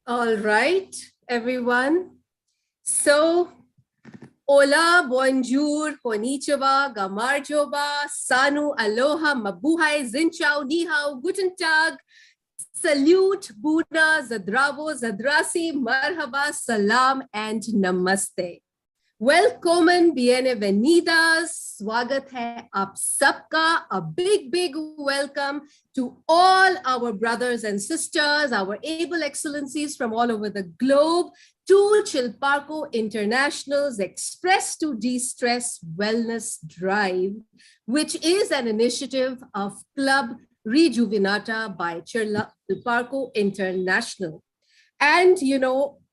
All right, everyone. So, hola, bonjour, konnichiwa, gamarjoba, sanu, aloha, mabuhay, zinchao, ni hao, guten tag, salute, Buddha, zadravo, zadrasi, marhaba, salam, and namaste. Welcome, bienvenidas, swagat hai aap sabka, a big welcome to all our brothers and sisters, our able excellencies from all over the globe, to Chilparco International's Express to De-Stress Wellness Drive, which is an initiative of Club Rejuvenata by Chilparco International. And,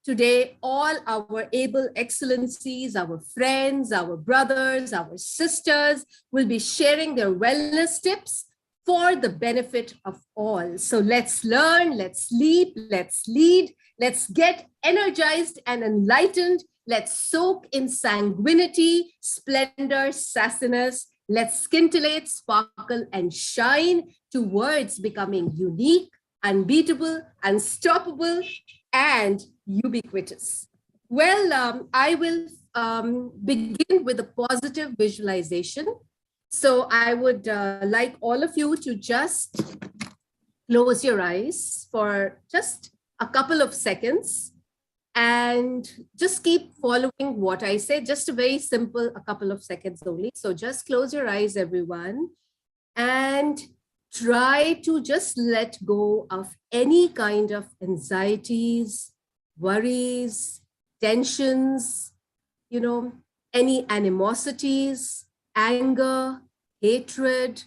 today, all our able excellencies, our friends, our brothers, our sisters will be sharing their wellness tips for the benefit of all. So let's learn, let's leap, let's lead, let's get energized and enlightened. Let's soak in sanguinity, splendor, sassiness. Let's scintillate, sparkle, and shine towards becoming unique, unbeatable, unstoppable, and ubiquitous. Well, I will begin with a positive visualization. So I would like all of you to just close your eyes for just a couple of seconds and just keep following what I say. Just a very simple, a couple of seconds only. So just close your eyes, everyone, and try to just let go of any kind of anxieties, worries, tensions, any animosities, anger, hatred,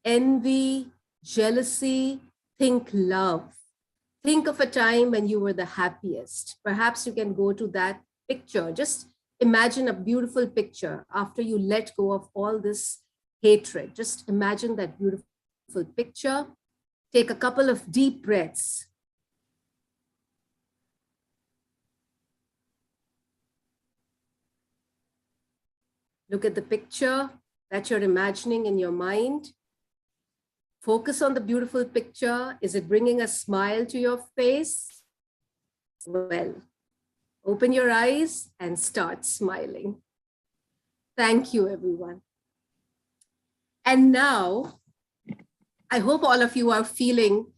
envy, jealousy. Think love. Think of a time when you were the happiest. Perhaps you can go to that picture. Just imagine a beautiful picture after you let go of all this hatred. Just imagine that beautiful picture. Take a couple of deep breaths. Look at the picture that you're imagining in your mind. Focus on the beautiful picture. Is it bringing a smile to your face? Well, open your eyes and start smiling. Thank you, everyone. And now, I hope all of you are feeling,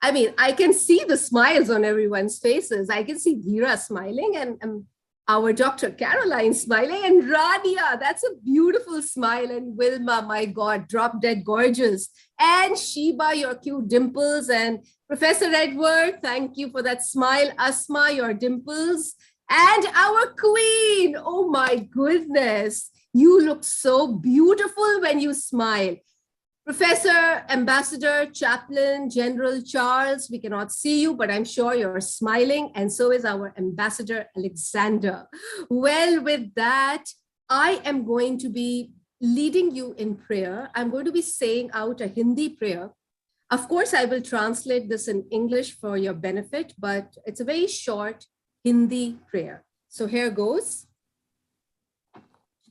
I can see the smiles on everyone's faces. I can see Dhira smiling and our Dr. Caroline smiling, and Radia, that's a beautiful smile, and Wilma, my God, drop dead gorgeous, and Sheba, your cute dimples, and Professor Edward, thank you for that smile. Asma, your dimples, and our queen, oh my goodness, you look so beautiful when you smile. Professor, Ambassador, Chaplain, General Charles, we cannot see you, but I'm sure you're smiling, and so is our Ambassador Alexander. Well, with that, I am going to be leading you in prayer. I'm going to be saying out a Hindi prayer. Of course, I will translate this in English for your benefit, but it's a very short Hindi prayer. So here goes.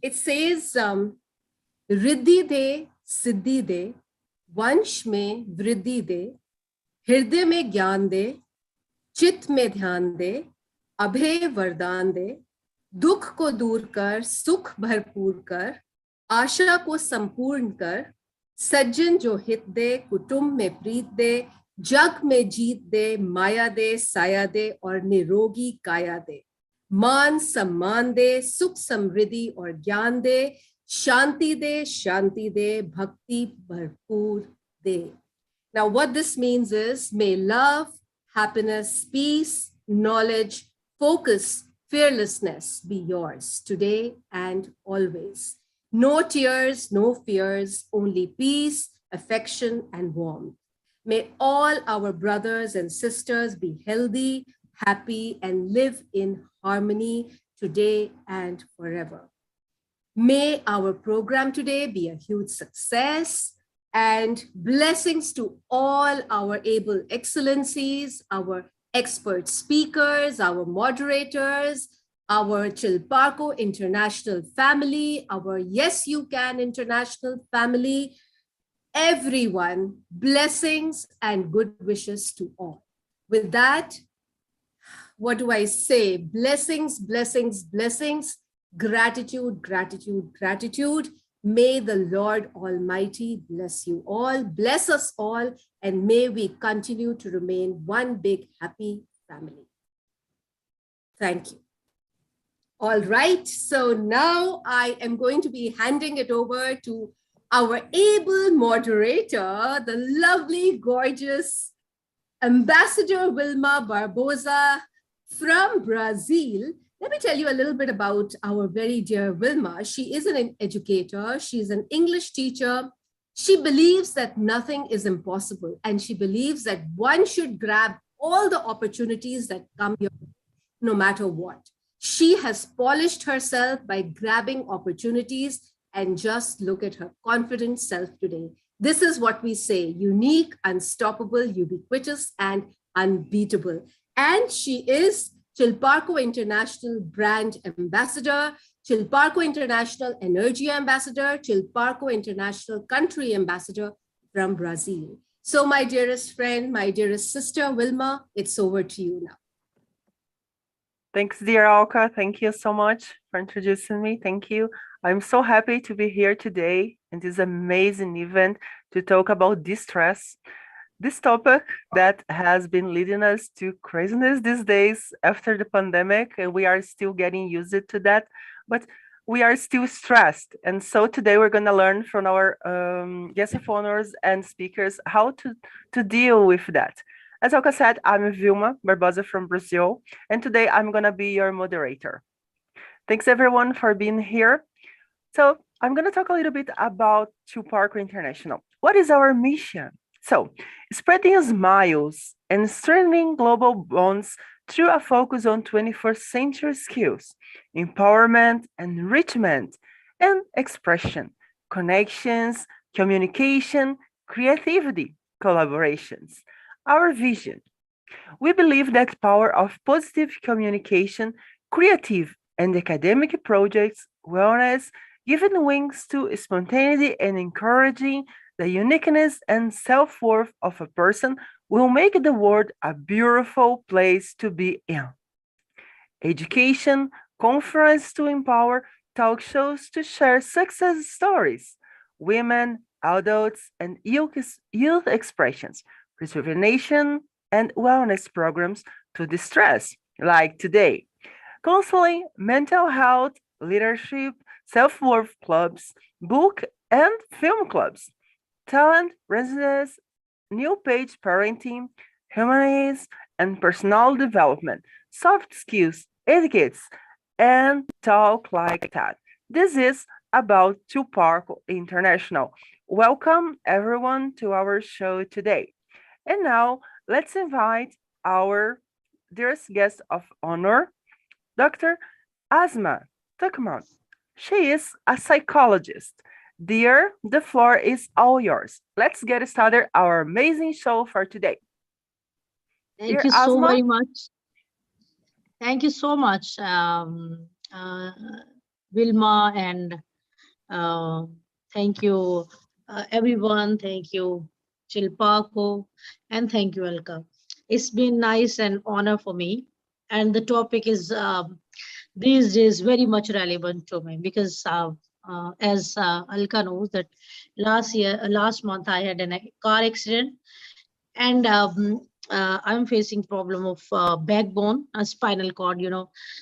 It says, Riddhi de सिद्धि दे, वंश में वृद्धि दे, हृदय में ज्ञान दे, चित्त में ध्यान दे, अभय वरदान दे, दुख को दूर कर, सुख भरपूर कर, आशा को संपूर्ण कर, सज्जन जो हित दे, कुटुंब में प्रीत दे, जग में जीत दे, माया दे, साया दे और निरोगी काया दे, मान सम्मान दे, सुख समृद्धि और ज्ञान दे, Shanti de, bhakti bharpur de. Now, what this means is, may love, happiness, peace, knowledge, focus, fearlessness be yours today and always. No tears, no fears, only peace, affection, and warmth. May all our brothers and sisters be healthy, happy, and live in harmony today and forever. May our program today be a huge success, and blessings to all our able excellencies, our expert speakers, our moderators, our Chilparco International family, our Yes You Can International family, everyone, blessings and good wishes to all. With that, what do I say? Blessings, blessings, blessings, gratitude, gratitude, gratitude. May the Lord Almighty bless you all, bless us all, and may we continue to remain one big happy family. Thank you. All right, so now I am going to be handing it over to our able moderator, the lovely, gorgeous Ambassador Wilma Barbosa from Brazil. Let me tell you a little bit about our very dear Wilma. She is an educator. She's an English teacher. She believes that nothing is impossible, and she believes that one should grab all the opportunities that come your way, no matter what. She has polished herself by grabbing opportunities, and just look at her confident self today. This is what we say: unique, unstoppable, ubiquitous, and unbeatable. And she is Chilparco International Brand Ambassador, Chilparco International Energy Ambassador, Chilparco International Country Ambassador from Brazil. So my dearest friend, my dearest sister, Wilma, it's over to you now. Thanks, dear Alka. Thank you so much for introducing me. Thank you. I'm so happy to be here today in this amazing event to talk about distress, this topic that has been leading us to craziness these days after the pandemic, and we are still getting used to that, but we are still stressed. And so today we're going to learn from our guest of honors and speakers how to deal with that. As Alka said, I'm Vilma Barbosa from Brazil, and today I'm going to be your moderator. Thanks everyone for being here. So I'm going to talk a little bit about Chilparco International. What is our mission? So, spreading smiles and strengthening global bonds through a focus on 21st century skills, empowerment, enrichment, and expression, connections, communication, creativity, collaborations. Our vision. We believe that power of positive communication, creative and academic projects, wellness, giving wings to spontaneity and encouraging the uniqueness and self-worth of a person will make the world a beautiful place to be in. Education, conference to empower, talk shows to share success stories, women, adults, and youth expressions, rejuvenation, and wellness programs to distress, like today. Counseling, mental health, leadership, self-worth clubs, book and film clubs, talent, residence, new page parenting, humanities, and personal development, soft skills, etiquettes, and talk like that. This is about Chilparco International. Welcome everyone to our show today. And now let's invite our dearest guest of honor, Dr. Asma Tukman. She is a psychologist. Dear, the floor is all yours. Let's get started our amazing show for today. Thank you so very much. Thank you so much, Vilma, and thank you, everyone. Thank you, Chilparco, and thank you, Alka. It's been nice and honor for me, and the topic is these days very much relevant to me because as Alka knows that last month I had a car accident, and I'm facing problem of backbone and spinal cord,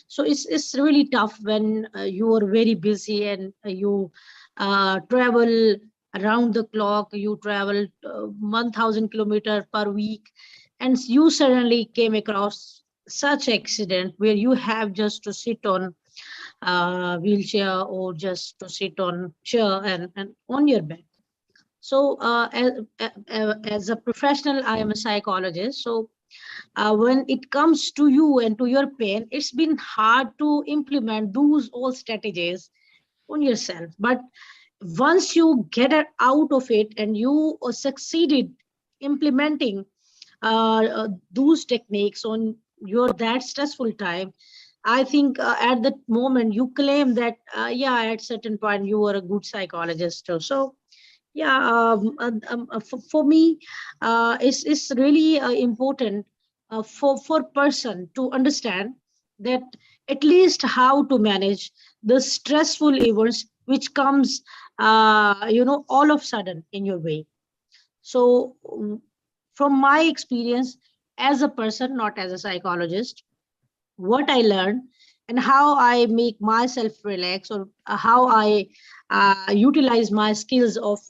so it's really tough when you are very busy and you travel around the clock, you travel 1,000 kilometers per week, and you suddenly came across such accident where you have just to sit on wheelchair or just to sit on chair and on your bed. So as a professional, I am a psychologist. So when it comes to you and to your pain, it's been hard to implement those all strategies on yourself. But once you get out of it and you succeeded implementing those techniques on your that stressful time, I think at that moment you claim that, yeah, at certain point you were a good psychologist too. So yeah, for me, it's really important for person to understand that at least how to manage the stressful events which comes all of sudden in your way. So from my experience as a person, not as a psychologist, what I learned and how I make myself relax, or how I utilize my skills of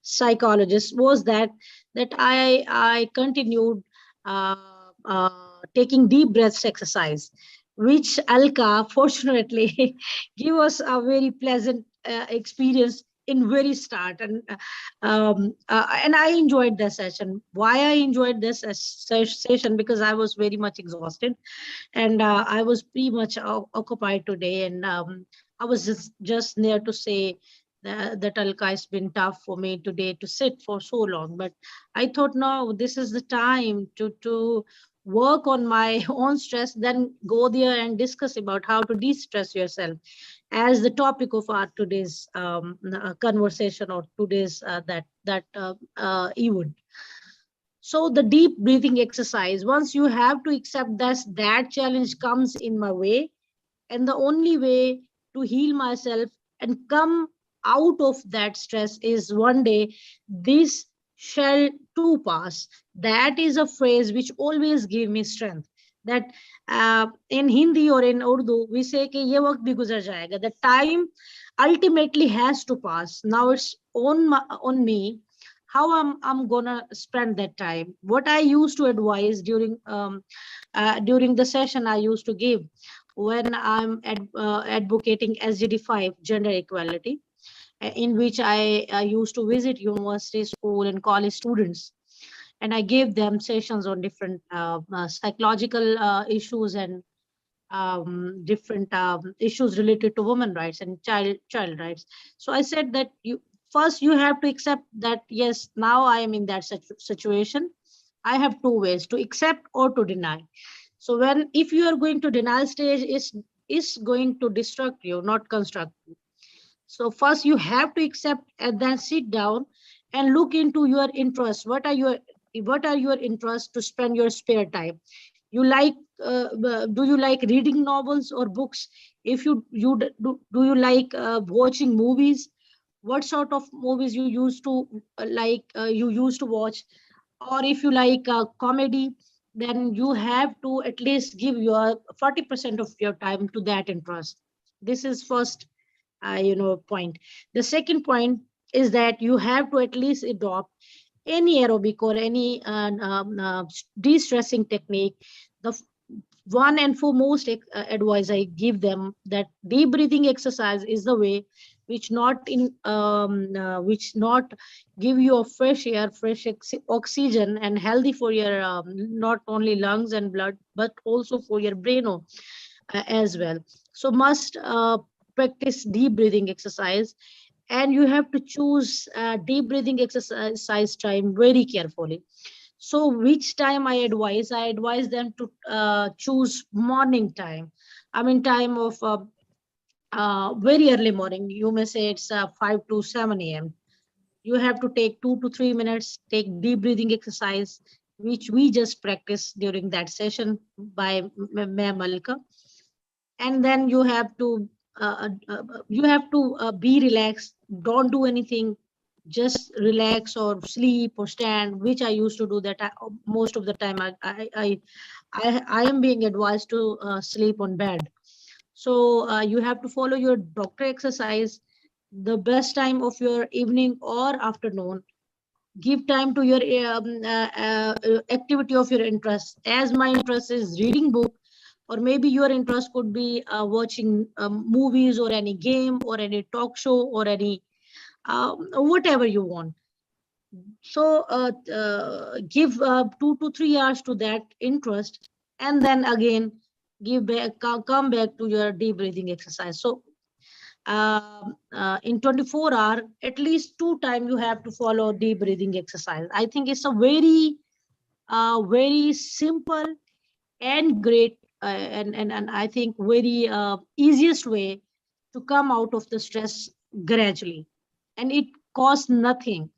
psychologist, was that I continued taking deep breaths exercise, which Alka fortunately give us a very pleasant experience in very start. And I enjoyed the session. Why I enjoyed this session? Because I was very much exhausted, and I was pretty much occupied today, and I was just near to say that Alka, has been tough for me today to sit for so long, but I thought, no, this is the time to work on my own stress, then go there and discuss about how to de-stress yourself, as the topic of our today's conversation, or today's event. So the deep breathing exercise, once you have to accept that challenge comes in my way, and the only way to heal myself and come out of that stress is one day this shall too pass. That is a phrase which always give me strength, that in Hindi or in Urdu we say कि ये वक्त भी गुजर जाएगा. The time ultimately has to pass. Now it's on me how I'm gonna spend that time. What I used to advise during the session I used to give when I'm advocating SGD5, gender equality, in which I used to visit university, school, and college students, and I gave them sessions on different psychological issues, and different issues related to women rights and child rights. So I said that you have to accept that yes, now I am in that situation. I have two ways: to accept or to deny. So when if you are going to denial stage, is going to destruct you, not construct you. So first you have to accept, and then sit down and look into your interests. What are your interests to spend your spare time? You like do you like reading novels or books? If do you like watching movies? What sort of movies you used to you used to watch? Or if you like comedy, then you have to at least give your 40% of your time to that interest. This is first point. The second point is that you have to at least adopt any aerobic or any de-stressing technique. The one and foremost advice I give them, that deep breathing exercise is the way which not give you a fresh air, fresh oxygen, and healthy for your not only lungs and blood, but also for your brain as well. So must practice deep breathing exercise, and you have to choose deep breathing exercise time very carefully. So which time I advise them to choose morning time. I mean, time of very early morning. You may say it's 5 to 7 a.m. You have to take 2 to 3 minutes, take deep breathing exercise, which we just practice during that session by Ma'am Malika. And then you have to be relaxed. Don't do anything, just relax or sleep or stand, which I used to do that. Most of the time I am being advised to sleep on bed. So you have to follow your doctor exercise. The best time of your evening or afternoon, give time to your activity of your interest. As my interest is reading book, or maybe your interest could be watching movies, or any game, or any talk show, or any whatever you want. So give 2 to 3 hours to that interest, and then again come back to your deep breathing exercise. So in 24 hour, at least 2 times you have to follow deep breathing exercise. I think it's a very simple and great, and I think very easiest way to come out of the stress gradually, and it costs nothing.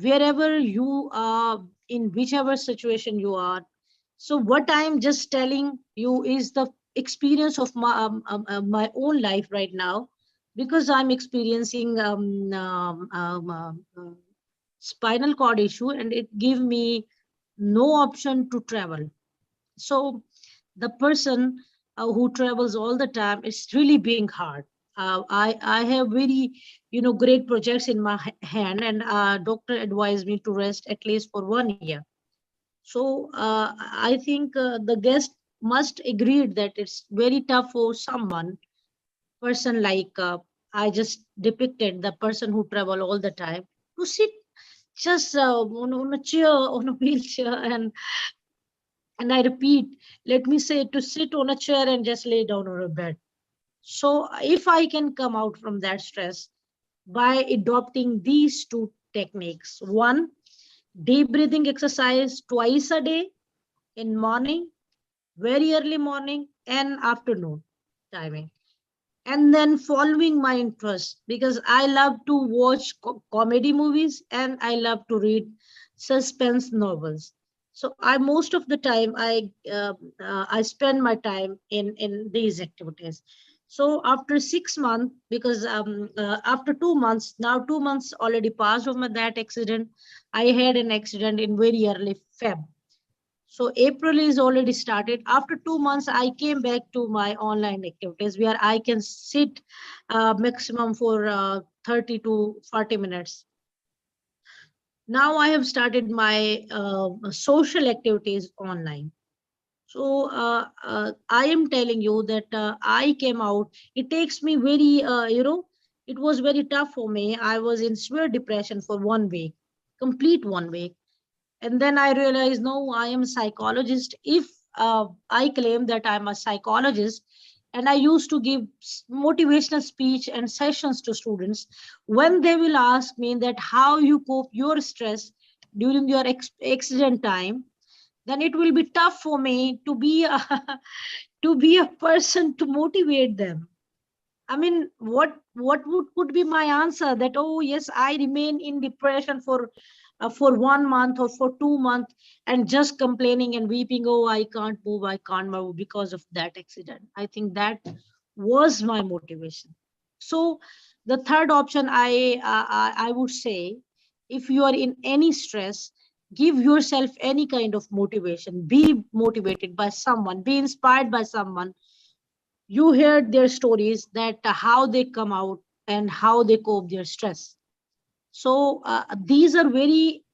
wherever you are, in whichever situation you are. So what I'm just telling you is the experience of my own life right now, because I'm experiencing spinal cord issue, and it gave me no option to travel. So the person who travels all the time, it's really being hard. I have very, great projects in my hand, and doctor advised me to rest at least for 1 year. So I think the guest must agree that it's very tough for someone person like I just depicted, the person who travel all the time, to sit just on a chair, on a wheelchair, and I repeat, let me say, to sit on a chair and just lay down on a bed. So if I can come out from that stress by adopting these two techniques: one, deep breathing exercise twice a day, in morning, very early morning, and afternoon timing. And then following my interest, because I love to watch comedy movies and I love to read suspense novels. So I, most of the time, I spend my time in these activities. So after 6 months, because after 2 months, now 2 months already passed of my that accident. I had an accident in very early Feb. So April is already started. After 2 months, I came back to my online activities where I can sit maximum for 30 to 40 minutes. Now I have started my social activities online. So I am telling you that I came out. It takes me very, it was very tough for me. I was in severe depression for 1 week, complete 1 week. And then I realized, no, I am a psychologist. If I claim that I'm a psychologist, and I used to give motivational speech and sessions to students, when they will ask me that how you cope your stress during your accident time, then it will be tough for me to be a, to be a person to motivate them. I mean, what would could be my answer? That, oh yes, I remain in depression for 1 month or for 2 months, and just complaining and weeping. Oh, I can't move because of that accident. I think that was my motivation. So the third option, I would say, if you are in any stress, give yourself any kind of motivation. Be motivated by someone. Be inspired by someone. You heard their stories, that how they come out and how they cope their stress. So these are very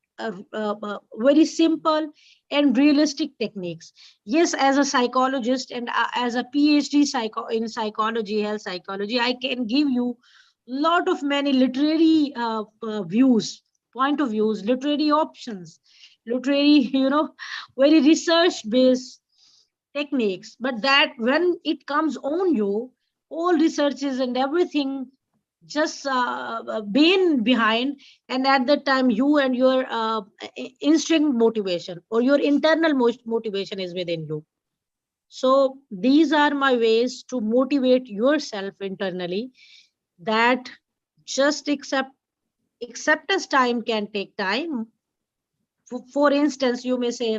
simple and realistic techniques. Yes, as a psychologist and as a PhD in psychology, health psychology, I can give you lot of many literary views, point of views, literary options, literary, very research based techniques. But that when it comes on you, all researches and everything just been behind, and at that time you and your instinct motivation or your internal motivation is within you. So these are my ways to motivate yourself internally, that just acceptance time can take time. For instance, you may say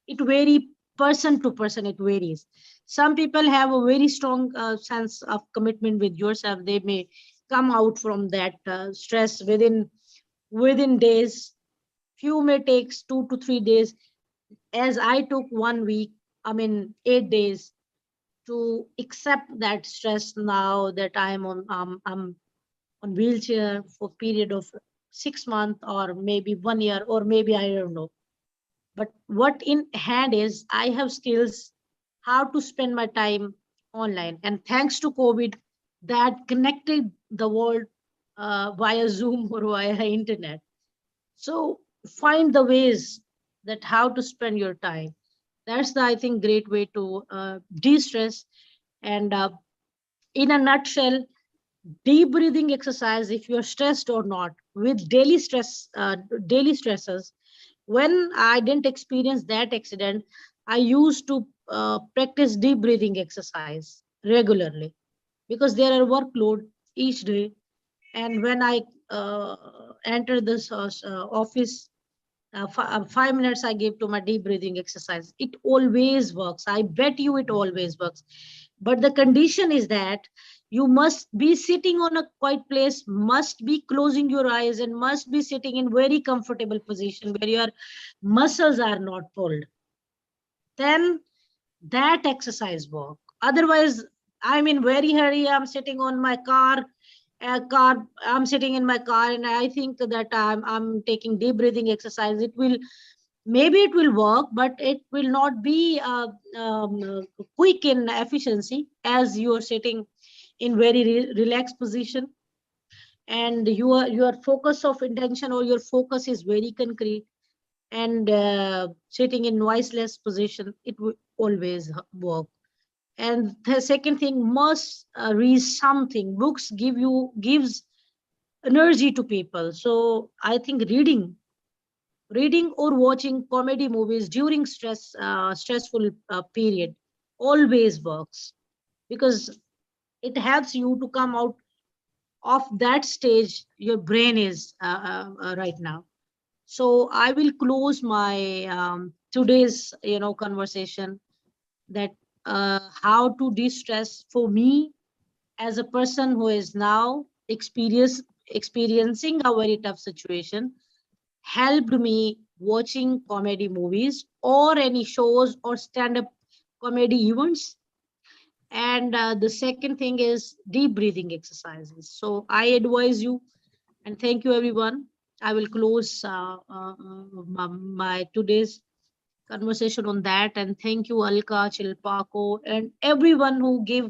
it vary person to person, it varies. Some people have a very strong sense of commitment with yourself. They may come out from that stress within days. Few may take 2 to 3 days, as I took 1 week, I mean 8 days, to accept that stress. Now that I'm on wheelchair for period of 6 months or maybe 1 year, or maybe I don't know. But what in hand is, I have skills how to spend my time online. And thanks to COVID, that connected the world via Zoom or via internet. So find the ways that how to spend your time. That's the, I think, great way to de-stress. And in a nutshell, deep breathing exercise, if you're stressed or not, with daily stresses. When I didn't experience that accident, I used to practice deep breathing exercise regularly, because there are workload each day. And when I enter this office, 5 minutes I give to my deep breathing exercise. It always works. I bet you it always works. But the condition is that you must be sitting on a quiet place, must be closing your eyes, and must be sitting in very comfortable position where your muscles are not pulled. Then that exercise work. Otherwise, I'm in very hurry. I'm sitting on my car. I'm sitting in my car, and I think that I'm taking deep breathing exercise. It will, maybe it will work, but it will not be quick in efficiency as you are sitting in very relaxed position, and your focus of intention or your focus is very concrete, and sitting in noiseless position, it will always work. And the second thing, must read something. Books gives energy to people. So I think reading or watching comedy movies during stressful period always works, because it helps you to come out of that stage your brain is right now. So I will close my today's conversation, that how to de-stress for me as a person who is now experiencing a very tough situation, helped me watching comedy movies or any shows or stand-up comedy events. And the second thing is deep breathing exercises. So I advise you, and thank you everyone. I will close my today's conversation on that. And thank you, Alka, Chilpako, and everyone who gave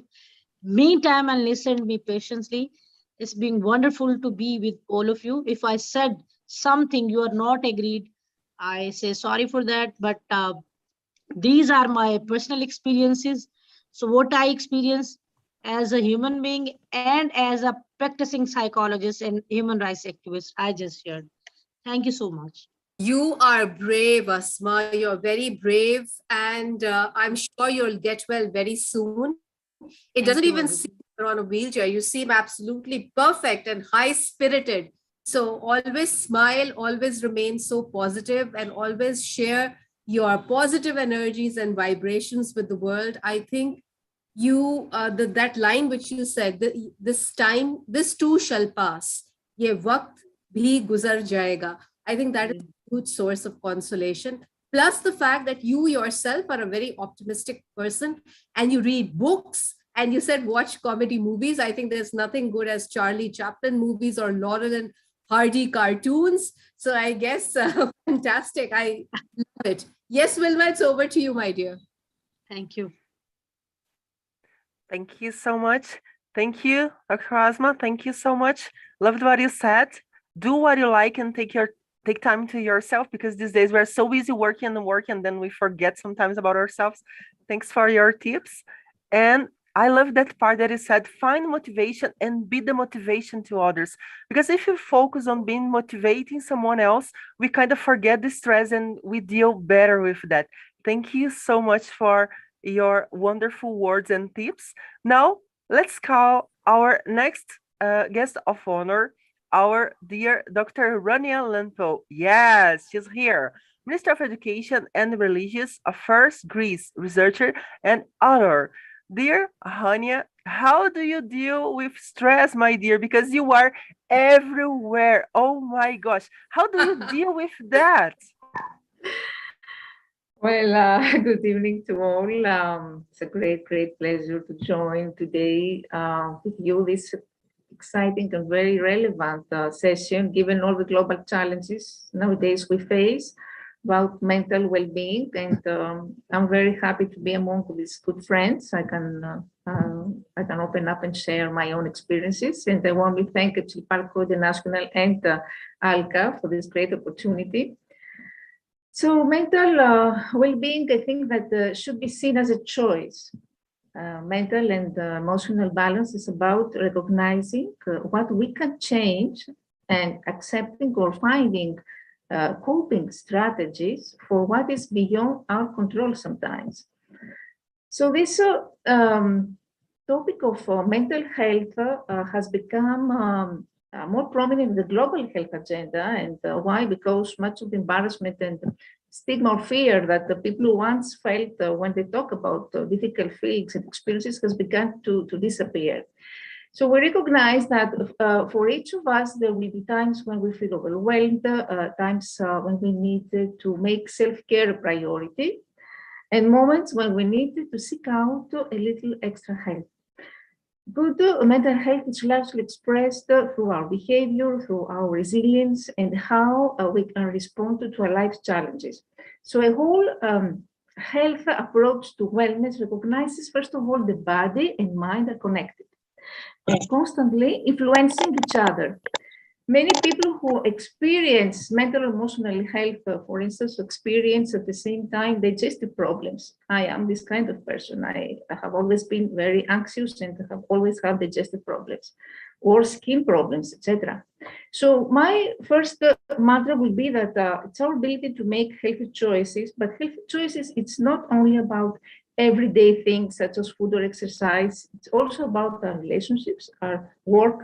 me time and listened me patiently. It's been wonderful to be with all of you. If I said something you are not agreed, I say sorry for that. But these are my personal experiences. So what I experience as a human being and as a practicing psychologist and human rights activist, I just shared. Thank you so much. You are brave, Asma. You're very brave, and I'm sure you'll get well very soon. It doesn't Thank even you, seem Aditi. you're on a wheelchair. You seem absolutely perfect and high spirited. So always smile, always remain so positive, and always share your positive energies and vibrations with the world. I think that line which you said, this time, this too shall pass. Ye waqt bhi guzar jayega. I think that is Yeah. a huge source of consolation. Plus the fact that you yourself are a very optimistic person, and you read books, and you said watch comedy movies. I think there's nothing good as Charlie Chaplin movies or Laurel and Hardy cartoons. So I guess fantastic. I love it. Yes, Wilma, it's over to you, my dear. Thank you. Thank you so much. Thank you, Dr. Asma. Thank you so much. Loved what you said. Do what you like and take time to yourself, because these days we're so busy working and working, and then we forget sometimes about ourselves. Thanks for your tips. And I love that part that you said, find motivation and be the motivation to others. Because if you focus on being motivating someone else, we kind of forget the stress and we deal better with that. Thank you so much for your wonderful words and tips. Now, let's call our next guest of honor, our dear Dr. Rania Lempo. Yes, she's here. Minister of Education and Religious Affairs, Greece, researcher and author. Dear Hania, how do you deal with stress, my dear? Because you are everywhere. Oh my gosh. How do you deal with that? Well, good evening to all. It's a great pleasure to join today with you this exciting and very relevant session, given all the global challenges nowadays we face about mental well-being. And I'm very happy to be among these good friends. I can open up and share my own experiences. And I want to thank Chilparco, the National, and ALCA for this great opportunity. So mental well-being, I think that should be seen as a choice. Mental and emotional balance is about recognizing what we can change and accepting or finding coping strategies for what is beyond our control sometimes. So this topic of mental health has become more prominent in the global health agenda. And why? Because much of the embarrassment and stigma or fear that the people once felt when they talk about difficult feelings and experiences has begun to disappear. So we recognize that for each of us, there will be times when we feel overwhelmed, times when we need to make self-care a priority, and moments when we need to seek out a little extra help. Good mental health is largely expressed through our behavior, through our resilience, and how we can respond to our life's challenges. So a whole health approach to wellness recognizes, first of all, the body and mind are connected and constantly influencing each other. Many people who experience mental and emotional health, for instance, experience at the same time digestive problems. I am this kind of person. I have always been very anxious and have always had digestive problems or skin problems, etc. So my first mantra will be that it's our ability to make healthy choices, but healthy choices, it's not only about everyday things such as food or exercise. It's also about our relationships, our work,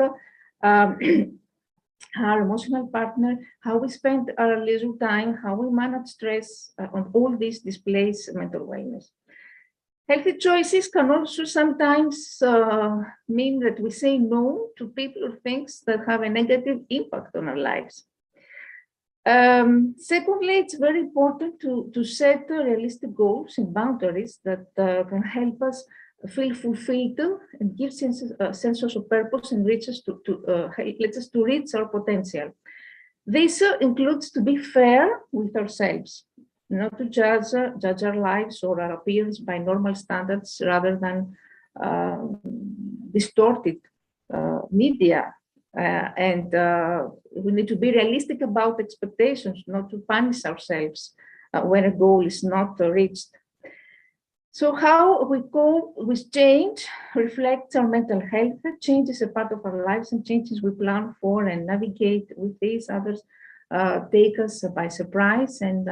our emotional partner, how we spend our leisure time, how we manage stress, on all this displays mental wellness. Healthy choices can also sometimes mean that we say no to people or things that have a negative impact on our lives. Secondly, it's very important to set realistic goals and boundaries that can help us feel fulfilled and give sense of purpose and reach us let us to reach our potential. This includes to be fair with ourselves, not to judge our lives or our appearance by normal standards rather than distorted media. And we need to be realistic about expectations, not to punish ourselves when a goal is not reached. So how we cope with change reflects our mental health. Change is a part of our lives, and changes we plan for and navigate with these others take us by surprise. And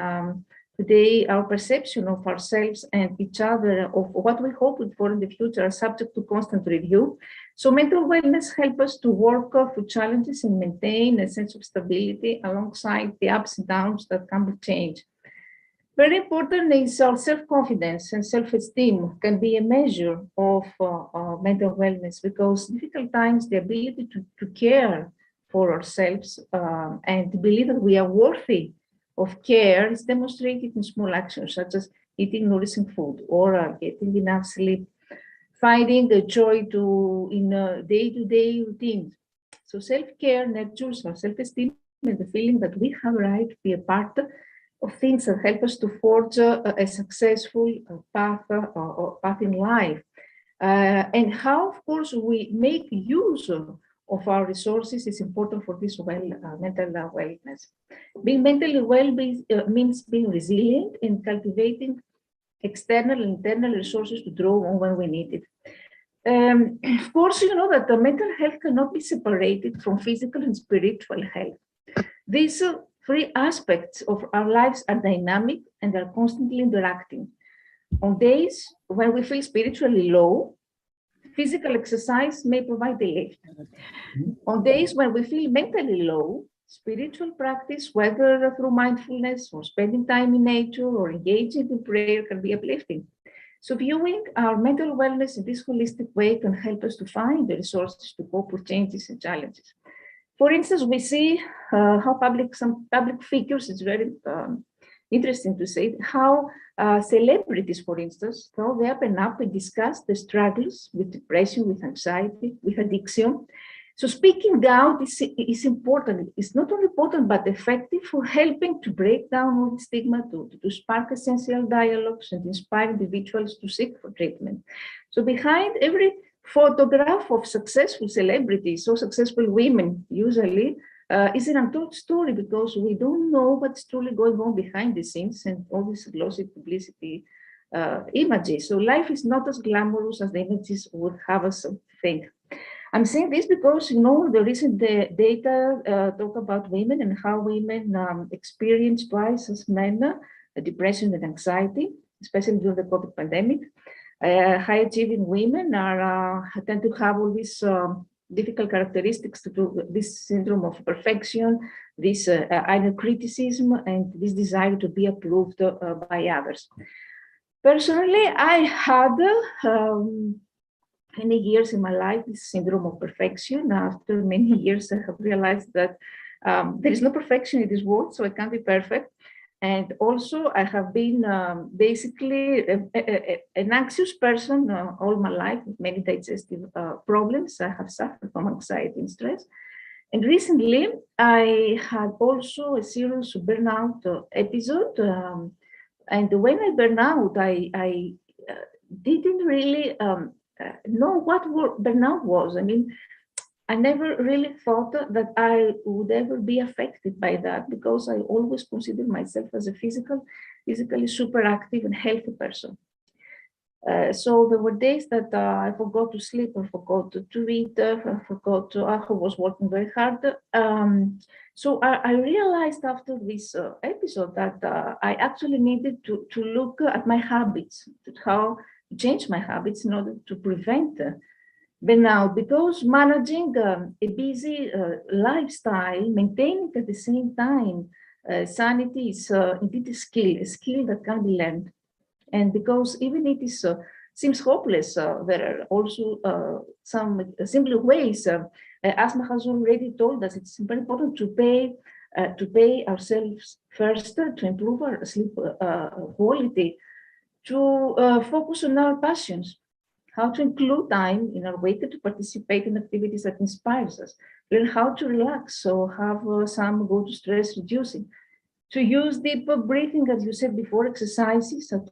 today, our perception of ourselves and each other, of what we hope for in the future, are subject to constant review. So mental wellness helps us to work through challenges and maintain a sense of stability alongside the ups and downs that come with change. Very important is our self-confidence and self-esteem can be a measure of mental wellness, because difficult times, the ability to care for ourselves and to believe that we are worthy of care is demonstrated in small actions such as eating nourishing food or getting enough sleep, finding the joy in day-to-day routines. So self-care nurtures our self-esteem and the feeling that we have a right to be a part of things that help us to forge a successful path in life. And how, of course, we make use of our resources is important for this mental wellness. Being mentally well means being resilient and cultivating external and internal resources to draw on when we need it. Of course, you know that the mental health cannot be separated from physical and spiritual health. These three aspects of our lives are dynamic and are constantly interacting. On days when we feel spiritually low, physical exercise may provide a lift. On days when we feel mentally low, spiritual practice, whether through mindfulness or spending time in nature or engaging in prayer, can be uplifting. So viewing our mental wellness in this holistic way can help us to find the resources to cope with changes and challenges. For instance, we see how some public figures, it's very interesting to say, how celebrities, for instance, how they open up and discuss the struggles with depression, with anxiety, with addiction. So speaking out is important. It's not only important, but effective for helping to break down all the stigma, to spark essential dialogues and inspire individuals to seek for treatment. So behind every photograph of successful celebrities or successful women usually is an untold story, because we don't know what's truly going on behind the scenes and all these glossy publicity images. So life is not as glamorous as the images would have us think. I'm saying this because, you know, the recent data talk about women and how women experience twice as men depression and anxiety, especially during the COVID pandemic. High achieving women tend to have all these difficult characteristics to this syndrome of perfection, this inner criticism, and this desire to be approved by others. Personally, I had many years in my life this syndrome of perfection. After many years, I have realized that there is no perfection in this world, so I can't be perfect. And also, I have been basically an anxious person all my life with many digestive problems. I have suffered from anxiety and stress. And recently, I had also a serious burnout episode. And when I burned out, I didn't really know what burnout was. I mean, I never really thought that I would ever be affected by that because I always considered myself as a physically super active and healthy person. So there were days that I forgot to sleep, I forgot to eat, I forgot to, I was working very hard. So I realized after this episode that I actually needed to look at my habits, how to change my habits in order to prevent burnout, because managing a busy lifestyle, maintaining at the same time sanity is indeed a skill that can be learned. And because even it is seems hopeless, there are also some simpler ways. Asma has already told us it's very important to pay ourselves first, to improve our sleep quality, to focus on our passions, how to include time in our week to participate in activities that inspires us, learn how to relax, so have some go to stress reducing, to use deep breathing, as you said before, exercises at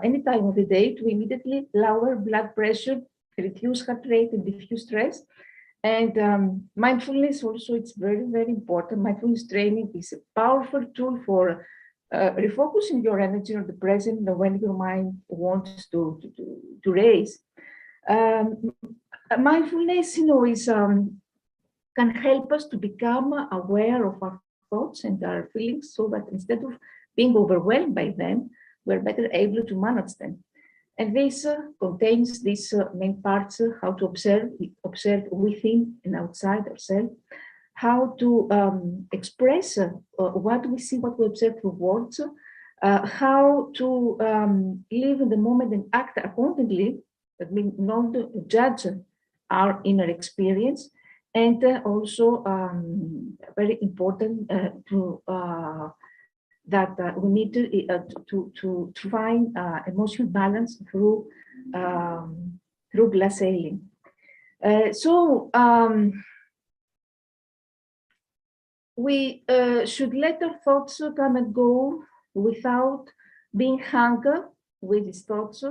any time of the day to immediately lower blood pressure, reduce heart rate, and diffuse stress. And mindfulness also, it's very, very important. Mindfulness training is a powerful tool for refocusing your energy on the present when your mind wants to race. Mindfulness, is can help us to become aware of our thoughts and our feelings, so that instead of being overwhelmed by them, we're better able to manage them. And this contains these main parts: how to observe within and outside ourselves, how to express what we see, what we observe through words, how to live in the moment and act accordingly. That means not judge our inner experience, and also very important that we need to find emotional balance through glass sailing. We should let our thoughts come and go without being hung with these thoughts.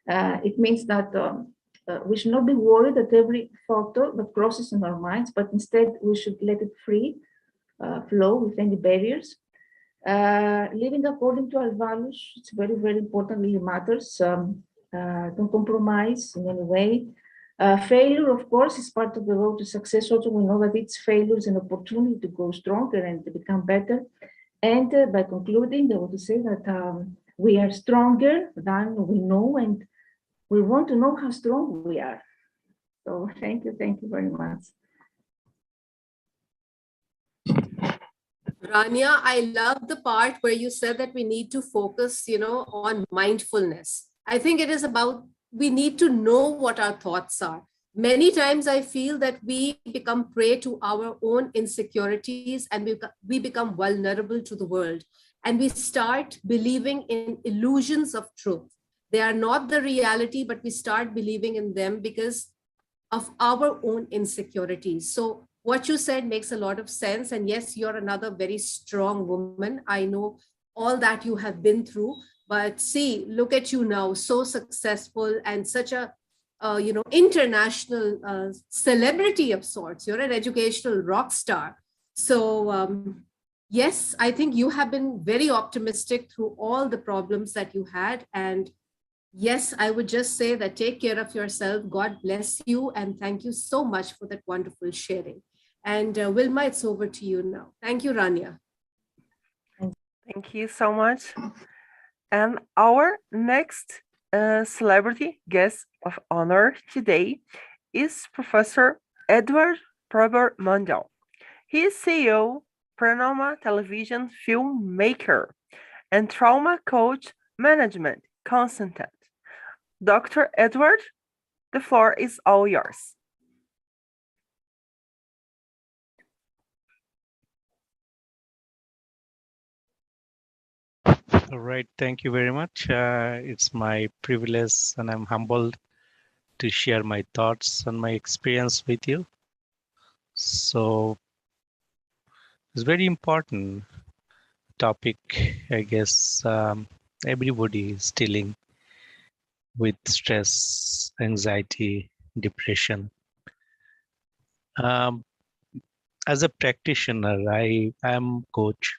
It means that we should not be worried at every thought that crosses in our minds, but instead we should let it free flow with any barriers. Living according to our values, it's very, very important, really matters. Don't compromise in any way. Failure, of course, is part of the road to success. Also, we know that each failure is an opportunity to go stronger and to become better. And by concluding, I want to say that we are stronger than we know, and we want to know how strong we are. So thank you very much. Rania, I love the part where you said that we need to focus, on mindfulness. I think it is about, we need to know what our thoughts are. Many times I feel that we become prey to our own insecurities, and we become vulnerable to the world. And we start believing in illusions of truth. They are not the reality, but we start believing in them because of our own insecurities. So what you said makes a lot of sense. And yes, you're another very strong woman. I know all that you have been through, but see, look at you now, so successful and such a international celebrity of sorts. You're an educational rock star. So yes, I think you have been very optimistic through all the problems that you had. And yes, I would just say that take care of yourself. God bless you. And thank you so much for that wonderful sharing. And Wilma, it's over to you now. Thank you, Rania. Thank you so much. And our next celebrity guest of honor today is Professor Edward Robert Mundell. He is CEO, Pranoma Television filmmaker, and trauma coach management consultant. Dr. Edward, the floor is all yours. All right, thank you very much. It's my privilege and I'm humbled to share my thoughts and my experience with you. So it's very important topic, I guess. Everybody is dealing with stress, anxiety, depression. Um, as a practitioner, I am coach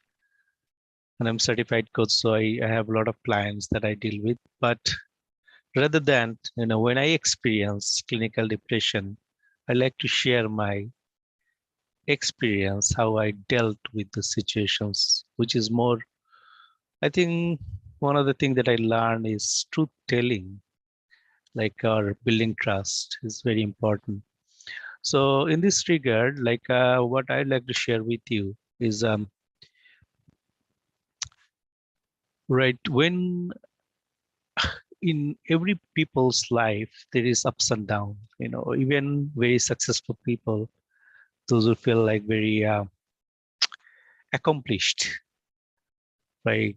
and I'm certified coach, so I have a lot of clients that I deal with. But rather than, when I experience clinical depression, I like to share my experience, how I dealt with the situations, which is more, I think one of the things that I learned is truth telling, like our building trust is very important. So in this regard, like what I'd like to share with you is, right, when in every people's life, there is ups and downs, even very successful people, those who feel like very accomplished, like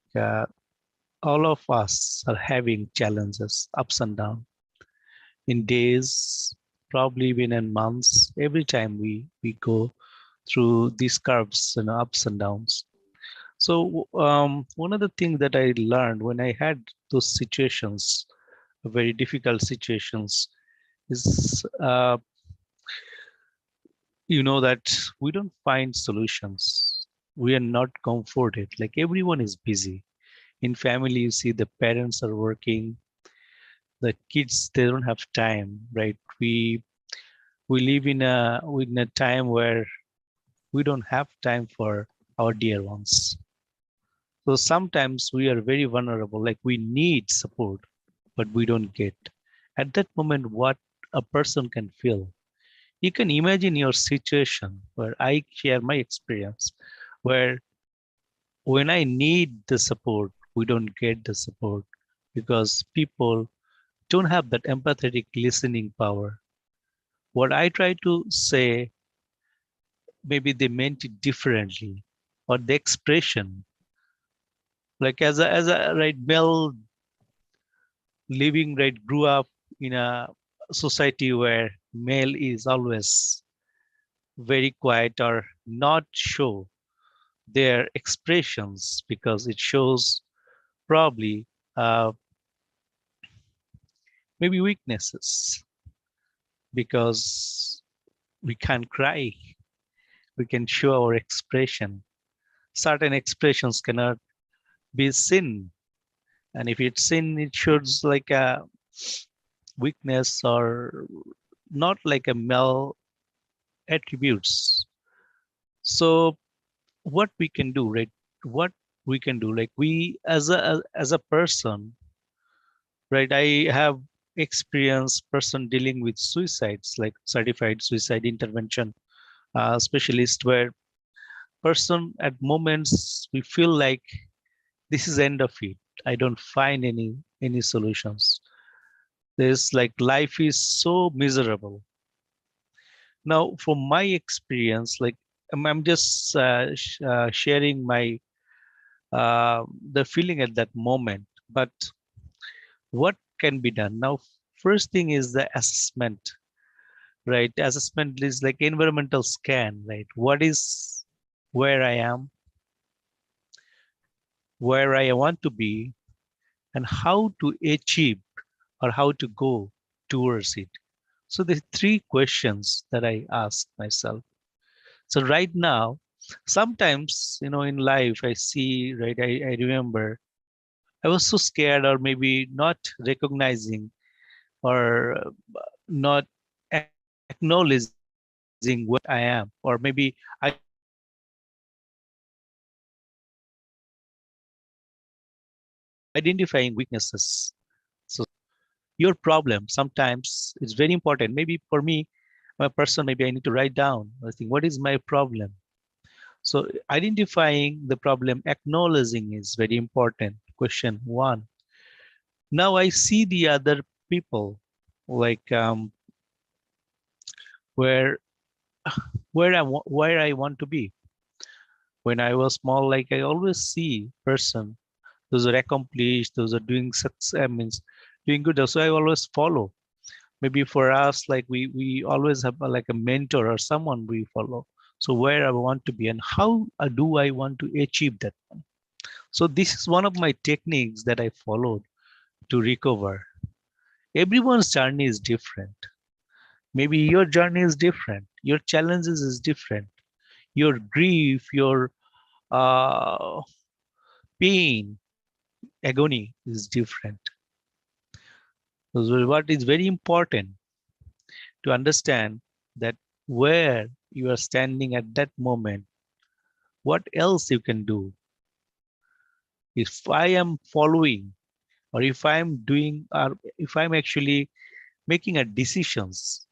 all of us are having challenges, ups and downs in days, probably even in months, every time we go through these curves and ups and downs. So one of the things that I learned when I had those situations, very difficult situations, is that we don't find solutions. We are not comforted. Like everyone is busy. In family, you see the parents are working, the kids they don't have time, right? We live in a time where we don't have time for our dear ones. So sometimes we are very vulnerable, like we need support, but we don't get. At that moment, what a person can feel. You can imagine your situation where I share my experience, where when I need the support, we don't get the support because people don't have that empathetic listening power. What I try to say, maybe they meant it differently, or the expression, like as a right male living, right, grew up in a society where male is always very quiet or not show their expressions because it shows probably uh, maybe weaknesses, because we can't cry, we can show our expression. Certain expressions cannot be seen, and if it's seen, it shows like a weakness or not like a male attributes. So what we can do, right? What we can do, like we as a person, right? I have experienced person dealing with suicides, like certified suicide intervention specialist, where person at moments we feel like this is end of it. I don't find any solutions. There's like life is so miserable. Now, from my experience, like I'm just sharing my the feeling at that moment. But what can be done now? First thing is the assessment, right? Assessment is like environmental scan, right? What is where I am, where I want to be, and how to achieve or how to go towards it. So the three questions that I ask myself. So right now, sometimes, in life, I see, right, I remember I was so scared or maybe not recognizing or not acknowledging where I am, or maybe I don't have identifying weaknesses. So your problem sometimes is very important. Maybe for me, I'm a person, maybe I need to write down. I think, what is my problem? So identifying the problem, acknowledging is very important. Question one. Now I see the other people, like where where I want to be. When I was small, like I always see person, those are accomplished, those are doing success, means doing good. So I always follow. Maybe for us, like we always have like a mentor or someone we follow. So where I want to be and how do I want to achieve that one. So this is one of my techniques that I followed to recover. Everyone's journey is different. Maybe your journey is different. Your challenges is different. Your grief, your uh, pain, agony is different. So what is very important to understand that where you are standing at that moment, what else you can do. If I am following or if I'm doing or if I'm actually making a decisions,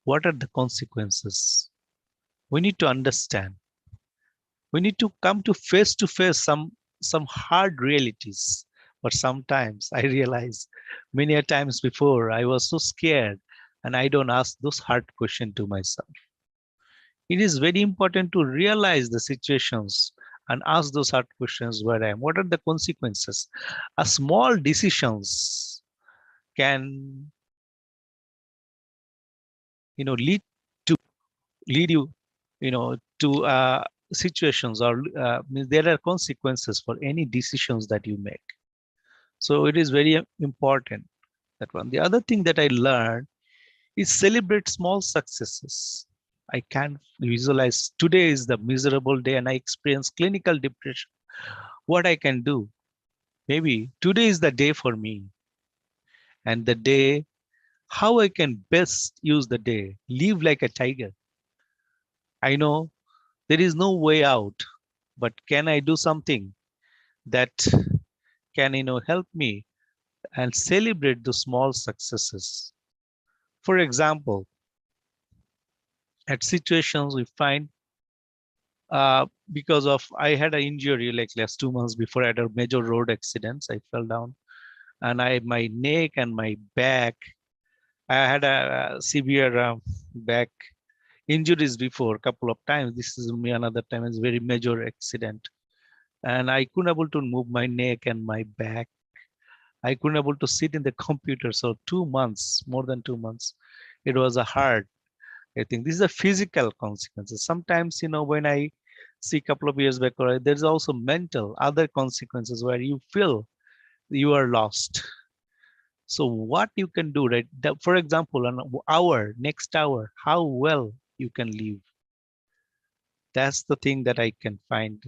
what are the consequences? We need to understand. We need to come to face some hard realities. But sometimes I realize many a times before I was so scared and I don't ask those hard questions to myself. It is very important to realize the situations and ask those hard questions where I am. What are the consequences? A small decisions can, lead to lead you, to situations or means there are consequences for any decisions that you make. So it is very important, that one. The other thing that I learned is celebrate small successes. I can visualize today is the miserable day and I experience clinical depression. What I can do? Maybe today is the day for me, and the day, how I can best use the day, live like a tiger. I know there is no way out, but can I do something that can, help me and celebrate the small successes? For example, at situations we find because of I had an injury like last 2 months before I had a major road accidents. I fell down and I my neck and my back. I had a severe back injuries before a couple of times. This is me another time. It's very major accident, and I couldn't able to move my neck and my back. I couldn't able to sit in the computer. So 2 months, more than 2 months, it was a hard. I think this is a physical consequences. Sometimes, when I see a couple of years back, there's also mental other consequences where you feel you are lost. So what you can do, right? For example, an hour, next hour, how well you can live. That's the thing that I can find,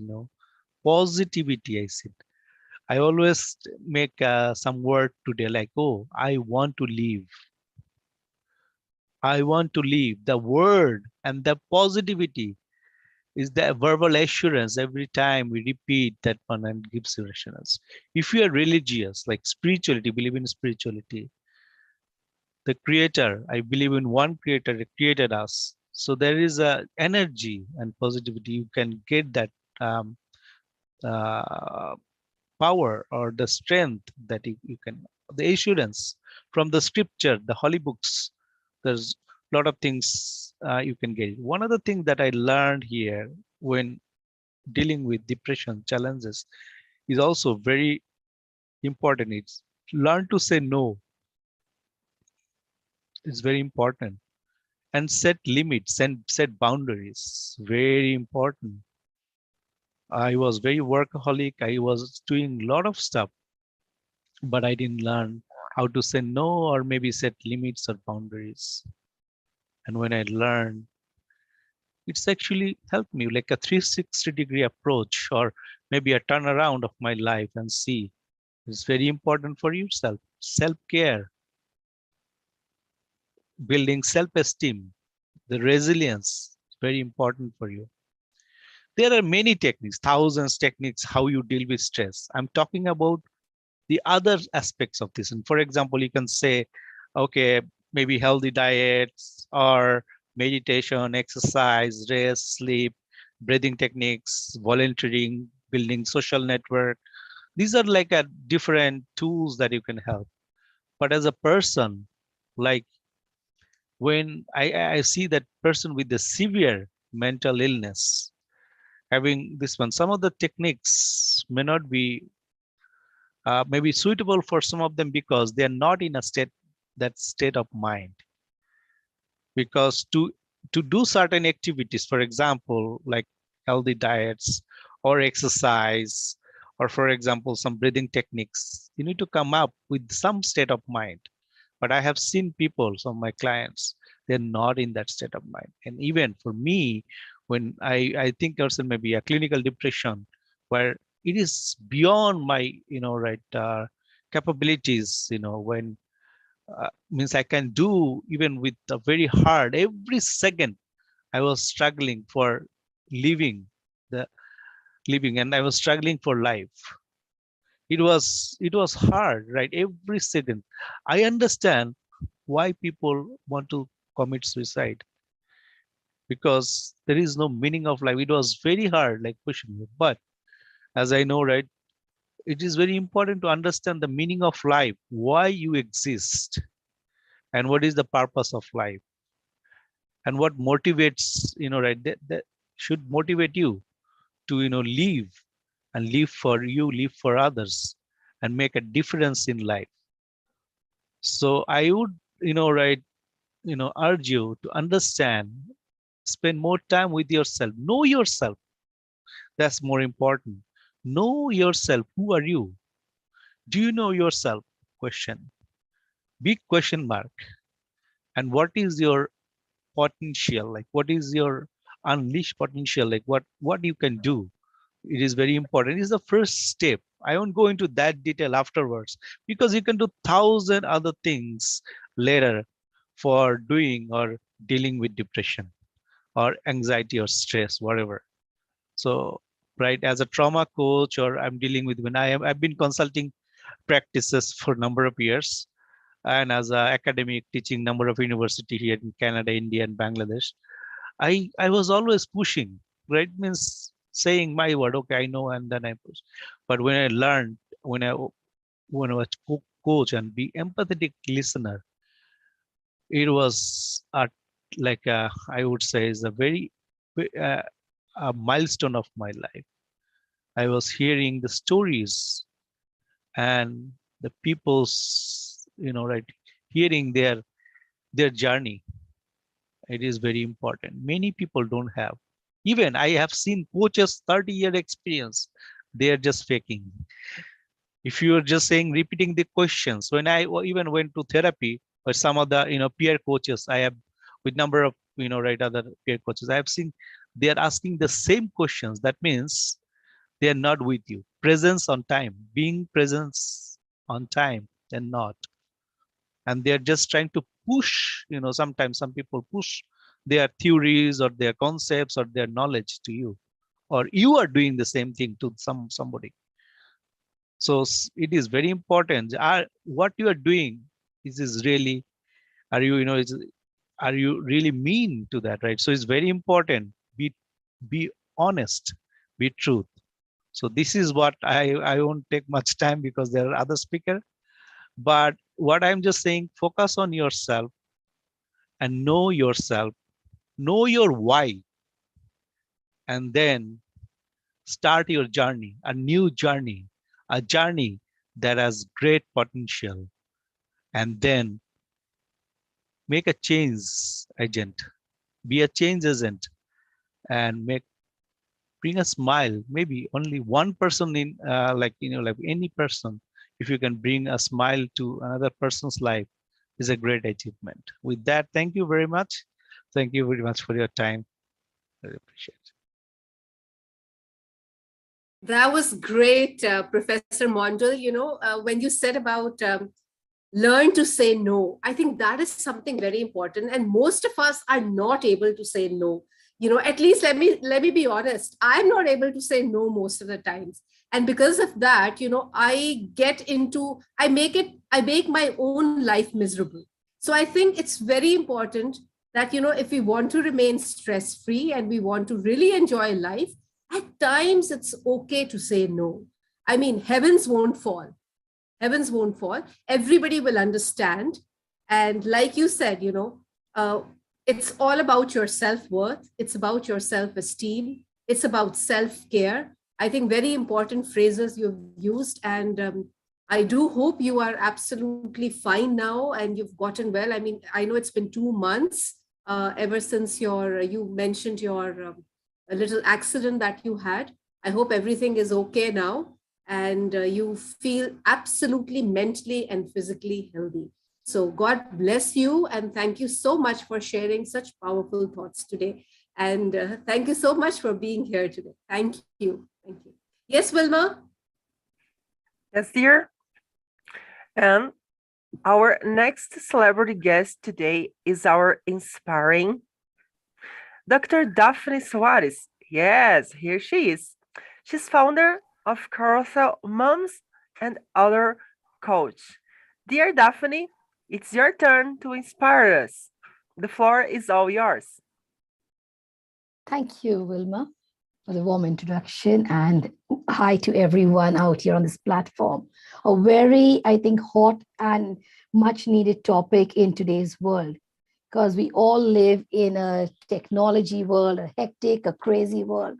positivity. I said, I always make some word today like, oh, I want to live. I want to live. The word and the positivity is the verbal assurance every time we repeat that one and gives you assurance. If you are religious, like spirituality, believe in spirituality, the creator, I believe in one creator that created us. So there is a energy and positivity. You can get that um, uh, power or the strength that you can, the assurance from the scripture, the holy books. There's a lot of things you can get. One other thing that I learned here when dealing with depression challenges is also very important. It's learn to say no. It's very important. And set limits and set boundaries. Very important. I was very workaholic. I was doing a lot of stuff, but I didn't learn how to say no or maybe set limits or boundaries. And when I learned, it's actually helped me like a 360-degree approach or maybe a turnaround of my life and see it's very important for yourself. Self-care, building self-esteem, the resilience is very important for you. There are many techniques, thousands techniques, how you deal with stress. I'm talking about the other aspects of this. And for example, you can say, okay, maybe healthy diets or meditation, exercise, rest, sleep, breathing techniques, volunteering, building social network. These are like a different tools that you can help. But as a person, like when I see that person with the severe mental illness having this one, some of the techniques may not be maybe suitable for some of them because they are not in a state of mind. Because to do certain activities, for example, like healthy diets or exercise, or for example, some breathing techniques, you need to come up with some state of mind. But I have seen people, some of my clients, they're not in that state of mind. And even for me, when I think also maybe a clinical depression, where it is beyond my, capabilities, when means I can do even with a very hard, every second I was struggling for living the living and I was struggling for life. It was hard, right? Every second. I understand why people want to commit suicide because there is no meaning of life. It was very hard, like pushing me. But as I know, right, it is very important to understand the meaning of life, why you exist, and what is the purpose of life, and what motivates, right, that should motivate you to, live and live for you, live for others, and make a difference in life. So I would, right, urge you to understand, spend more time with yourself, know yourself. That's more important. Know yourself. Who are you? Do you know yourself? Question. Big question mark. And what is your potential? Like what is your unleashed potential? Like what you can do? It is very important. It is the first step. I won't go into that detail afterwards because you can do thousand other things later for doing or dealing with depression or anxiety or stress, whatever. So, right, as a trauma coach, or I'm dealing with when I've been consulting practices for a number of years, and as a academic teaching number of university here in Canada, India, and Bangladesh, I was always pushing, right? Means saying my word, okay, I know, and then I push. But when I learned, when I was coach and be empathetic listener, it was like I would say is a very uh, a milestone of my life. I was hearing the stories and the people's, right, hearing their journey. It is very important. Many people don't have. Even I have seen coaches 30-year experience. They are just faking. If you are just saying repeating the questions, when I even went to therapy or some of the peer coaches, I have with number of right other peer coaches, I have seen they are asking the same questions. That means they are not with you. Presence on time, being presence on time, and not. And they're just trying to push, sometimes some people push their theories or their concepts or their knowledge to you, or you are doing the same thing to somebody. So it is very important. What you are doing is really, are you, are you really mean to that, right? So it's very important. Be honest, be truth. So this is what I won't take much time because there are other speakers. But what I'm just saying, focus on yourself and know yourself, know your why, and then start your journey, a new journey, a journey that has great potential, and then make a change agent, be a change agent, and bring a smile. Maybe only one person in, like like any person, if you can bring a smile to another person's life, is a great achievement. With that, thank you very much. Thank you very much for your time. I appreciate it. That was great, Professor Mondal. When you said about learn to say no, I think that is something very important. And most of us are not able to say no. At least let me be honest. I'm not able to say no most of the times. And because of that, I make my own life miserable. So I think it's very important that, if we want to remain stress-free and we want to really enjoy life, at times it's okay to say no. I mean, heavens won't fall. Heavens won't fall. Everybody will understand. And like you said, it's all about your self-worth. It's about your self-esteem. It's about self-care. I think very important phrases you've used. And I do hope you are absolutely fine now and you've gotten well. I mean, I know it's been 2 months ever since you mentioned your a little accident that you had. I hope everything is okay now and you feel absolutely mentally and physically healthy. So God bless you and thank you so much for sharing such powerful thoughts today. And thank you so much for being here today. Thank you. Thank you. Yes, Wilma? Yes, dear. And our next celebrity guest today is our inspiring Dr. Daphne Soares. Yes, here she is. She's founder of Carousel Moms and other coach. Dear Daphne, it's your turn to inspire us. The floor is all yours. Thank you, Wilma, for the warm introduction, and hi to everyone out here on this platform. A very, I think, hot and much needed topic in today's world, because we all live in a technology world, a hectic, a crazy world,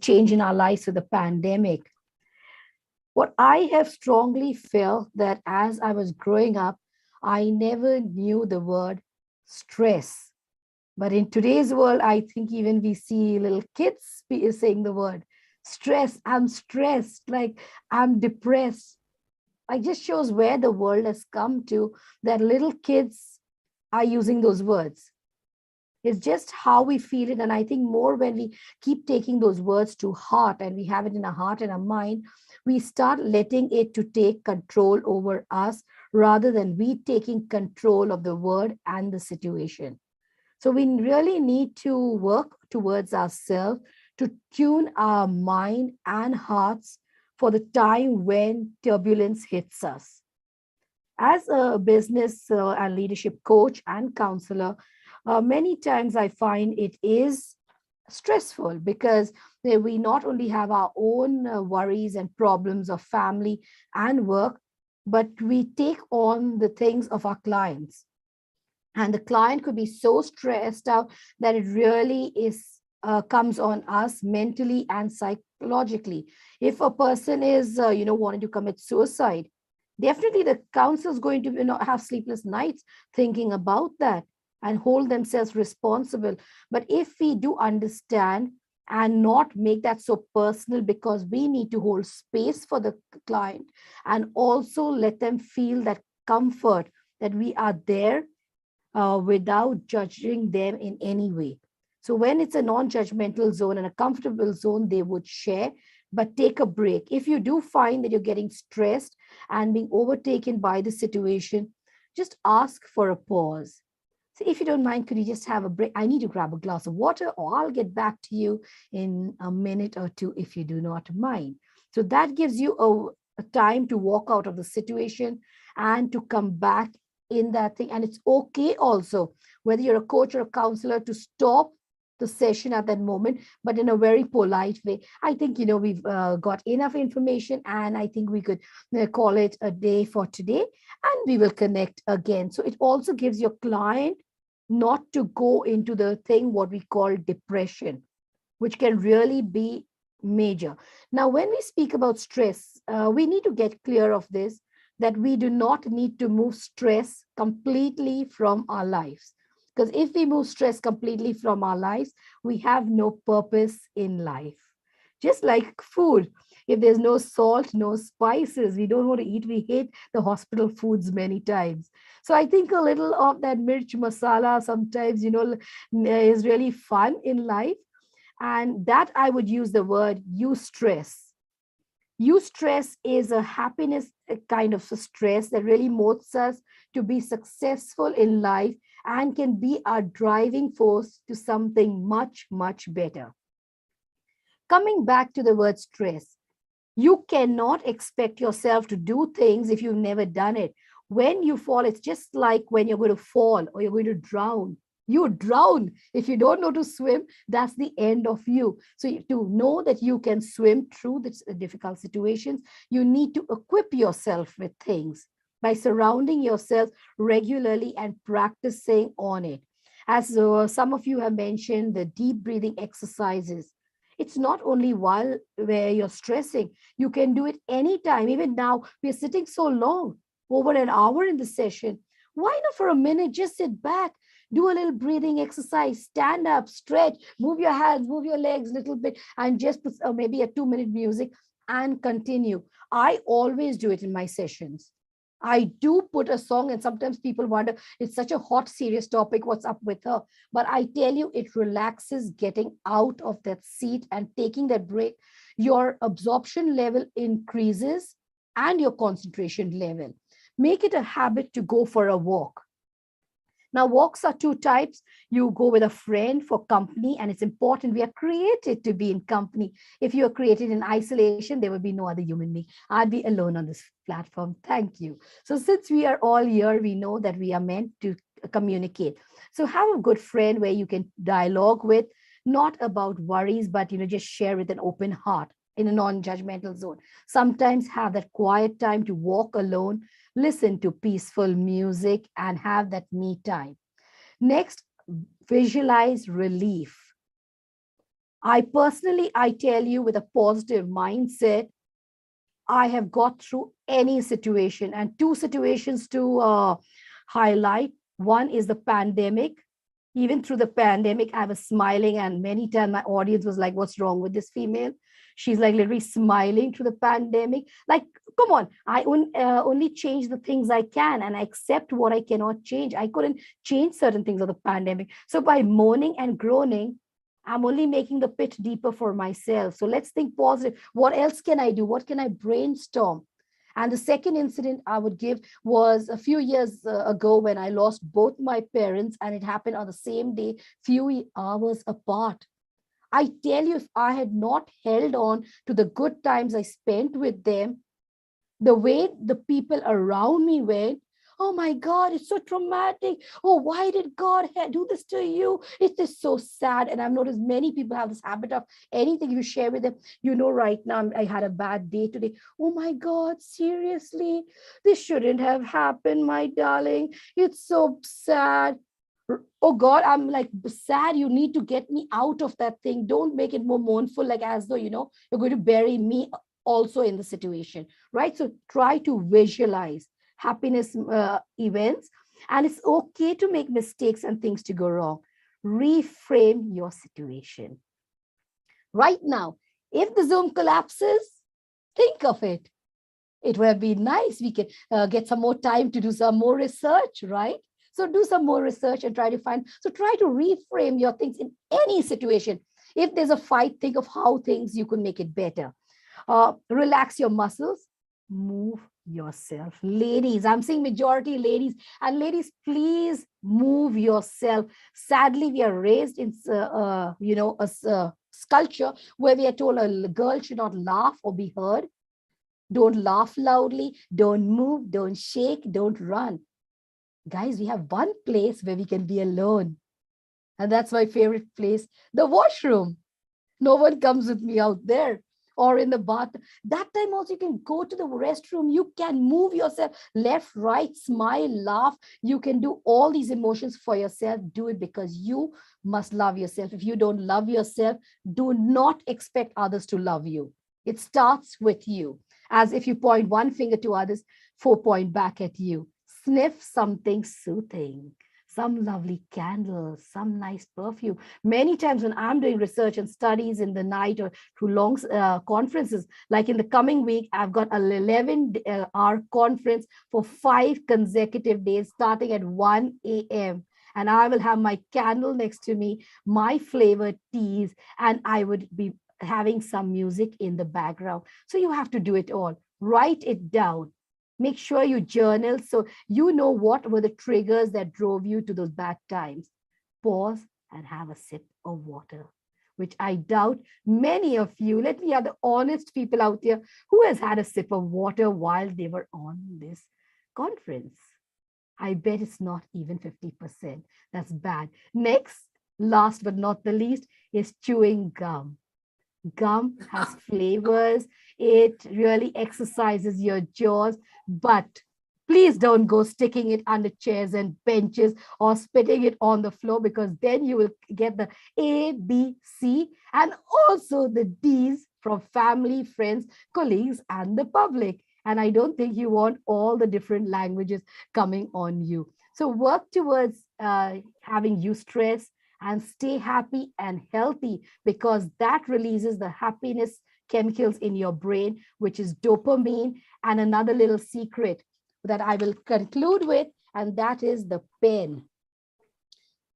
change in our lives with the pandemic. What I have strongly felt that as I was growing up, I never knew the word stress. But in today's world, I think even we see little kids saying the word stress. I'm stressed, like I'm depressed. It just shows where the world has come to, that little kids are using those words. It's just how we feel it. And I think more when we keep taking those words to heart and we have it in our heart and our mind, we start letting it to take control over us rather than we taking control of the word and the situation. So we really need to work towards ourselves to tune our mind and hearts for the time when turbulence hits us. As a business and leadership coach and counselor, many times I find it is stressful because we not only have our own worries and problems of family and work, but we take on the things of our clients. And the client could be so stressed out that it really is comes on us mentally and psychologically. If a person is wanting to commit suicide, definitely the counselor is going to have sleepless nights thinking about that and hold themselves responsible. But if we do understand and not make that so personal, because we need to hold space for the client and also let them feel that comfort that we are there without judging them in any way. So when it's a non-judgmental zone and a comfortable zone, they would share, but take a break. If you do find that you're getting stressed and being overtaken by the situation, just ask for a pause. So if you don't mind, could you just have a break? I need to grab a glass of water, or I'll get back to you in a minute or two if you do not mind. So that gives you a time to walk out of the situation and to come back in that thing. And it's okay also, whether you're a coach or a counselor, to stop the session at that moment, but in a very polite way. I think, we've got enough information, and I think we could call it a day for today, and we will connect again. So it also gives your client not to go into the thing, what we call depression, which can really be major. Now, when we speak about stress, we need to get clear of this, that we do not need to move stress completely from our lives. Because if we move stress completely from our lives, we have no purpose in life. Just like food, if there's no salt, no spices, we don't want to eat. We hate the hospital foods many times. So I think a little of that mirch masala sometimes, is really fun in life. And that I would use the word eustress. Eustress is a happiness, a kind of a stress that really motivates us to be successful in life and can be our driving force to something much, much better. Coming back to the word stress, you cannot expect yourself to do things if you've never done it. When you fall, it's just like when you're going to fall or you're going to drown. You drown. If you don't know to swim, that's the end of you. So to know that you can swim through this difficult situations, you need to equip yourself with things by surrounding yourself regularly and practicing on it. As some of you have mentioned, the deep breathing exercises. It's not only while where you're stressing, you can do it anytime. Even now, we're sitting so long, over an hour in the session. Why not for a minute, just sit back, do a little breathing exercise, stand up, stretch, move your hands, move your legs a little bit, and just put maybe a 2-minute music and continue. I always do it in my sessions. I do put a song, and sometimes people wonder, it's such a hot, serious topic. What's up with her? But I tell you, it relaxes getting out of that seat and taking that break. Your absorption level increases and your concentration level. Make it a habit to go for a walk. Now, walks are two types. You go with a friend for company, and it's important. We are created to be in company. If you are created in isolation, there will be no other human being. I'd be alone on this platform. Thank you. So since we are all here, we know that we are meant to communicate. So have a good friend where you can dialogue with, not about worries, but just share with an open heart in a non-judgmental zone. Sometimes have that quiet time to walk alone, listen to peaceful music, and have that me time. Next, visualize relief. I tell you, with a positive mindset, I have got through any situation, and two situations to highlight. One is the pandemic. Even through the pandemic, I was smiling, and many times my audience was like, what's wrong with this female? She's like literally smiling through the pandemic. Like, come on, I only change the things I can, and I accept what I cannot change. I couldn't change certain things of the pandemic. So by moaning and groaning, I'm only making the pit deeper for myself. So let's think positive. What else can I do? What can I brainstorm? And the second incident I would give was a few years ago when I lost both my parents, and it happened on the same day, few hours apart. I tell you, if I had not held on to the good times I spent with them, the way the people around me went, oh my God, it's so traumatic. Oh, why did God do this to you? It is so sad. And I've noticed many people have this habit of anything you share with them. Right now, I had a bad day today. Oh my God, seriously? This shouldn't have happened, my darling. It's so sad. Oh God, I'm like sad. You need to get me out of that thing. Don't make it more mournful, like as though, you're going to bury me also in the situation, right? So try to visualize happiness events, and it's okay to make mistakes and things to go wrong. Reframe your situation. Right now, if the Zoom collapses, think of it. It would have been nice. We can get some more time to do some more research, right? So do some more research and try to reframe your things in any situation. If there's a fight, think of how you could make it better. Relax your muscles, move yourself. Ladies, I'm saying majority ladies, and ladies, please move yourself. Sadly, we are raised in, a culture where we are told a girl should not laugh or be heard. Don't laugh loudly, don't move, don't shake, don't run. Guys, we have one place where we can be alone. And that's my favorite place, the washroom. No one comes with me out there or in the bath. That time also you can go to the restroom. You can move yourself left, right, smile, laugh. You can do all these emotions for yourself. Do it because you must love yourself. If you don't love yourself, do not expect others to love you. It starts with you. As if you point one finger to others, 4 point back at you. Sniff something soothing, some lovely candles, some nice perfume. Many times when I'm doing research and studies in the night or through long conferences, like in the coming week, I've got an 11-hour conference for 5 consecutive days, starting at 1 a.m. And I will have my candle next to me, my flavored teas, and I would be having some music in the background. So you have to do it all. Write it down. Make sure you journal so you know what were the triggers that drove you to those bad times. Pause and have a sip of water, which I doubt many of you, let me have the honest people out there, who has had a sip of water while they were on this conference. I bet it's not even 50%. That's bad. Next, last but not the least, is chewing gum. Gum has flavors. It really exercises your jaws, but please don't go sticking it under chairs and benches or spitting it on the floor, because then you will get the A, B, C, and also the D's from family, friends, colleagues, and the public. And I don't think you want all the different languages coming on you. So work towards having you stress and stay happy and healthy, because that releases the happiness chemicals in your brain, which is dopamine. And another little secret that I will conclude with, and that is the pen.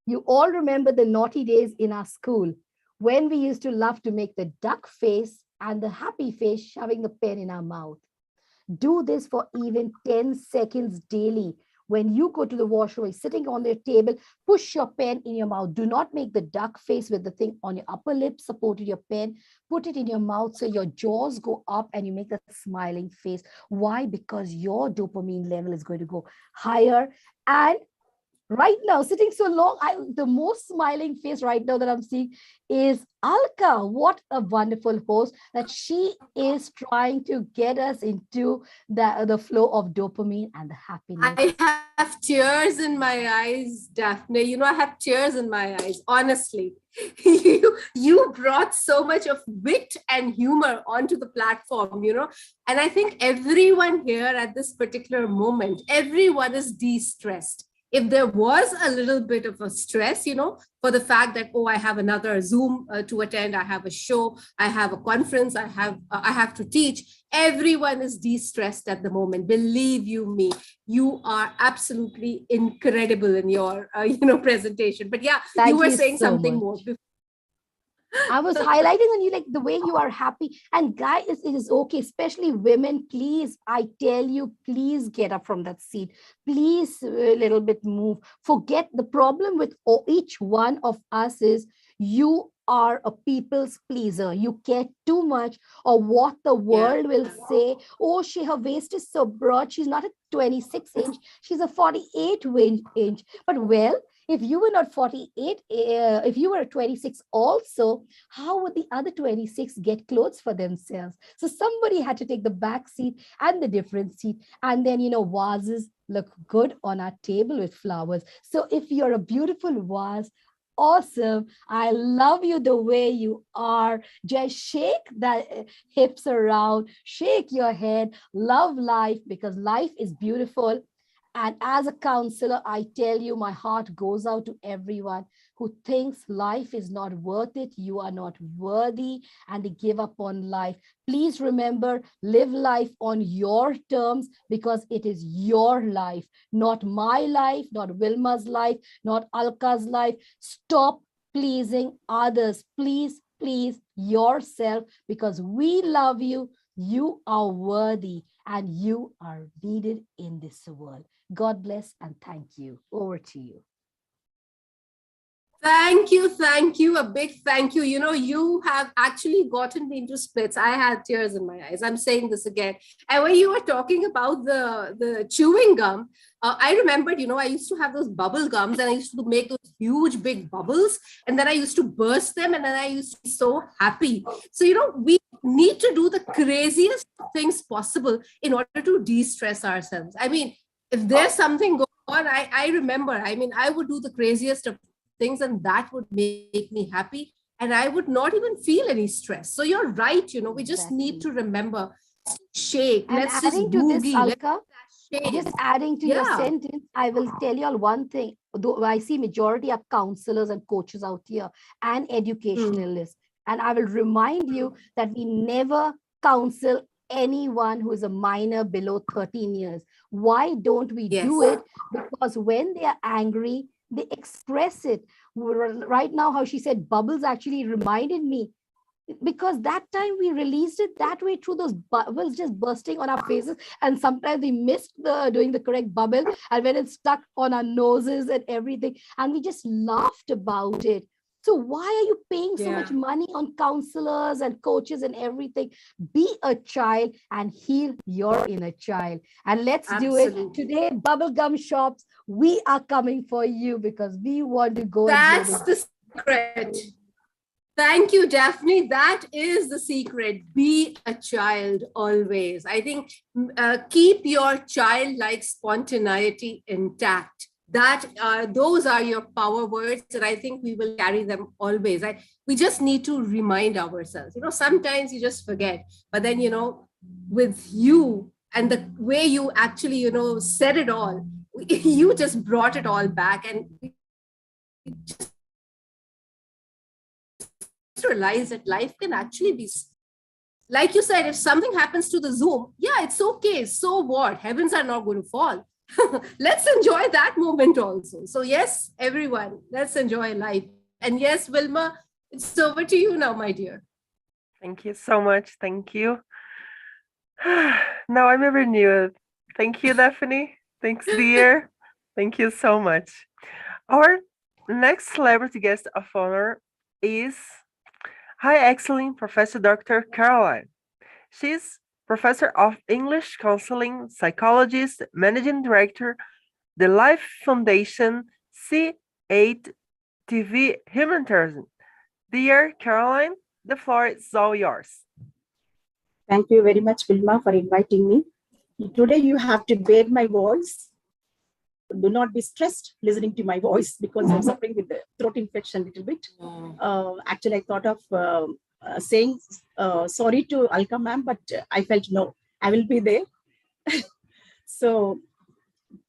You all remember the naughty days in our school when we used to love to make the duck face and the happy face shoving the pen in our mouth. Do this for even 10 seconds daily. When you go to the washroom, sitting on the table, push your pen in your mouth. Do not make the duck face with the thing on your upper lip, supported your pen. Put it in your mouth so your jaws go up and you make that smiling face. Why? Because your dopamine level is going to go higher. And right now, sitting so long, the most smiling face right now that I'm seeing is Alka. What a wonderful host that she is trying to get us into the flow of dopamine and the happiness. I have tears in my eyes, Daphne. You know, I have tears in my eyes, honestly. You brought so much of wit and humor onto the platform, you know. And I think everyone here at this particular moment, everyone is de-stressed. If there was a little bit of a stress, you know, for the fact that, oh, I have another Zoom to attend, I have a show, I have a conference, I have to teach, everyone is de-stressed at the moment. Believe you me, you are absolutely incredible in your, presentation. But yeah, Thank you were you saying so something much. more. I was highlighting on you like the way you are happy. And guys, it is okay, especially women. Please, I tell you, please get up from that seat. Please, a little bit move. Forget the problem with each one of us is you are a people's pleaser. You care too much of what the world will say. Oh, her waist is so broad. She's not a 26 inch. She's a 48 inch. But well, if you were not 48, if you were 26 also, how would the other 26 get clothes for themselves? So somebody had to take the back seat and the different seat. And then, vases look good on our table with flowers. So if you're a beautiful vase, awesome. I love you the way you are. Just shake that hips around, shake your head, love life, because life is beautiful. And as a counselor, I tell you, my heart goes out to everyone who thinks life is not worth it, you are not worthy, and they give up on life. Please remember, live life on your terms, because it is your life, not my life, not Wilma's life, not Alka's life. Stop pleasing others. Please yourself, because we love you. You are worthy and you are needed in this world. God bless and thank you. Over to you. Thank you. A big thank you. You know, you have actually gotten me into splits. I had tears in my eyes. I'm saying this again. And when you were talking about the chewing gum, I remembered, I used to have those bubble gums and I used to make those huge big bubbles. And then I used to burst them and then I used to be so happy. So, we need to do the craziest things possible in order to de-stress ourselves. I mean, if there's something going on, I remember, I would do the craziest of things and that would make me happy and I would not even feel any stress. So you're right, we just need to remember, shake. And let's just adding to this, Alka, just adding to your sentence, I will tell you all one thing. Though I see majority of counselors and coaches out here and educationalists, and I will remind you that we never counsel anyone who is a minor below 13 years. Why don't we do it? Because when they are angry, they express it. Right now, how she said bubbles actually reminded me, because that time we released it that way through those bubbles just bursting on our faces, and sometimes we missed doing the correct bubble, and when it stuck on our noses and everything, and we just laughed about it. So why are you paying so much Yeah. money on counselors and coaches and everything? Be a child and heal your inner child. And let's do it Absolutely. today. Bubblegum shops, we are coming for you because we want to go That's global. the secret. Thank you, Daphne. That is the secret. Be a child always. I think keep your childlike spontaneity intact. Those are your power words, and I think we will carry them always. We just need to remind ourselves. Sometimes you just forget, but then with you and the way you actually said it all, you just brought it all back, and we just realize that life can actually be, like you said, if something happens to the Zoom, yeah, it's okay. So what? Heavens are not going to fall. Let's enjoy that moment also. So yes, everyone, let's enjoy life. And yes, Wilma, it's over to you now, my dear. Thank you so much. Thank you. Now I'm renewed. Thank you, Daphne. Thanks, dear. Thank you so much. Our next celebrity guest of honor is High Excellent Professor Dr. Caroline. She's Professor of English Counseling, Psychologist, Managing Director, the Life Foundation, C8 TV Humanitarian. Dear Caroline, the floor is all yours. Thank you very much, Vilma, for inviting me. Today you have to bear my voice. Do not be stressed listening to my voice because I'm suffering with the throat infection a little bit. Actually, I thought of saying sorry to Alka ma'am, but I felt no, I will be there. So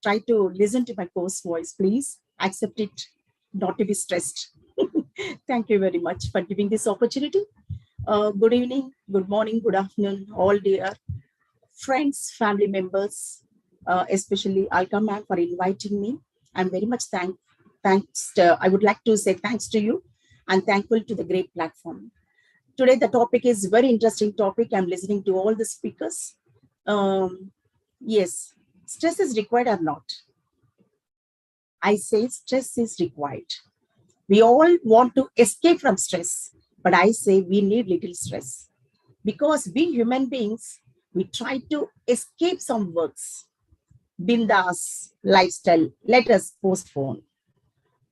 try to listen to my coarse voice, please. Accept it, not to be stressed. Thank you very much for giving this opportunity. Good evening, good morning, good afternoon, all dear friends, family members, especially Alka ma'am for inviting me. I'm very much thanks. I would like to say thanks to you and thankful to the great platform. Today, the topic is very interesting topic. I'm listening to all the speakers. Yes, stress is required or not? I say stress is required. We all want to escape from stress, but I say we need little stress because we human beings, we try to escape some works. Bindas lifestyle, let us postpone.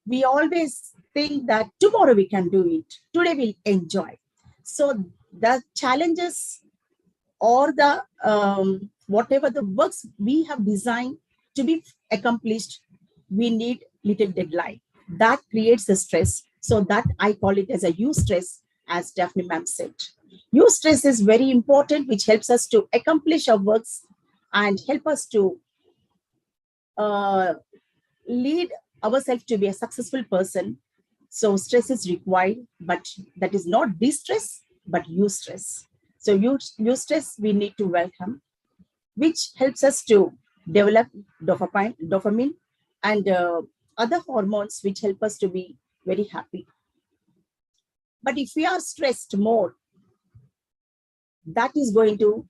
We always think that tomorrow we can do it, today we'll enjoy. So the challenges or the whatever the works we have designed to be accomplished, we need little deadline. That creates the stress. So that I call it as a eustress, as Daphne ma'am said. Eustress is very important, which helps us to accomplish our works and help us to lead ourselves to be a successful person. So stress is required, but that is not distress, but eustress. So eustress we need to welcome, which helps us to develop dopamine and other hormones which help us to be very happy. But if we are stressed more, that is going to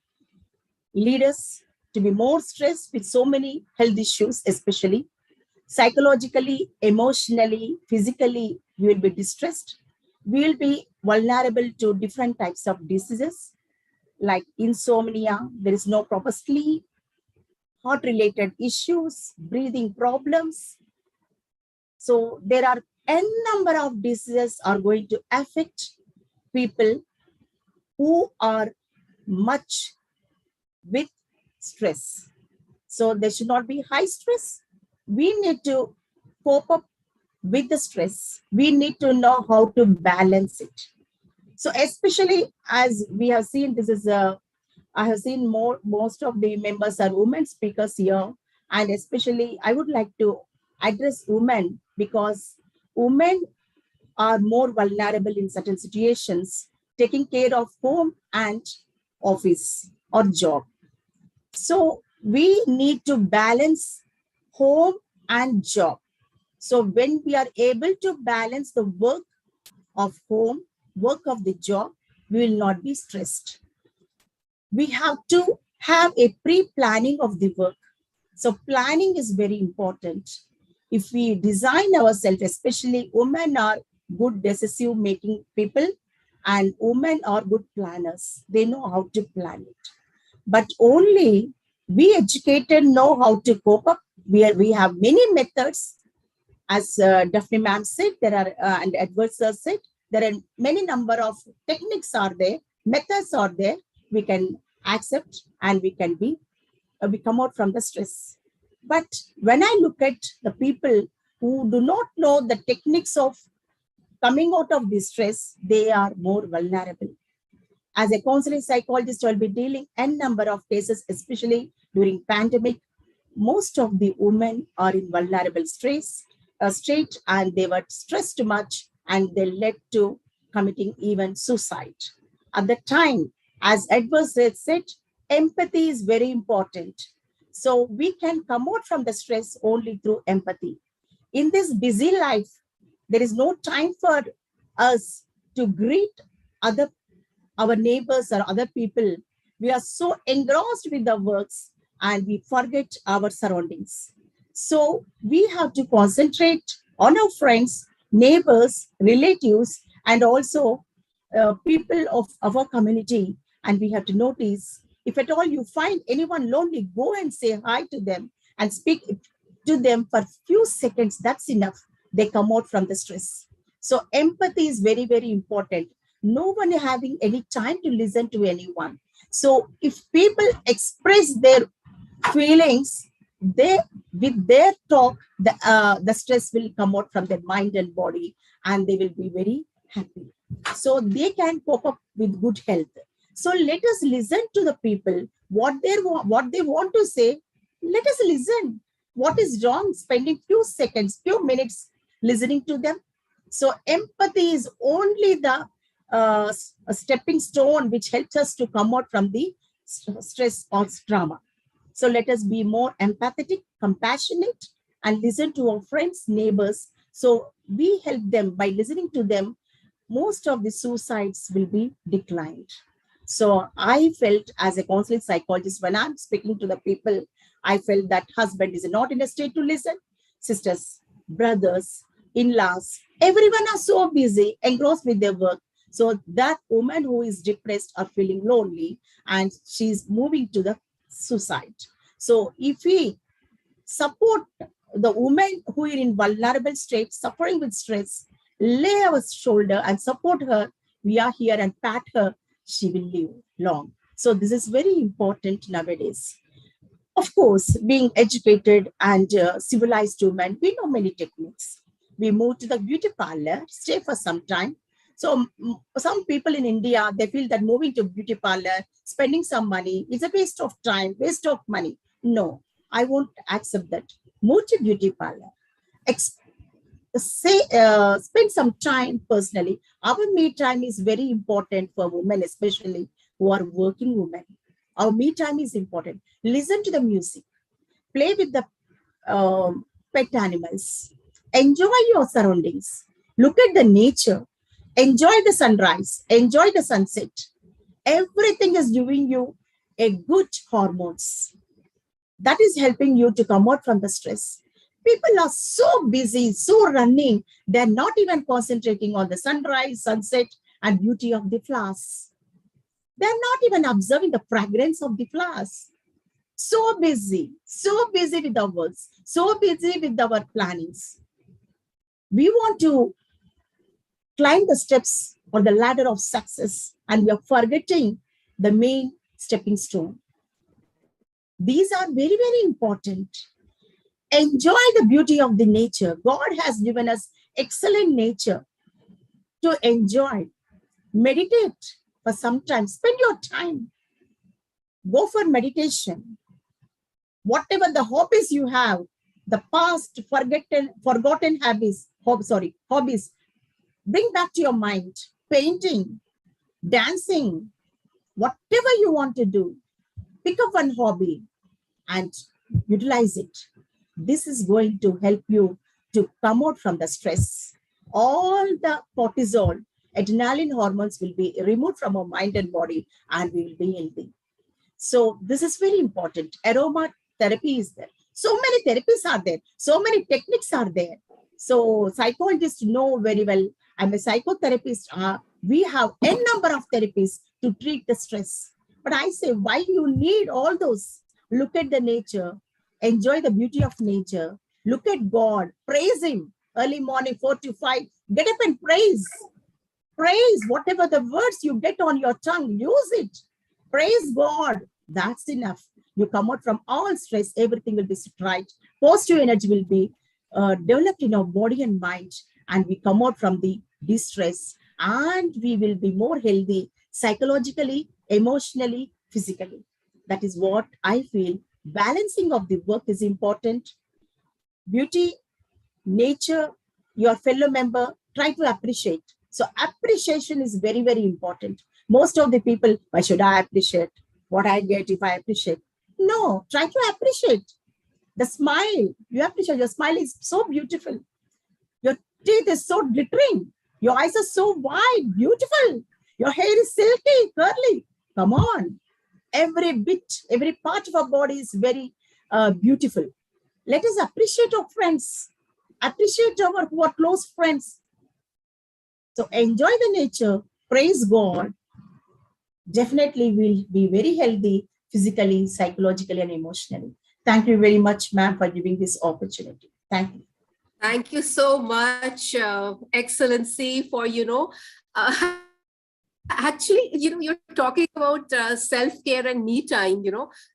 lead us to be more stressed with so many health issues, especially psychologically, emotionally, physically, we will be distressed. We will be vulnerable to different types of diseases like insomnia, there is no proper sleep, heart-related issues, breathing problems. So there are n number of diseases are going to affect people who are much with stress. So there should not be high stress. We need to cope up with the stress. We need to know how to balance it. So especially as we have seen, this is I have seen most of the members are women speakers here. And especially I would like to address women because women are more vulnerable in certain situations, taking care of home and office or job. So we need to balance home and job. So when we are able to balance the work of home, work of the job, we will not be stressed. We have to have a pre-planning of the work. So planning is very important. If we design ourselves, especially women are good decisive making people, and women are good planners. They know how to plan it. But only we educated know how to cope up. We have many methods. As Daphne ma'am said, there are, and Edward sir said, there are many number of techniques are there, methods are there. We can accept and we come out from the stress. But when I look at the people who do not know the techniques of coming out of this stress, they are more vulnerable. As a counseling psychologist, I'll be dealing n number of cases, especially during pandemic. Most of the women are in vulnerable state, and they were stressed too much, and they led to committing even suicide. At the time, as Edward said, empathy is very important. So we can come out from the stress only through empathy. In this busy life, there is no time for us to greet our neighbors or other people. We are so engrossed with the works and we forget our surroundings. So we have to concentrate on our friends, neighbors, relatives, and also people of our community. And we have to notice, if at all you find anyone lonely, go and say hi to them and speak to them for few seconds. That's enough. They come out from the stress. So empathy is very, very important. No one having any time to listen to anyone. So if people express their feelings, they with their talk, the stress will come out from their mind and body, and they will be very happy. So they can cope up with good health. So let us listen to the people, what they want to say. Let us listen. What is wrong? Spending few seconds, few minutes listening to them. So empathy is only the a stepping stone which helps us to come out from the stress or trauma. So let us be more empathetic, compassionate, and listen to our friends, neighbors. So we help them by listening to them. Most of the suicides will be declined. So I felt as a counseling psychologist, when I'm speaking to the people, I felt that husband is not in a state to listen. Sisters, brothers, in-laws, everyone are so busy, engrossed with their work. So that woman who is depressed or feeling lonely, and she's moving to the suicide. So if we support the woman who is in vulnerable state, suffering with stress, lay our shoulder and support her, we are here, and pat her, she will live long. So this is very important nowadays. Of course, being educated and civilized women, we know many techniques. We move to the beauty parlor, stay for some time. So some people in India, they feel that moving to beauty parlor, spending some money is a waste of time, waste of money. No, I won't accept that. Move to beauty parlor. Spend some time personally. Our me time is very important for women, especially who are working women. Our me time is important. Listen to the music, play with the pet animals, enjoy your surroundings, look at the nature, enjoy the sunrise, enjoy the sunset. Everything is giving you a good hormones. That is helping you to come out from the stress. People are so busy, so running, they're not even concentrating on the sunrise, sunset, and beauty of the flowers. They're not even observing the fragrance of the flowers. So busy with our works, so busy with our plannings. We want to climb the steps or the ladder of success, and we are forgetting the main stepping stone. These are very, very important. Enjoy the beauty of the nature. God has given us excellent nature to enjoy. Meditate for some time. Spend your time. Go for meditation. Whatever the hobbies you have, the past forgotten hobbies, bring back to your mind. Painting, dancing, whatever you want to do, pick up one hobby and utilize it. This is going to help you to come out from the stress. All the cortisol, adrenaline hormones will be removed from our mind and body, and we will be healthy. So this is very important. Aroma therapy is there. So many therapies are there. So many techniques are there. So psychologists know very well I'm a psychotherapist. We have n number of therapies to treat the stress. But I say, why you need all those? Look at the nature, enjoy the beauty of nature, look at God, praise Him. Early morning, 4 to 5, get up and praise. Praise whatever the words you get on your tongue, use it. Praise God. That's enough. You come out from all stress, everything will be right. Positive energy will be developed in our body and mind, and we come out from the distress, and we will be more healthy psychologically, emotionally, physically. That is what I feel. Balancing of the work is important. Beauty, nature, your fellow member, try to appreciate. So appreciation is very, very important. Most of the people, why should I appreciate what I get if I appreciate? No, try to appreciate. The smile, you appreciate your smile is so beautiful. Your teeth is so glittering. Your eyes are so wide, beautiful. Your hair is silky, curly. Come on. Every bit, every part of our body is very beautiful. Let us appreciate our friends. Appreciate our close friends. So enjoy the nature, praise God. Definitely will be very healthy physically, psychologically, and emotionally. Thank you very much, ma'am, for giving this opportunity. Thank you. Thank you so much, Excellency, for, actually, you're talking about self-care and me time,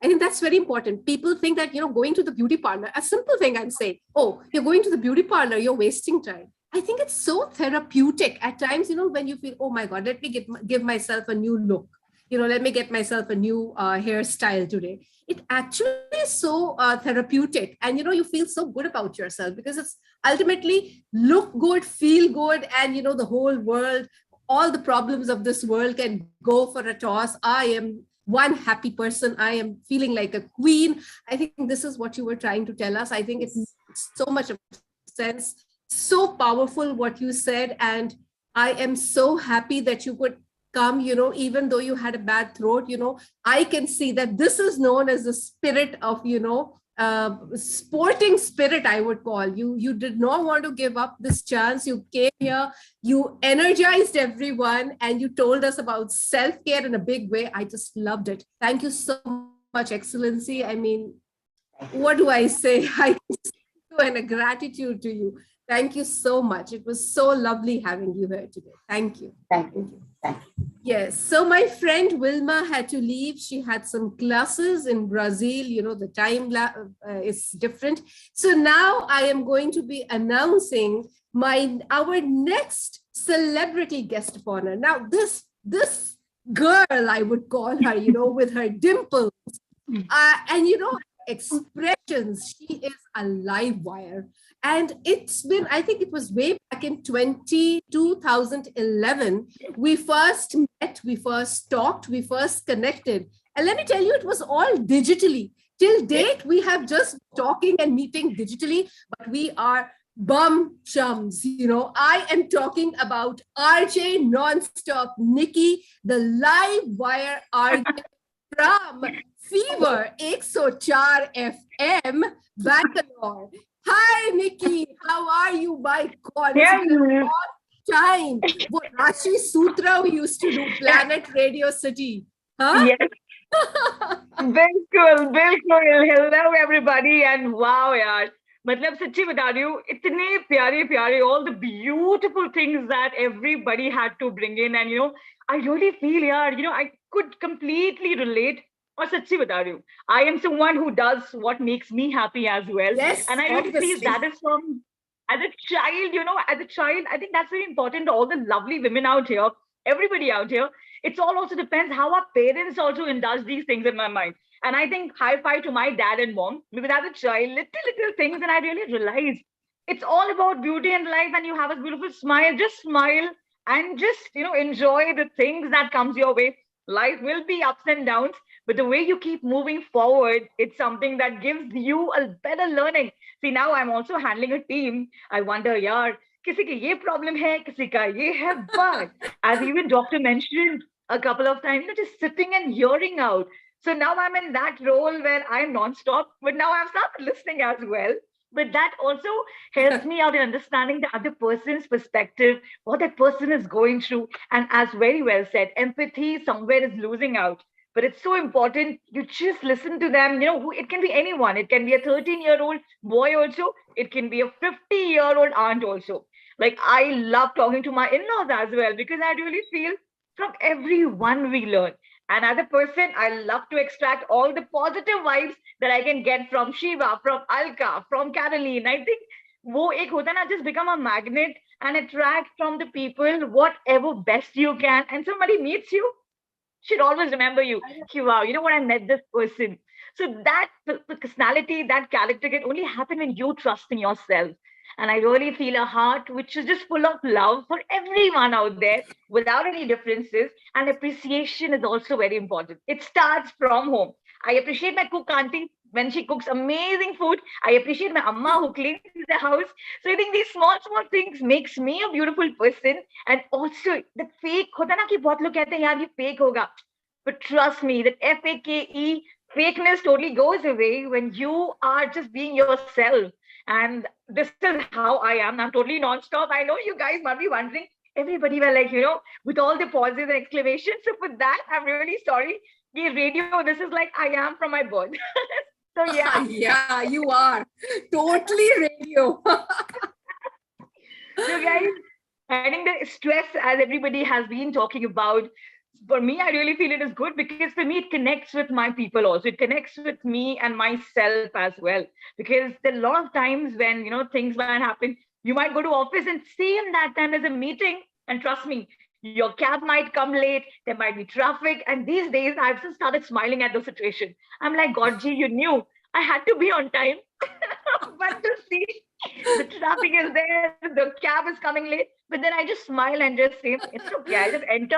I think that's very important. People think that, going to the beauty parlor, a simple thing I'm saying, oh, you're going to the beauty parlor, you're wasting time. I think it's so therapeutic at times, when you feel, oh my God, let me give myself a new look. Let me get myself a new hairstyle today. It actually is so therapeutic. And, you feel so good about yourself because it's ultimately look good, feel good, and, the whole world, all the problems of this world can go for a toss. I am one happy person. I am feeling like a queen. I think this is what you were trying to tell us. I think it makes so much of sense. So powerful what you said. And I am so happy that you could come, even though you had a bad throat, I can see that this is known as the spirit of, sporting spirit, I would call you. You did not want to give up this chance. You came here, you energized everyone, and you told us about self-care in a big way. I just loved it. Thank you so much, Excellency. I mean, what do I say? I and a gratitude to you. Thank you so much. It was so lovely having you here today. Thank you. Thank you. Thank you. Yes. So my friend Wilma had to leave. She had some classes in Brazil. The time is different. So now I am going to be announcing our next celebrity guest of honor. Now this girl, I would call her, with her dimples and expressions. She is a live wire. And it's been, I think it was way back in 2011, we first met, we first talked, we first connected. And let me tell you, it was all digitally. Till date, we have just talking and meeting digitally, but we are bum chums. I am talking about RJ Nonstop Nikki, the live wire RJ from Fever 104 FM, Bangalore. Hi, Nikki. How are you? My God, it's been a long time. What Rashi Sutra we used to do, Planet Radio City. Huh? Yes. बिल्कुल hello everybody and wow yaar मतलब सच्ची बता रही हूँ इतने प्यारे प्यारे all the beautiful things that everybody had to bring in and I really feel yaar I could completely relate और सच्ची बता रही हूँ I am someone who does what makes me happy as well. Yes, and I really feel that is from as a child I think that's very important to all the lovely women out here, everybody out here. It's all also depends how our parents also indulge these things in my mind. And I think high five to my dad and mom. Because as a child, little things, and I really realized it's all about beauty and life. And you have a beautiful smile. Just smile and just enjoy the things that comes your way. Life will be ups and downs, but the way you keep moving forward, it's something that gives you a better learning. See, now I'm also handling a team. I wonder, yaar, किसी की ये problem है, किसी का ये है, but as even doctor mentioned a couple of times, just sitting and hearing out. So now I'm in that role where I'm non-stop, but now I've started listening as well. But that also helps me out in understanding the other person's perspective, what that person is going through. And as very well said, empathy somewhere is losing out. But it's so important. You just listen to them. It can be anyone. It can be a 13-year-old boy also. It can be a 50-year-old aunt also. Like, I love talking to my in-laws as well, because I really feel from everyone we learn. And as a person, I love to extract all the positive vibes that I can get from Shiva, from Alka, from Caroline. I think wo ek hota na, just become a magnet and attract from the people whatever best you can. And somebody meets you, should always remember you. Wow, you know what? I met this person. So that personality, that character can only happen when you trust in yourself. And I really feel a heart which is just full of love for everyone out there without any differences. And appreciation is also very important. It starts from home. I appreciate my cook auntie when she cooks amazing food. I appreciate my amma who cleans the house. So I think these small, small things makes me a beautiful person. And also the fake, hota na ki bahut log kehte hain yaar ye fake hoga. But trust me, that FAKE, fakeness totally goes away when you are just being yourself. And this is how I am. I'm totally non-stop. I know you guys might be wondering. Everybody were like, with all the pauses and exclamations. So for that, I'm really sorry. The radio, this is like I am from my birth. So yeah. Yeah, you are. Totally radio. So guys, I think the stress, as everybody has been talking about, for me, I really feel it is good because for me, it connects with my people also. It connects with me and myself as well. Because there are a lot of times when, things might happen, you might go to office and same that time there's a meeting. And trust me, your cab might come late, there might be traffic. And these days, I've just started smiling at the situation. I'm like, Godji, you knew I had to be on time. But to see the traffic is there, the cab is coming late. But then I just smile and just say, it's okay, I'll just enter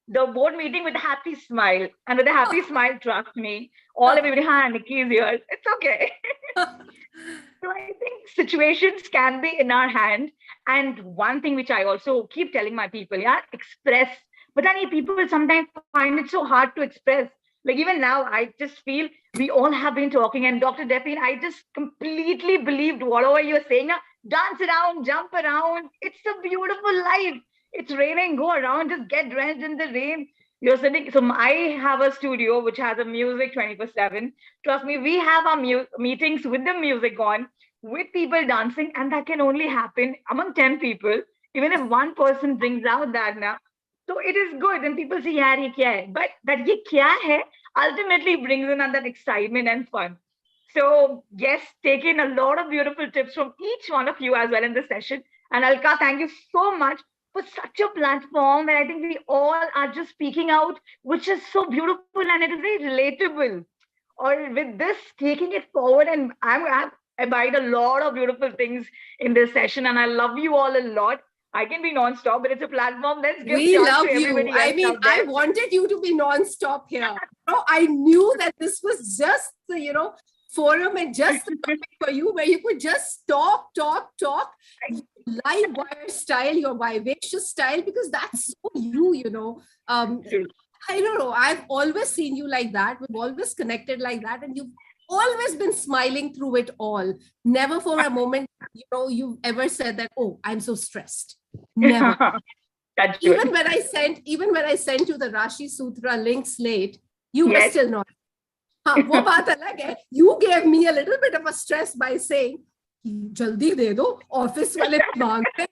the board meeting with a happy smile. And with a happy smile, trust me, everybody, Nikki is here. It's okay. So I think situations can be in our hand. And one thing which I also keep telling my people, express. But then people sometimes find it so hard to express. Like even now, I just feel we all have been talking. And Dr. Delphine, I just completely believed whatever you were saying. Dance around, jump around. It's a beautiful life. It's raining, go around, just get drenched in the rain. You're sitting. So I have a studio which has a music 24/7. Trust me, we have our meetings with the music on, with people dancing, and that can only happen among 10 people. Even if one person brings out that now, so it is good. And people say, yaar, ye kya hai? But that ye kya hai ultimately brings in that excitement and fun. So yes, taking a lot of beautiful tips from each one of you as well in this session. And Alka, thank you so much for such a platform where I think we all are just speaking out, which is so beautiful and it is very relatable. Or with this, taking it forward, and I've abide a lot of beautiful things in this session, and I love you all a lot. I can be non-stop, but it's a platform. Let's give We chance love to you. everybody I else mean, out there. I wanted you to be non-stop here. I knew that this was just the, forum and just the topic for you where you could just talk, live wire style, your vivacious style, because that's so you. I don't know. I've always seen you like that. We've always connected like that. And you've always been smiling through it all. Never for a moment, you've ever said that, oh, I'm so stressed. Never. That's even good. when I sent you the Rashi Sutra links late, you were Yes. still not. वो बात अलग है. You gave me a little bit of a stress by saying, जल्दी दे दो, office वाले मांगते.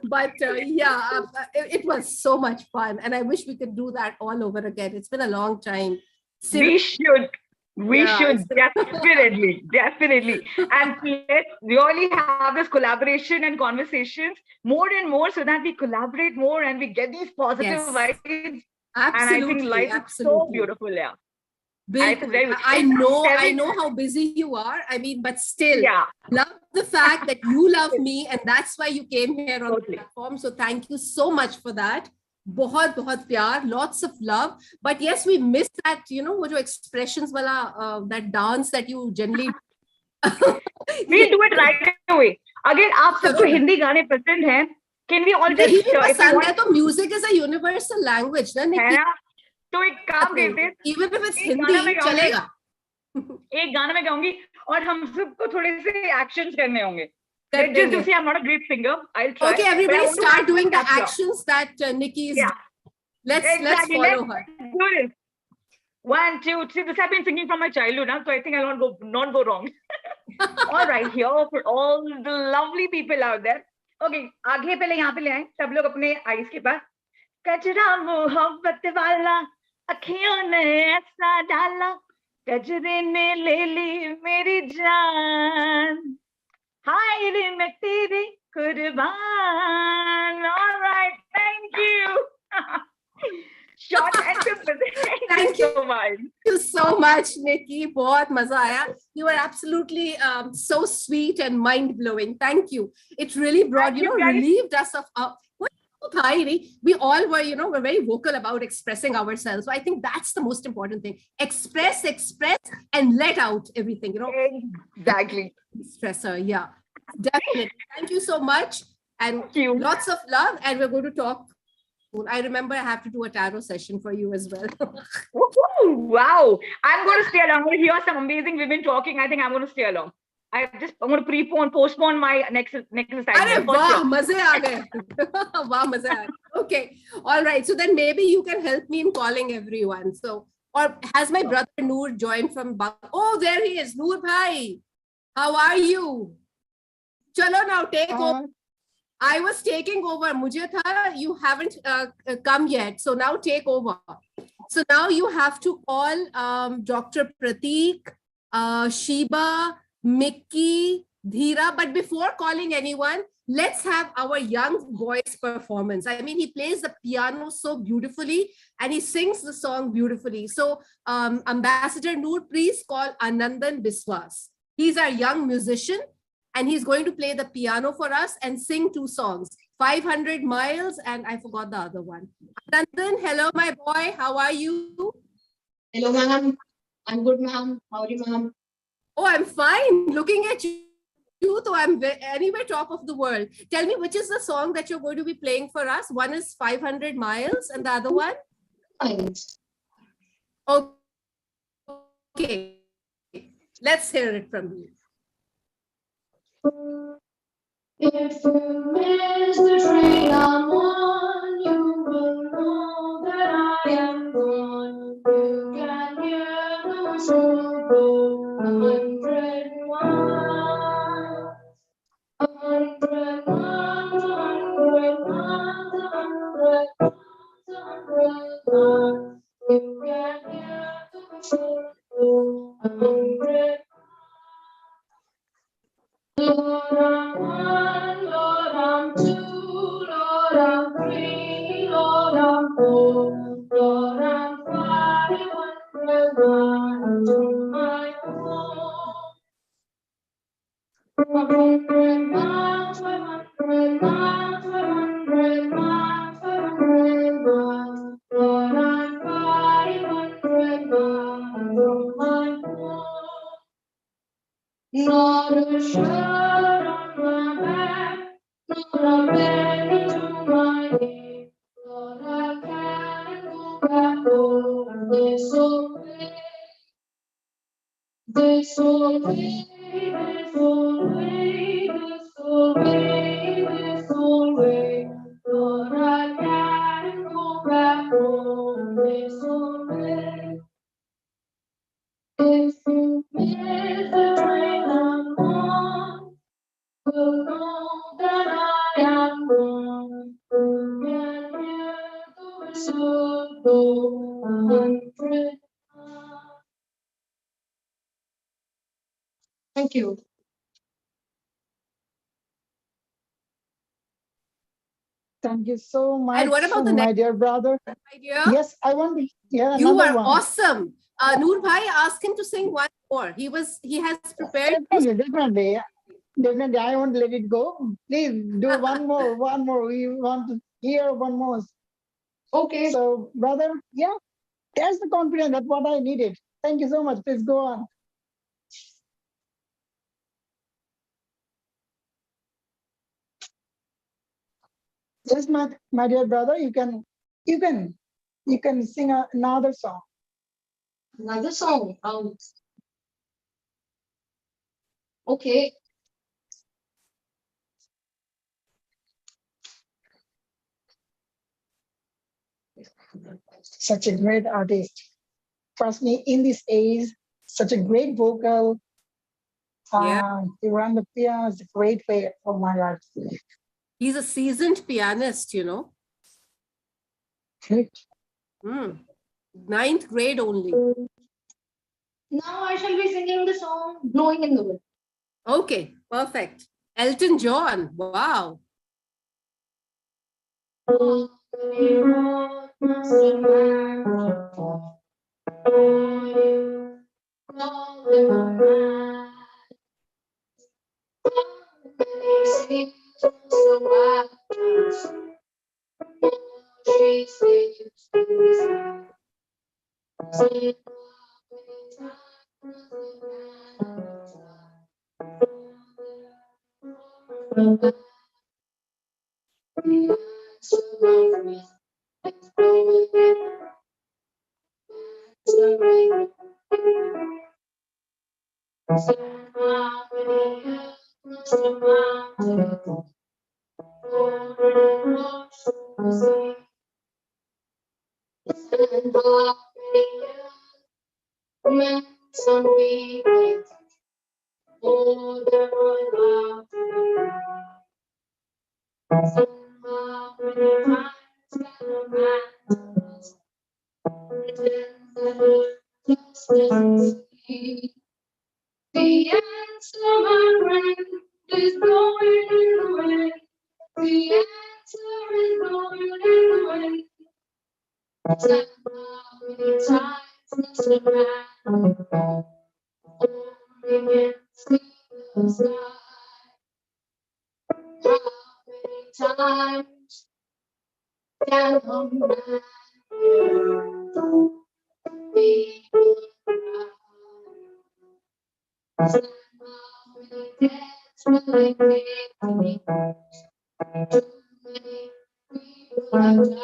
But it was so much fun, and I wish we could do that all over again. It's been a long time. We should. We Yeah, should definitely. And let's really have this collaboration and conversations more and more so that we collaborate more and we get these positive Yes. vibes. Absolutely, And I think life absolutely. is so beautiful, yeah. Bilkul. I know how busy you are. I mean, but still, love the fact that you love me, and that's why you came here on the platform. So thank you so much for that. बहुत प्यार, lots of love. But yes, we missed that, वो जो expressions वाला, that dance that you generally. We'll do it right away. Again, आप सबको हिंदी गाने पसंद हैं? Can we all just? नहीं भी पसंद है तो music is a universal language, ना निक्की? तो एक काम करते हैं, even if it's Hindi, चलेगा. एक गाना मैं गाऊंगी और हम सबको थोड़े से actions करने होंगे. कर Just to देंगे. see, I'm not a great singer. I'll try. Okay, but I everybody want to start doing the capture. actions that Nikki is Yeah. doing. Let's follow her. Do this. 1, 2, 3. This I've been singing from my childhood now, so I think I'll not go wrong. All right, here for all the lovely people out there. Okay, आगे पहले यहाँ पे ले आए सब लोग अपने eyes के पास. कजरा मोहब्बत वाला अखियों ने ऐसा डाला कजरे ने ले ली मेरी जान हाय रे मैं तेरी कुर्बान. All right, thank you. Short and simple. Thank you so much. Thank you so much, Nikki. बहुत मजा आया. You were absolutely so sweet and mind blowing. Thank you. It really brought, Thank you, guys. relieved us of. We all were, were very vocal about expressing ourselves. So I think that's the most important thing. Express, and let out everything. Exactly. Stressor, yeah, definitely. Thank you so much, and Thank you. lots of love. And we're going to talk. I remember I have to do a tarot session for you as well. Woohoo! Wow. I'm going to stay along. I'm going to hear some amazing women talking. I think I'm going to stay along. I'm going to postpone my next assignment. Arey, wow, maze aa gaye. Wow, maze aa gaye. Okay. All right. So then maybe you can help me in calling everyone. So, or has my brother Noor joined from Oh, there he is. Noor bhai. How are you? Chalo now, take over. I was taking over. Mujhe tha, you haven't come yet. So now take over. So now you have to call Dr. Prateek, Sheba, Mickey, Dheera. But before calling anyone, let's have our young boy's performance. I mean, he plays the piano so beautifully and he sings the song beautifully. So Ambassador Noor, please call Anandan Biswas. He's our young musician. And he's going to play the piano for us and sing 2 songs, 500 Miles, and I forgot the other one. Nandan, hello, my boy. How are you? Hello, ma'am. I'm good, ma'am. How are you, ma'am? Oh, I'm fine. Looking at you, though I'm anyway top of the world. Tell me, which is the song that you're going to be playing for us? One is 500 Miles and the other one? Thanks. Okay. Let's hear it from you. If you miss the train I'm on, you will know that I am gone. You can hear the whistle blow 100 miles. 100 miles, 100 miles, 100 miles, 100 miles. You can hear the whistle blow 100 Lord, I'm 1, Lord, I'm 2, Lord, I'm 3, Lord, I'm 4, Lord, I'm 5, 100 to my home. 100 miles, 100 miles, 100 miles, 100 miles, Lord, I'm 500 to my home. Not a shirt on my back, not a penny to my name. Lord, I can't go back home this way, this way, this way, this way, this way. Lord, I can't go back home this way. If you miss the train I'm on, will know that I am gone. You can hear the whistle blow 100 miles. Thank you. Thank you so much. And what about the my next dear brother? idea? Yes, I want to hear You another are one. awesome. Noor bhai, ask him to sing one more. He has prepared. Definitely. I won't let it go. Please do one more. We want to hear one more. Okay. So, brother, yeah, that's the confidence. That's what I needed. Thank you so much. Please go on. Yes, my dear brother, you can sing another song. Another song. Okay. Such a great artist. Trust me, in this age, such a great vocal. Yeah. To run the piano is a great way for my life. He's a seasoned pianist, Great. Ninth grade only. Now I shall be singing the song Blowing in the Wind. Okay, perfect. Elton John. Wow. The answer, my friend, is blowing in the wind. The answer is blowing in the wind. Stand by many times, listen back. Only can see the sky. How many times can a man hear people cry? Stand by many deaths when they think too many people have died.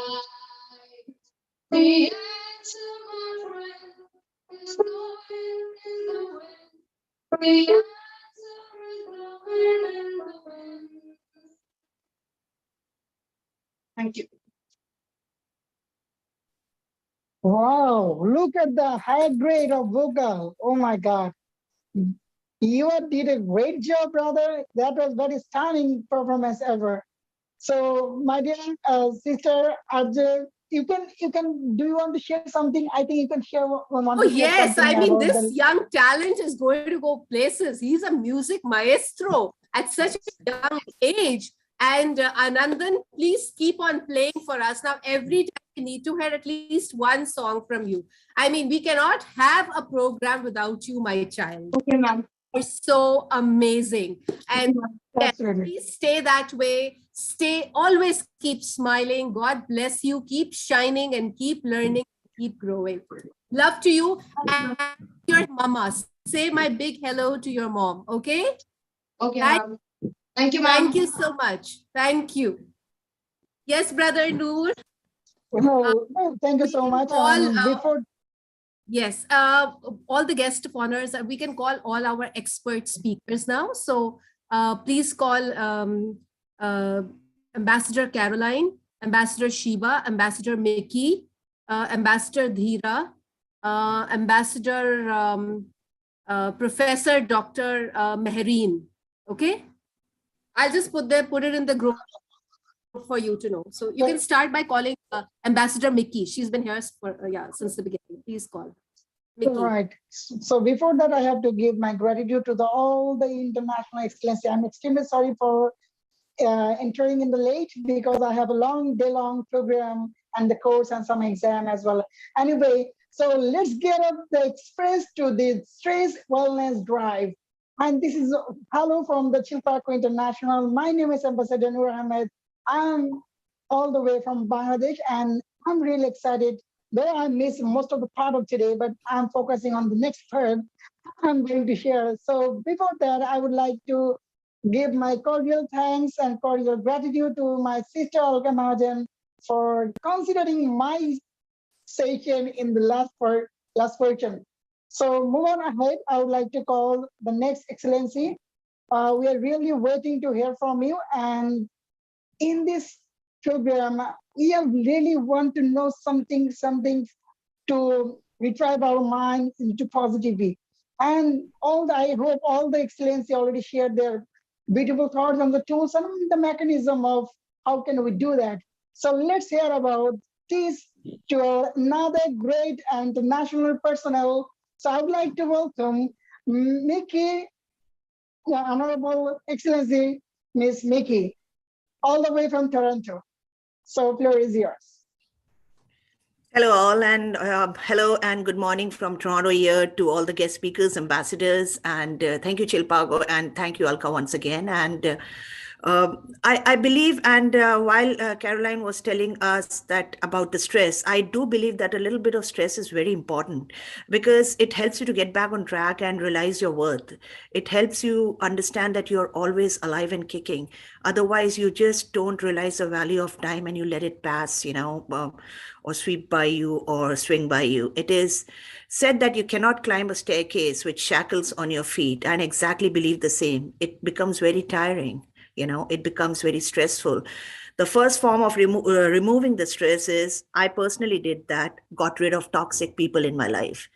The answer, my friend, is blowing in the wind. The answer is blowing in the wind. Thank you. Wow, look at the high grade of vocal. Oh my God. You did a great job, brother. That was very stunning performance ever. So, my dear sister Arjun, do you want to share something? I think you can share, want Oh, to share yes. something I mean, about this the. young talent is going to go places. He's a music maestro at such a young age. And Anandan, please keep on playing for us. Now, every time we need to hear at least one song from you. I mean, we cannot have a program without you, my child. Okay, ma'am. You're so amazing. And yes, Absolutely. please stay that way. Always keep smiling. God bless you. Keep shining and keep learning, keep growing. Love to you. And your mama. Say my big hello to your mom. Okay? Okay, Thank, ma'am. Thank you, ma'am. thank you so much. Thank you. Yes, brother Noor. Thank you We so can much. call Before yes, all the guest of honors. We can call all our expert speakers now. So please call Ambassador Caroline, Ambassador Shiba, Ambassador Mickey, Ambassador Dhira, Ambassador Professor Dr. Mehreen. Okay, I'll just put it in the group for you to know. So you can start by calling Ambassador Mickey. She's been here for since the beginning. Please call Mickey. right. So before that, I have to give my gratitude to all the international excellency. I'm extremely sorry for entering in the late because I have a long day-long program and the course and some exam as well. Anyway, so let's get up the express to the stress wellness drive. And this is hello from the Chilpako International. My name is Ambassador Noor Ahmed. I'm all the way from Bangladesh, and I'm really excited. Though I missed most of the part of today, but I'm focusing on the next part I'm going to share. So before that, I would like to give my cordial thanks and cordial gratitude to my sister Alka Mahajan for considering my session in the last version. So move on ahead, I would like to call the next excellency, We are really waiting to hear from you. And in this program, we really want to know something to retrieve our mind into positivity. And I hope all the excellency already shared their beautiful thoughts on the tools and the mechanism of how can we do that. So let's hear about this to another great and international personnel. So I would like to welcome Mickey, Honorable Excellency Miss Mickey, all the way from Toronto. So floor is yours. Hello all, and hello and good morning from Toronto here to all the guest speakers, ambassadors, and thank you Chilpago, and thank you Alka once again. And I believe, and while Caroline was telling us that about the stress, I do believe that a little bit of stress is very important because it helps you to get back on track and realize your worth. It helps you understand that you're always alive and kicking. Otherwise, you just don't realize the value of time and you let it pass, or sweep by you or swing by you. It is said that you cannot climb a staircase with shackles on your feet, and exactly believe the same. It becomes very tiring. It becomes very stressful. The first form of removing the stress is, I personally did that, got rid of toxic people in my life.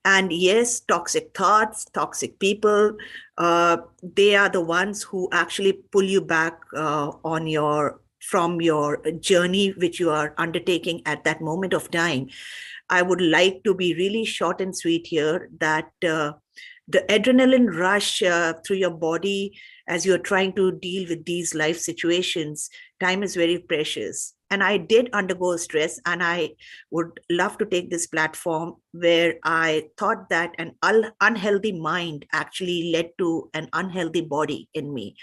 And yes, toxic thoughts, toxic people, they are the ones who actually pull you back from your journey, which you are undertaking at that moment of time. I would like to be really short and sweet here that the adrenaline rush through your body as you're trying to deal with these life situations, time is very precious. And I did undergo stress, and I would love to take this platform where I thought that an unhealthy mind actually led to an unhealthy body in me.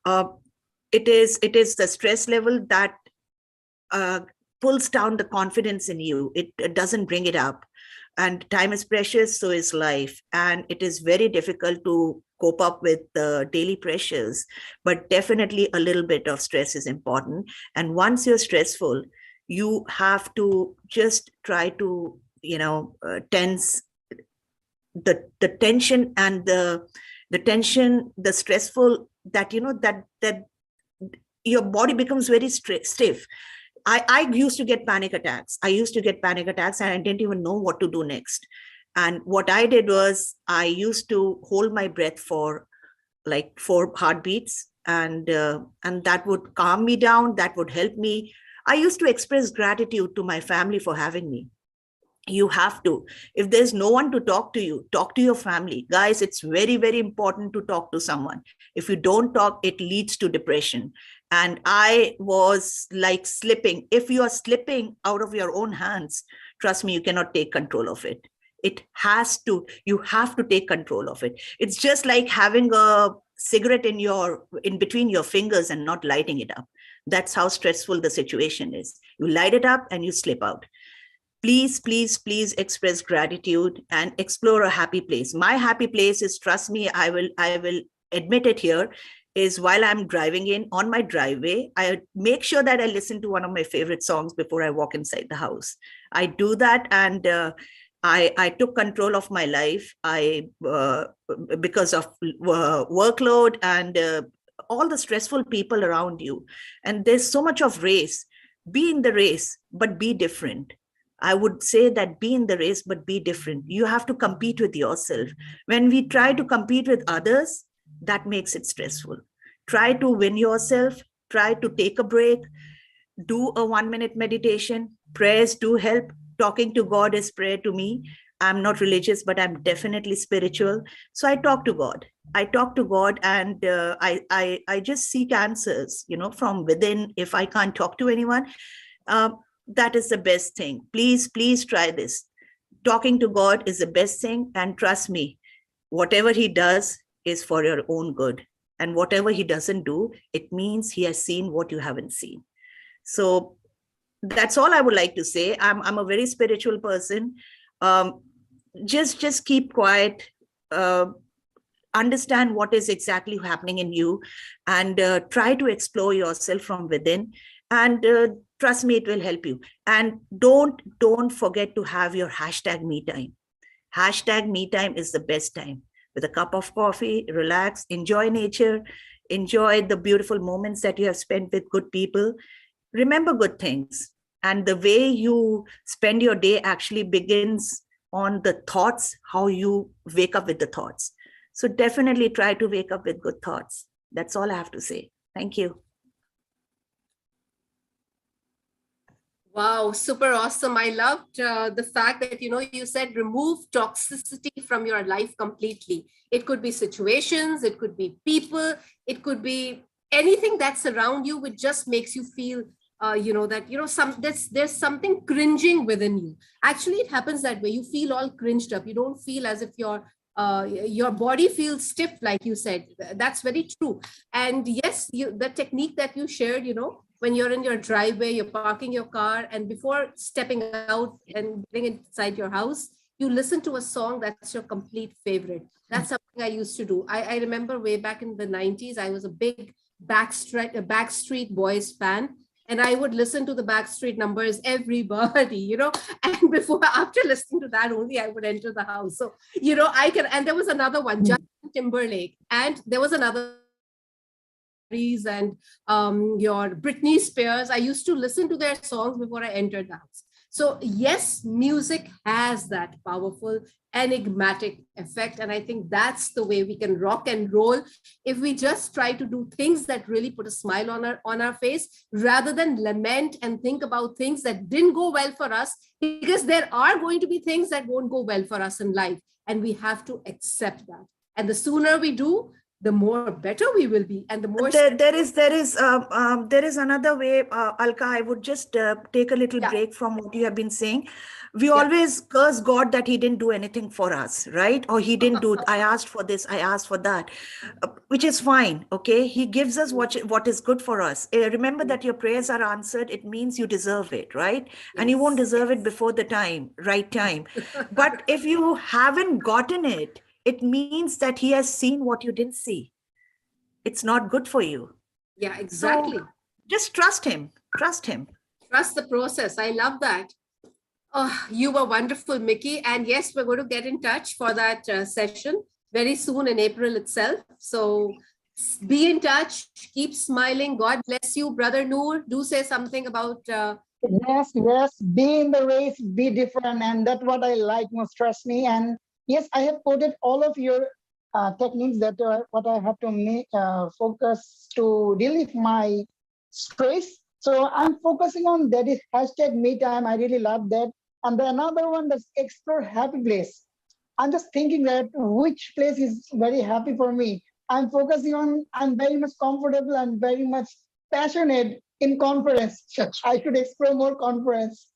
It is the stress level that pulls down the confidence in you. It doesn't bring it up. And time is precious, so is life. And it is very difficult to cope up with the daily pressures, but definitely a little bit of stress is important. And once you're stressful, you have to just try to, tense the tension and the tension, the stressful that, that your body becomes very stiff. I used to get panic attacks. And I didn't even know what to do next. And what I did was I used to hold my breath for like 4 heartbeats, and that would calm me down. That would help me. I used to express gratitude to my family for having me. You have to. If there's no one to talk to you, talk to your family. Guys, it's very, very important to talk to someone. If you don't talk, it leads to depression. And I was like slipping. If you are slipping out of your own hands, trust me, you cannot take control of it. You have to take control of it. It's just like having a cigarette in between your fingers and not lighting it up. That's how stressful the situation is. You light it up and you slip out. Please, please, please express gratitude and explore a happy place. My happy place is, trust me, I will admit it here, is while I'm driving in on my driveway, I make sure that I listen to one of my favorite songs before I walk inside the house. I do that, and I took control of my life. Because of workload and all the stressful people around you. And there's so much of race. Be in the race, but be different. I would say that be in the race, but be different. You have to compete with yourself. When we try to compete with others, that makes it stressful. Try to win yourself. Try to take a break. Do a 1-minute meditation. Prayers do help. Talking to God is prayer to me. I'm not religious, but I'm definitely spiritual. So I talk to God. And I just seek answers, from within. If I can't talk to anyone, that is the best thing. Please, please try this. Talking to God is the best thing. And trust me, whatever he does is for your own good. And whatever he doesn't do, it means he has seen what you haven't seen. So that's all I would like to say. I'm a very spiritual person. Just keep quiet. Understand what is exactly happening in you, and try to explore yourself from within. And trust me, it will help you. And don't forget to have your hashtag me time. Hashtag me time is the best time. with a cup of coffee, relax, enjoy nature, enjoy the beautiful moments that you have spent with good people. Remember good things. And the way you spend your day actually begins on the thoughts, how you wake up with the thoughts. So definitely try to wake up with good thoughts. That's all I have to say. Thank you. Wow, super awesome. I loved the fact that, you said remove toxicity from your life completely. It could be situations, it could be people, it could be anything that's around you, which just makes you feel, there's something cringing within you. Actually, it happens that way. You feel all cringed up. You don't feel as if your body feels stiff, like you said. That's very true. And yes, the technique that you shared, when you're in your driveway, you're parking your car, and before stepping out and getting inside your house, you listen to a song that's your complete favorite. That's something I used to do. I remember way back in the 90s, I was a big Backstreet Boys fan. And I would listen to the Backstreet Numbers, everybody, and after listening to that only, I would enter the house. So, and there was another one, Justin Timberlake, and there was another, and your Britney Spears. I used to listen to their songs before I entered the house. So yes, music has that powerful, enigmatic effect. And I think that's the way we can rock and roll if we just try to do things that really put a smile on our face, rather than lament and think about things that didn't go well for us, because there are going to be things that won't go well for us in life. And we have to accept that. And the sooner we do, the more better we will be, and the more there is another way, Alka. I would just take a little break from what you have been saying. We always curse God that he didn't do anything for us, right? Or he didn't do, I asked for this, I asked for that, which is fine. Okay. He gives us what is good for us. Remember that your prayers are answered. It means you deserve it, right? And you won't deserve it before the right time. But if you haven't gotten it, it means that he has seen what you didn't see. It's not good for you. Yeah, exactly. So just trust him. Trust him. Trust the process. I love that. Oh, you were wonderful, Mickey. And yes, we're going to get in touch for that session very soon in April itself. So be in touch. Keep smiling. God bless you. Brother Noor, do say something about... Yes, be in the race, be different. And that's what I like most, trust me. And yes, I have quoted all of your techniques that what I have to make focus to relieve my stress. So I'm focusing on that is hashtag me time. I really love that. And the another one that's explore happy place. I'm just thinking that which place is very happy for me. I'm focusing on, I'm very much comfortable and very much passionate in conference. I should explore more conference.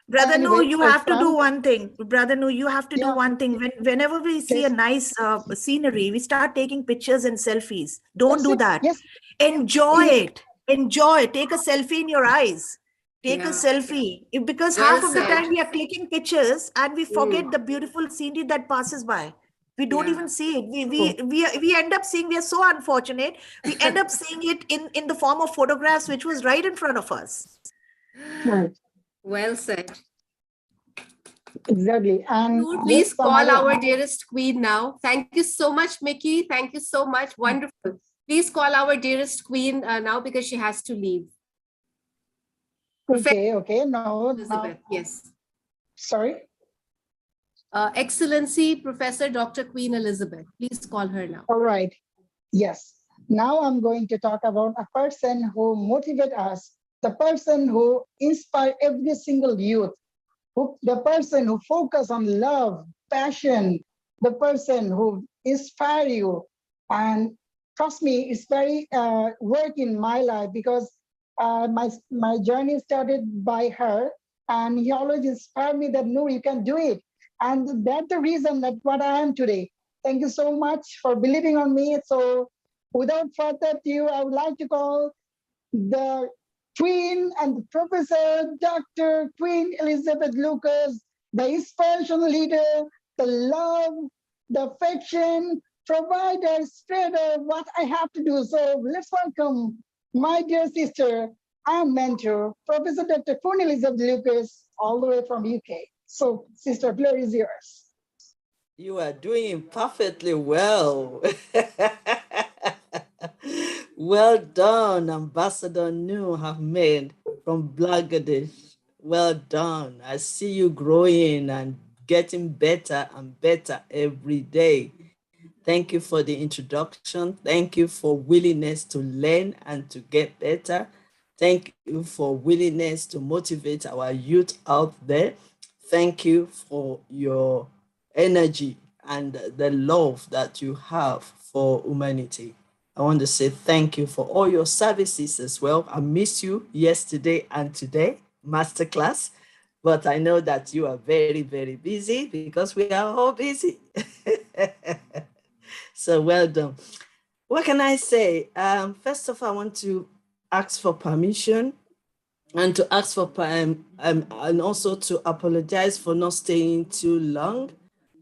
Brother Anyway, No, you have to do one thing. Brother No, you have to do one thing. Whenever we see a nice scenery, we start taking pictures and selfies. Don't do that. Yes. Enjoy it. Enjoy. Take a selfie in your eyes. Take a selfie. Because half of the time we are clicking pictures and we forget the beautiful scenery that passes by. We don't even see it. We end up seeing, we are so unfortunate. We end up seeing it in the form of photographs, which was right in front of us. Well said. Exactly. And please call our dearest queen now. Thank you so much, Mickey. Thank you so much. Wonderful. Please call our dearest queen now because she has to leave. Okay. No, Elizabeth, yes. Sorry? Excellency, Professor Dr. Queen Elizabeth. Please call her now. All right. Yes. Now I'm going to talk about a person who motivates us, the person who inspires every single youth, the person who focuses on love, passion, the person who inspires you. And trust me, it's very work in my life because my journey started by her, and he always inspired me that, no, you can do it. And that's the reason that what I am today. Thank you so much for believing on me. So without further ado, I would like to call the Queen and the Professor Dr. Queen Elizabeth Lucas, the inspirational leader, the love, the affection, provider, spreader, what I have to do. So let's welcome my dear sister and mentor, Professor Dr. Queen Elizabeth Lucas, all the way from UK. So, sister, floor is yours. You are doing perfectly well. Well done, Ambassador New Ahmed from Bangladesh. Well done. I see you growing and getting better and better every day. Thank you for the introduction. Thank you for willingness to learn and to get better. Thank you for willingness to motivate our youth out there. Thank you for your energy and the love that you have for humanity. I want to say thank you for all your services as well. I missed you yesterday and today, masterclass, but I know that you are very, very busy because we are all busy. So well done. What can I say? First of all, I want to ask for permission and to ask for and also to apologize for not staying too long.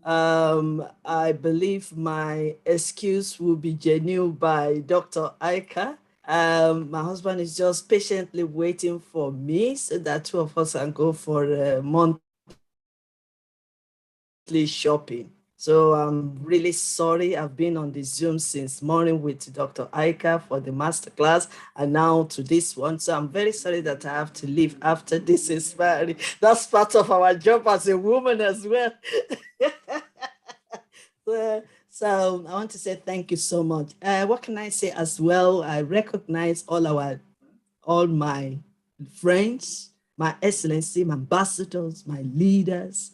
I believe my excuse will be genuine by Dr. Aika. My husband is just patiently waiting for me so that two of us can go for a monthly shopping. So I'm really sorry. I've been on the Zoom since morning with Dr. Aika for the masterclass and now to this one. So I'm very sorry that I have to leave after this inspiring. That's part of our job as a woman as well. So I want to say thank you so much. What can I say as well? I recognize all my friends, my excellency, my ambassadors, my leaders,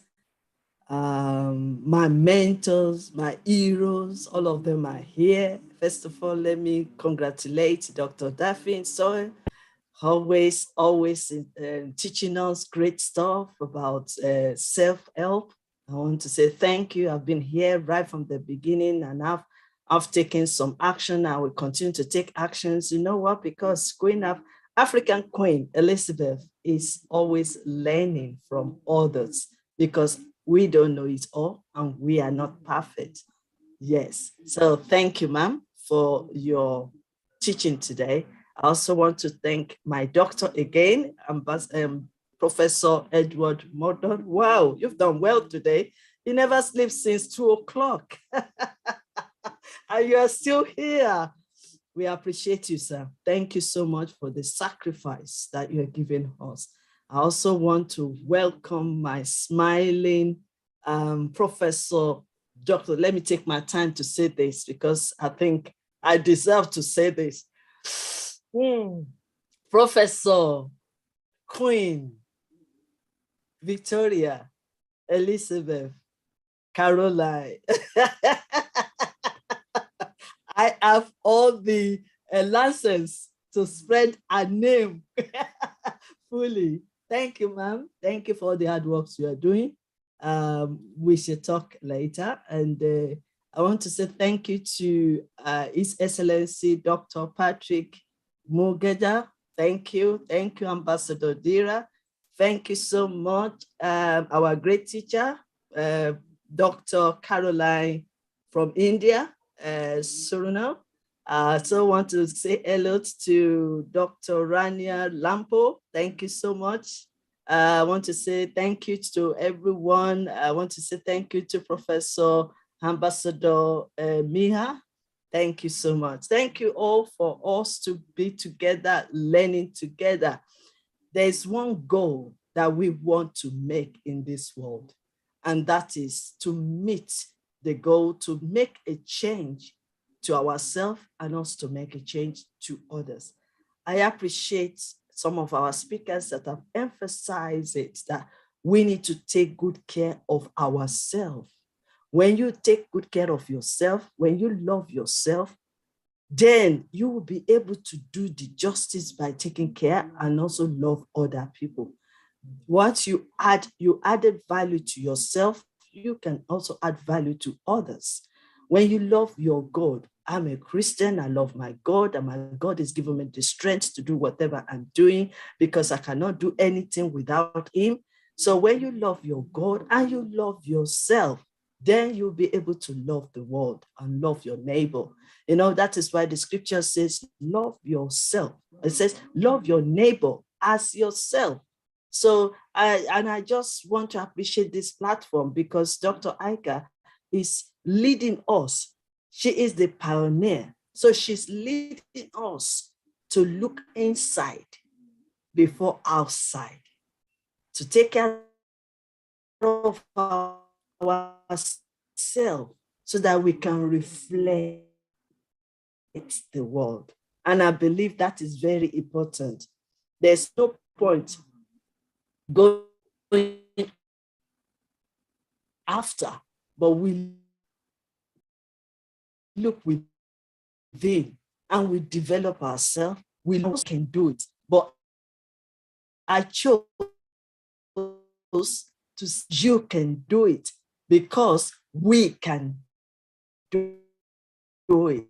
my mentors, my heroes, all of them are here. First of all, let me congratulate Dr. Daphne Soy, always teaching us great stuff about self-help. I want to say thank you. I've been here right from the beginning and I've taken some action. I will continue to take actions. You know what? Because Queen of African Queen Elizabeth is always learning from others because we don't know it all and we are not perfect. Yes. So thank you, ma'am, for your teaching today. I also want to thank my doctor again, Professor Edward Mordon. Wow, you've done well today. He never sleeps since 2 o'clock. And you are still here. We appreciate you, sir. Thank you so much for the sacrifice that you are giving us. I also want to welcome my smiling Professor Doctor. Let me take my time to say this because I think I deserve to say this. Professor Queen Victoria Elizabeth Caroline. I have all the license to spread a name fully. Thank you, ma'am. Thank you for all the hard works you are doing. We should talk later. And I want to say thank you to His Excellency Dr. Patrick Mugeja. Thank you. Thank you, Ambassador Dira. Thank you so much. Our great teacher, Dr. Caroline from India. Suriname. So want to say hello to Dr. Rania Lampo. Thank you so much. I want to say thank you to everyone. I want to say thank you to Professor Ambassador Miha. Thank you so much. Thank you all for us to be together, learning together. There's one goal that we want to make in this world, and that is to meet the goal to make a change to ourselves and also to make a change to others. I appreciate some of our speakers that have emphasized it, that we need to take good care of ourselves. When you take good care of yourself, when you love yourself, then you will be able to do the justice by taking care and also love other people. Once you added value to yourself, you can also add value to others. When you love your God, I'm a Christian, I love my God, and my God is giving me the strength to do whatever I'm doing because I cannot do anything without him. So when you love your God and you love yourself, then you'll be able to love the world and love your neighbor. You know, that is why the scripture says, love yourself. It says, love your neighbor as yourself. So I just want to appreciate this platform because Dr. Aika is leading us. She is the pioneer. So she's leading us to look inside before outside, to take care of ourselves so that we can reflect the world. And I believe that is very important. There's no point going after, but we look within and we develop ourselves. We know we can do it. But I chose to say you can do it because we can do it.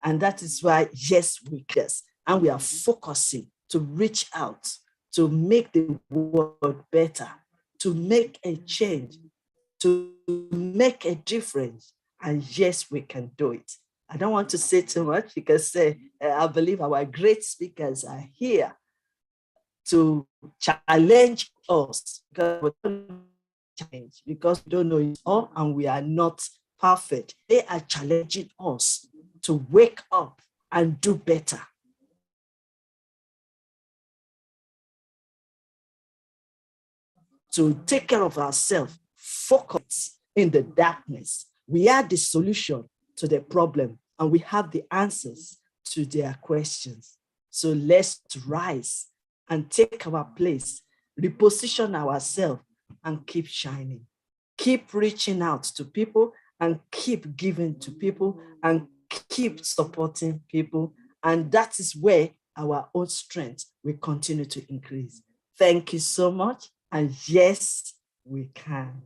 And that is why, yes, we can. And we are focusing to reach out, to make the world better, to make a change, to make a difference. And yes, we can do it. I don't want to say too much because I believe our great speakers are here to challenge us because we don't know it all and we are not perfect. They are challenging us to wake up and do better. To take care of ourselves, focus in the darkness. We are the solution to the problem and we have the answers to their questions. So let's rise and take our place, reposition ourselves and keep shining. Keep reaching out to people and keep giving to people and keep supporting people. And that is where our own strength will continue to increase. Thank you so much. And yes, we can.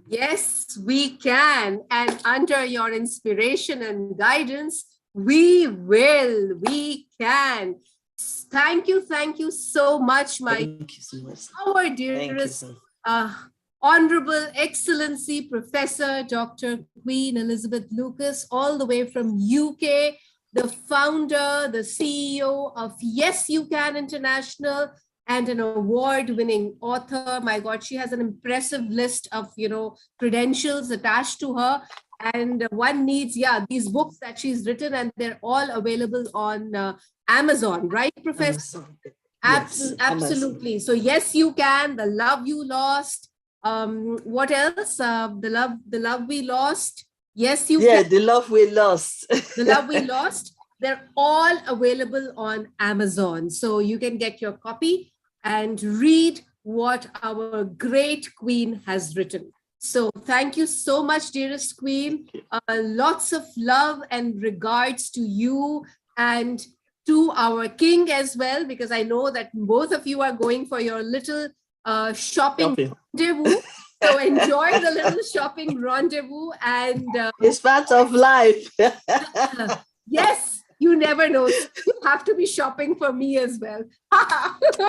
Yes, we can. And under your inspiration and guidance, we will. We can. Thank you so much, Thank you so much. our dearest, Honorable Excellency Professor Dr. Queen Elizabeth Lucas, all the way from UK, the founder, the CEO of Yes You Can International, and an award-winning author. My God, she has an impressive list of, credentials attached to her. And one needs, these books that she's written, and they're all available on Amazon, right, Professor? Yes, Absolutely. So Yes You Can, The Love You Lost. What else? The love we lost. Yes, you can. The love we lost. The love we lost. They're all available on Amazon. So you can get your copy and read what our great Queen has written. So thank you so much, dearest Queen. Lots of love and regards to you and to our King as well, because I know that both of you are going for your little shopping rendezvous. So enjoy the little shopping rendezvous, and it's part of life. Yes, you never know. You have to be shopping for me as well.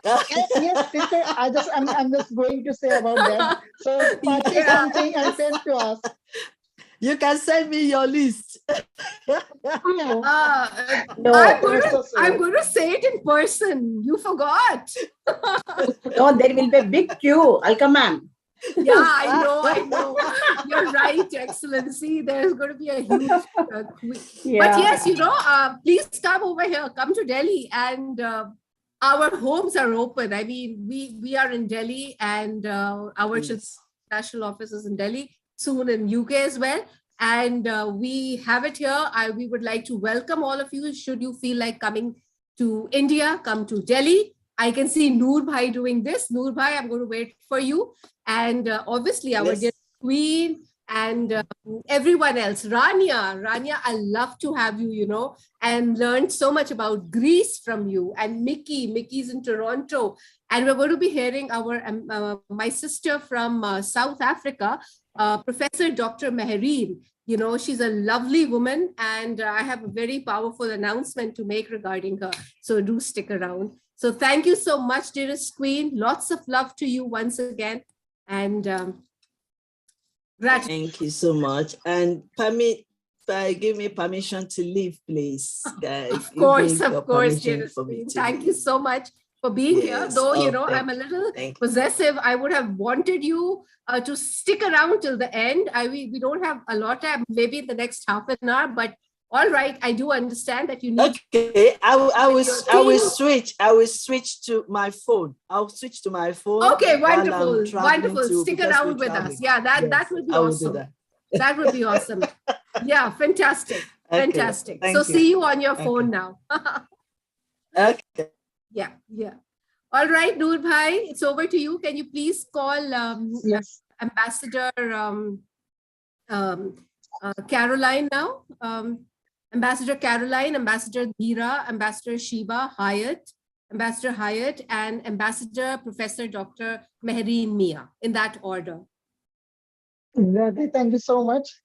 Yes, sister. I'm just going to say about that. So purchase something and send to us. You can send me your list. No, I'm going to say it in person. You forgot. No, there will be a big queue. I'll come, ma'am. Yeah, I know. You're right, Excellency. There's going to be a huge But yes, please come over here. Come to Delhi, and our homes are open. I mean, we are in Delhi, and our national office is in Delhi, soon in UK as well. And we have it here. We would like to welcome all of you. Should you feel like coming to India, come to Delhi. I can see Noor Bhai doing this. Noor Bhai, I'm going to wait for you. And obviously our dear Queen and everyone else. Rania, I love to have you, and learned so much about Greece from you. And Mickey's in Toronto. And we're going to be hearing my sister from South Africa, Professor Dr. Mehereen. She's a lovely woman, and I have a very powerful announcement to make regarding her. So do stick around. So thank you so much, dearest Queen. Lots of love to you once again. And gratitude. Thank you so much. And give me permission to leave, please. Of course, dearest Queen. Thank you so much. for being here. Yes. Though, Oh, I'm a little thank you. possessive. I would have wanted you to stick around till the end. We don't have a lot of time, maybe in the next half an hour, but all right, I do understand that you need. Okay, I will team. switch to my phone. I'll switch to my phone. Okay, while I'm wonderful, traveling wonderful. to, Stick because we're around with us. traveling. Yeah, that Yes, would be I will do awesome. that. That would be awesome. Yeah, fantastic. Okay, Fantastic. thank So you. see you on your Okay. phone now. Okay. Yeah, yeah. All right, Noor Bhai, it's over to you. Can you please call Yes. Ambassador Caroline now? Ambassador Caroline, Ambassador Dheera, Ambassador Shiva Hyatt, Ambassador Hyatt, and Ambassador Professor Dr. Mehreen Mia, in that order. Exactly. Thank you so much.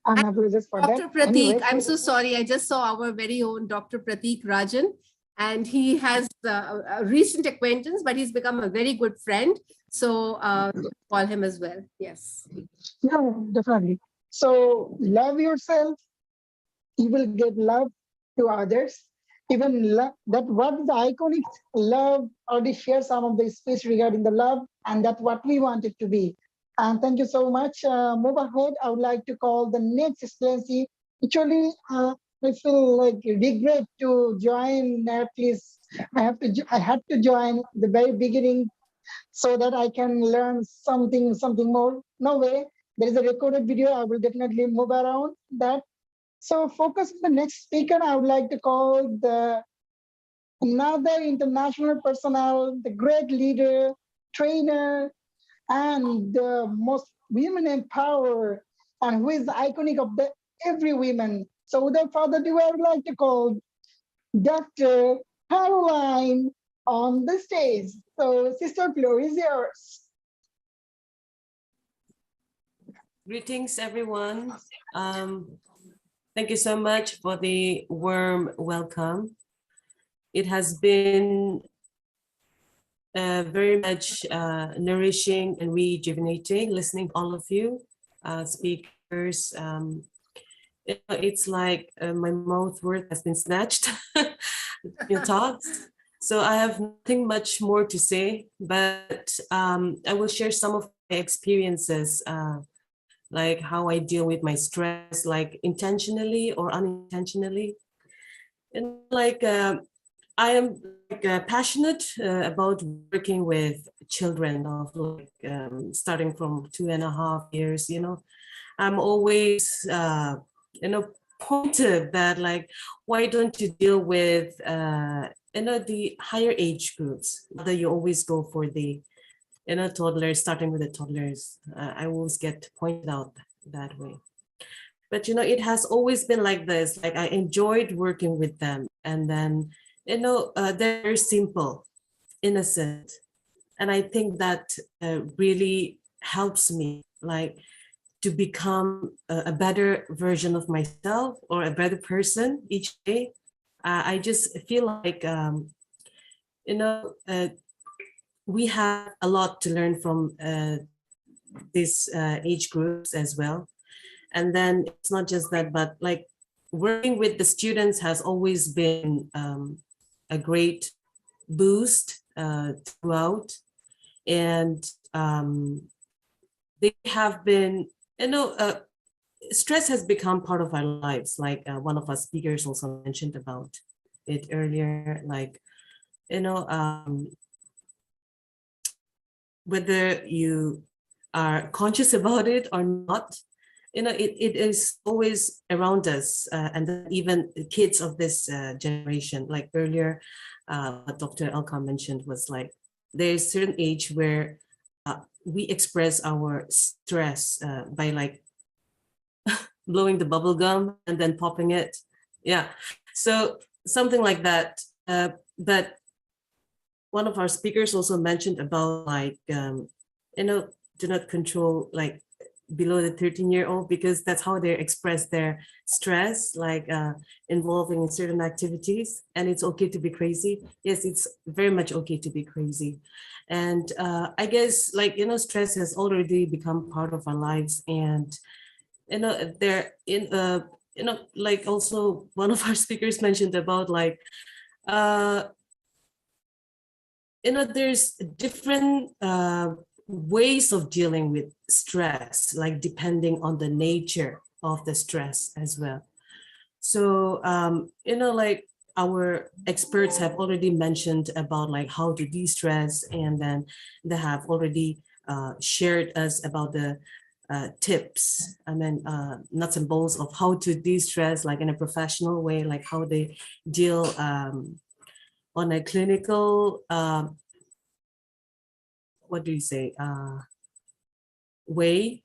I'm apologies for that. Dr. Pratik, Anyway, I'm so sorry. I just saw our very own Dr. Pratik Rajan, and he has a recent acquaintance, but he's become a very good friend. So call him as well. Yes. yeah, definitely. So love yourself. You will get love to others. Even love, that what is the iconic love, already share some of the speech regarding the love, and that's what we want it to be. And thank you so much. Move ahead. I would like to call the next excellency. Actually, I feel like regret to join at least. I had to join the very beginning so that I can learn something more. No way. There is a recorded video. I will definitely move around that. So focus on the next speaker. I would like to call another international personnel, the great leader, trainer, and the most women empower, and who is iconic of every woman. So without further ado, I would like to call Dr. Caroline on the stage. So sister, floor is yours. Greetings, everyone. Thank you so much for the warm welcome. It has been very much nourishing and rejuvenating listening to all of you speakers. It's like my mouth word has been snatched, your thoughts. So I have nothing much more to say, but I will share some of my experiences, like how I deal with my stress, like intentionally or unintentionally. And like I am like, passionate about working with children of like starting from 2.5 years. I'm always pointed that like, why don't you deal with the higher age groups? Whether you always go for the toddlers, starting with the toddlers. I always get pointed out that way. But it has always been like this. Like I enjoyed working with them, and then they're very simple, innocent, and I think that really helps me, like to become a better version of myself or a better person each day. I just feel like we have a lot to learn from these age groups as well. And then it's not just that, but like working with the students has always been a great boost throughout. And they have been, stress has become part of our lives. Like one of our speakers also mentioned about it earlier, like, whether you are conscious about it or not, it is always around us, and then even the kids of this generation. Like earlier, what Dr. Elka mentioned was like, there's a certain age where we express our stress by like blowing the bubble gum and then popping it. Yeah, so something like that. But one of our speakers also mentioned about like, do not control like below the 13-year-old, because that's how they express their stress, like involving in certain activities. And it's okay to be crazy. Yes, it's very much okay to be crazy. And I guess like, stress has already become part of our lives. And, there in, like also one of our speakers mentioned about like, there's different ways of dealing with stress, like depending on the nature of the stress as well. So, like our experts have already mentioned about like how to de-stress, and then they have already shared us about the tips, nuts and bolts of how to de-stress, like in a professional way, like how they deal on a clinical, what do you say, way.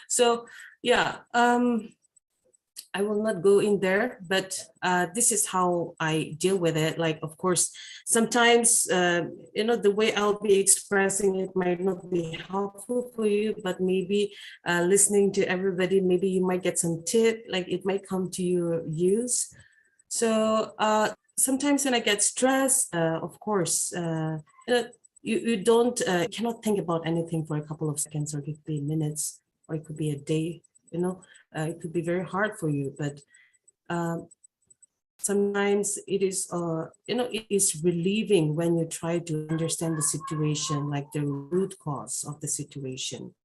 So yeah, I will not go in there, but this is how I deal with it. Like, of course, sometimes, the way I'll be expressing it might not be helpful for you, but maybe listening to everybody, maybe you might get some tip, like it might come to your use. So sometimes when I get stressed, of course, you don't, cannot think about anything for a couple of seconds, or it could be minutes, or it could be a day, it could be very hard for you, but sometimes it is, it is relieving when you try to understand the situation, like the root cause of the situation.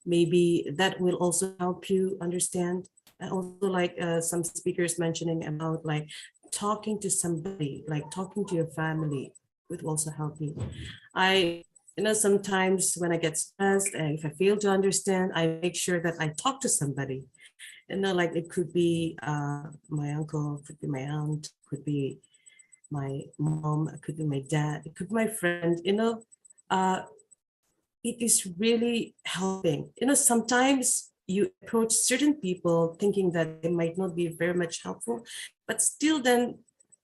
Maybe that will also help you understand. And also, like some speakers mentioning about like talking to somebody, like talking to your family, would also help you. Sometimes when I get stressed, if I fail to understand, I make sure that I talk to somebody. Like it could be my uncle, could be my aunt, could be my mom, it could be my dad, it could be my friend, it is really helping. Sometimes you approach certain people thinking that they might not be very much helpful, but still then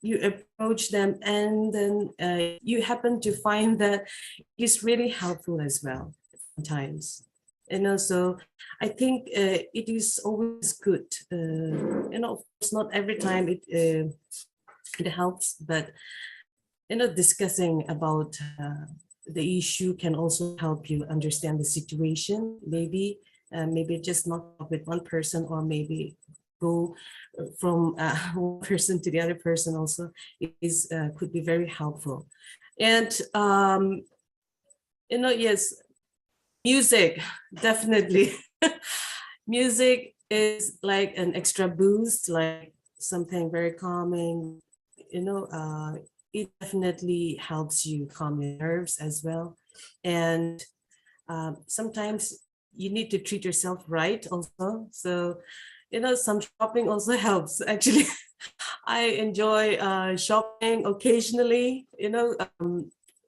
you approach them, and then you happen to find that it's really helpful as well sometimes. So I think it is always good. Of course, not every time it helps, but discussing about the issue can also help you understand the situation. Maybe just not with one person, or maybe go from one person to the other person also is could be very helpful. And yes, music, definitely. Music is like an extra boost, like something very calming. It definitely helps you calm your nerves as well. And sometimes you need to treat yourself right also. So, some shopping also helps. Actually, I enjoy shopping occasionally.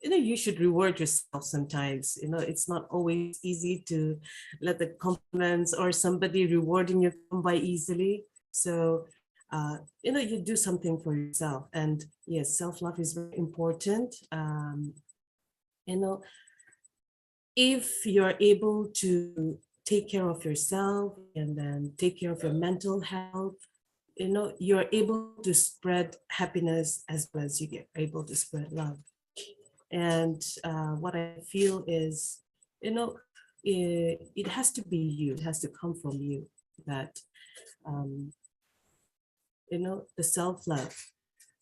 You should reward yourself sometimes. It's not always easy to let the compliments or somebody rewarding you come by easily. So you do something for yourself. And yes, self-love is very important. If you're able to take care of yourself and then take care of your mental health, you're able to spread happiness as well as you get able to spread love. And what I feel is, it has to be you, it has to come from you, that the self-love,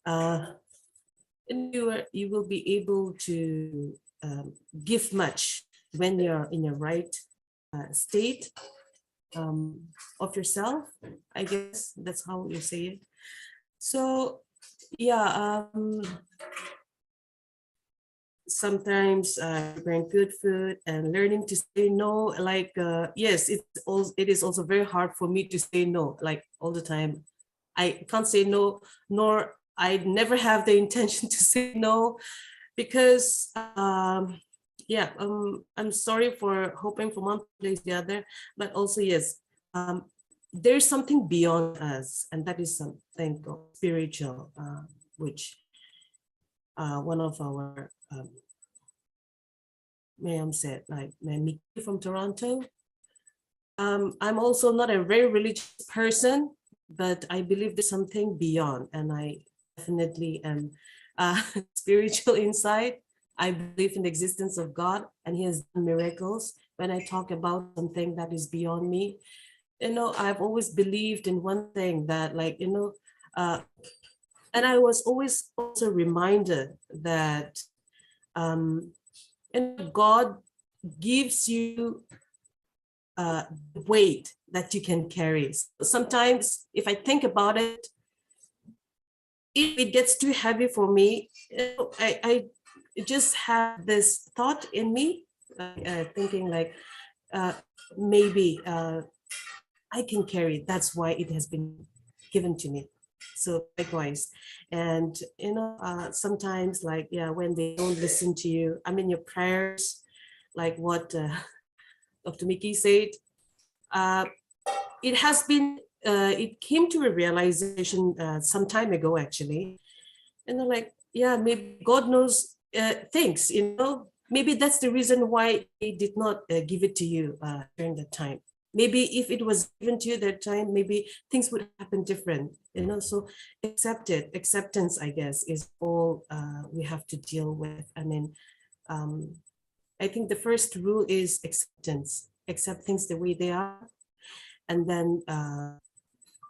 and you will be able to give much when you're in your right state of yourself. I guess that's how you say it. So yeah, sometimes preparing good food and learning to say no. Like yes, it is also very hard for me to say no, like all the time. I can't say no, nor I never have the intention to say no, because yeah, I'm sorry for hoping from one place to the other, but also yes, there's something beyond us, and that is something spiritual, which one of our ma'am said, like Ma'am from Toronto. I'm also not a very religious person, but I believe there's something beyond, and I definitely am spiritual inside. I believe in the existence of God, and He has done miracles. When I talk about something that is beyond me, I've always believed in one thing, that like, And I was always also reminded that God gives you weight that you can carry. So sometimes if I think about it, if it gets too heavy for me, I just have this thought in me, thinking like, maybe I can carry it. That's why it has been given to me. So likewise, and sometimes like, yeah, when they don't listen to you, I mean your prayers, like what Dr. Mickey said, it has been, it came to a realization some time ago actually, and I'm like, yeah, maybe God knows things, maybe that's the reason why He did not give it to you during that time. Maybe if it was given to you that time, maybe things would happen different, so acceptance, I guess, is all we have to deal with. I mean, I think the first rule is acceptance. Accept things the way they are, and then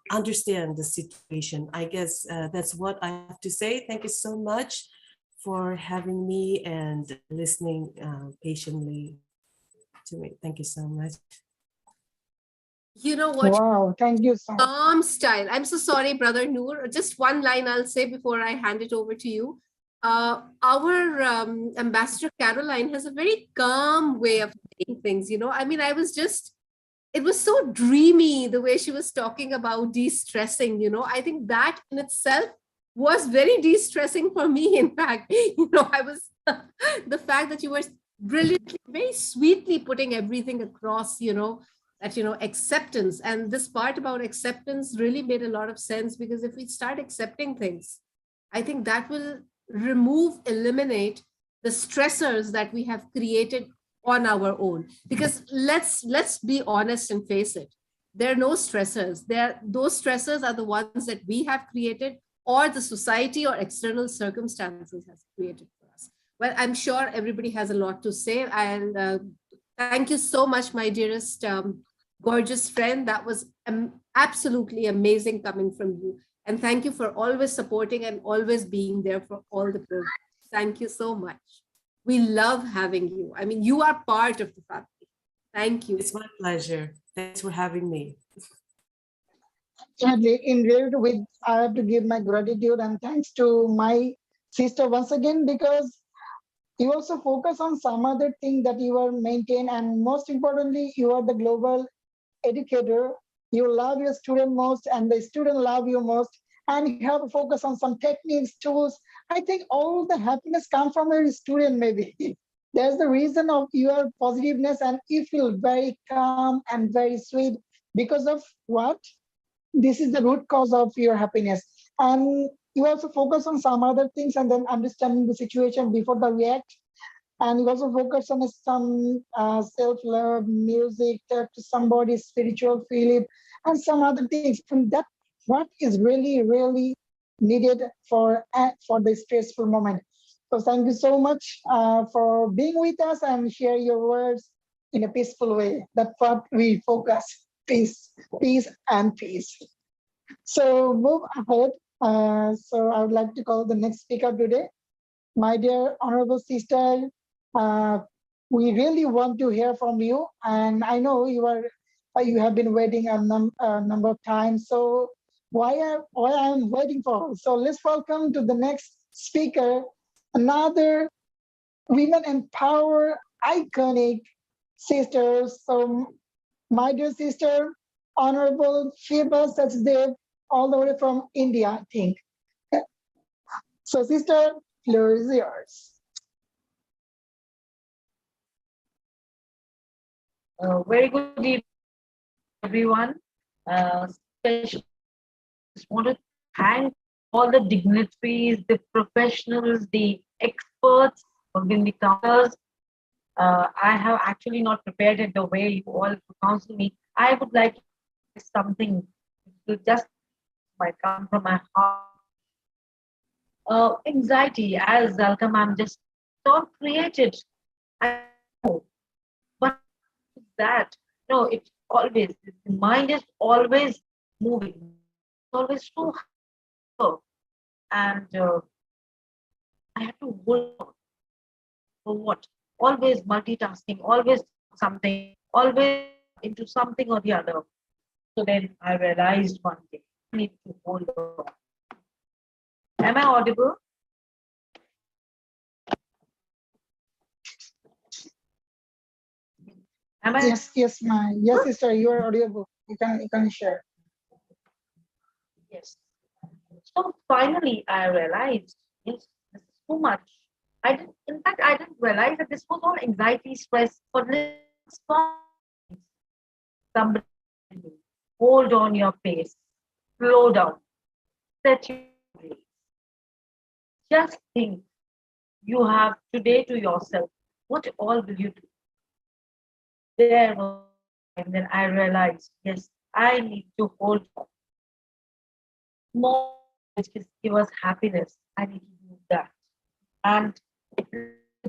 understand the situation. I guess that's what I have to say. Thank you so much for having me and listening patiently to me. Thank you so much. You know what? Wow, thank you so much. Calm style. I'm so sorry, Brother Noor. Just one line I'll say before I hand it over to you. Our Ambassador Caroline has a very calm way of saying things. I mean, it was so dreamy the way she was talking about de-stressing. I think that in itself was very de-stressing for me. In fact, I was the fact that you were brilliantly, very sweetly putting everything across, that acceptance, and this part about acceptance really made a lot of sense, because if we start accepting things, I think that will eliminate the stressors that we have created on our own. Because let's be honest and face it, there are no stressors. Those stressors are the ones that we have created, or the society or external circumstances has created for us. Well, I'm sure everybody has a lot to say, and thank you so much, my dearest gorgeous friend. That was absolutely amazing coming from you. And thank you for always supporting and always being there for all the programs. Thank you so much. We love having you. I mean, you are part of the family. Thank you. It's my pleasure. Thanks for having me. Indeed, I have to give my gratitude and thanks to my sister once again, because you also focus on some other thing that you are maintain, and most importantly, you are the global educator. You love your student most, and the student love you most, and you have to focus on some techniques, tools. I think all the happiness comes from your student, maybe. That's the reason of your positiveness, and you feel very calm and very sweet because of what? This is the root cause of your happiness. And you also focus on some other things and then understanding the situation before the react. And you also focus on some self-love, music, to somebody's spiritual feeling, and some other things. And that what is really, really needed for the stressful moment. So thank you so much for being with us and share your words in a peaceful way. That's what we focus: peace, peace, and peace. So move ahead. So I would like to call the next speaker today. My dear honorable sister, we really want to hear from you, and I know you have been waiting a number of times. So why I'm waiting for? So let's welcome to the next speaker, another women empower iconic sisters. So my dear sister, Honorable Shiba Sachdev, all the way from India, I think. So sister, floor is yours. Very good evening, everyone. Especially just want to thank all the dignitaries, the professionals, the experts who have been the counsellors. I have actually not prepared it the way you all counsel me. I would like something to just might come from my heart. Anxiety, as Zalka ma'am just not created. I know, but that no, it's always the mind is always moving, always too hard. and I had to hold on for what? Always multitasking, always something, always into something or the other. So then I realized one thing: I need to hold on. Am I audible? Am I? Yes, sister, you are audible. You can share. Yes. So finally, I realized, yes, this is too much. I didn't, in fact, I didn't realize that this was all anxiety, stress for little small things. Somebody told me, hold on your pace, slow down, set your boundaries. Just think you have today to yourself. What all will you do? There was and then I realized, yes, I need to hold on. Small which can give us happiness. I need to do that. And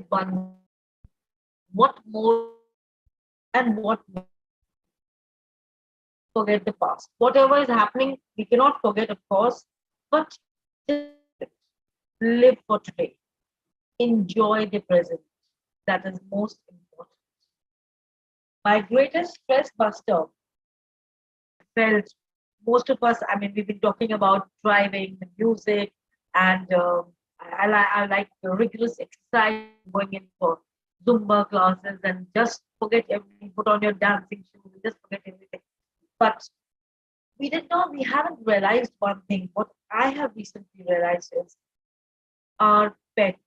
one, what more and what more? Forget the past. Whatever is happening, we cannot forget, of course, but just live for today. Enjoy the present. That is most important. My greatest stress buster felt most of us, I mean, we've been talking about driving, the music, and I like the rigorous exercise, going in for Zumba classes and just forget everything, put on your dancing shoes, just forget everything. But we haven't realized one thing. What I have recently realized is our pets.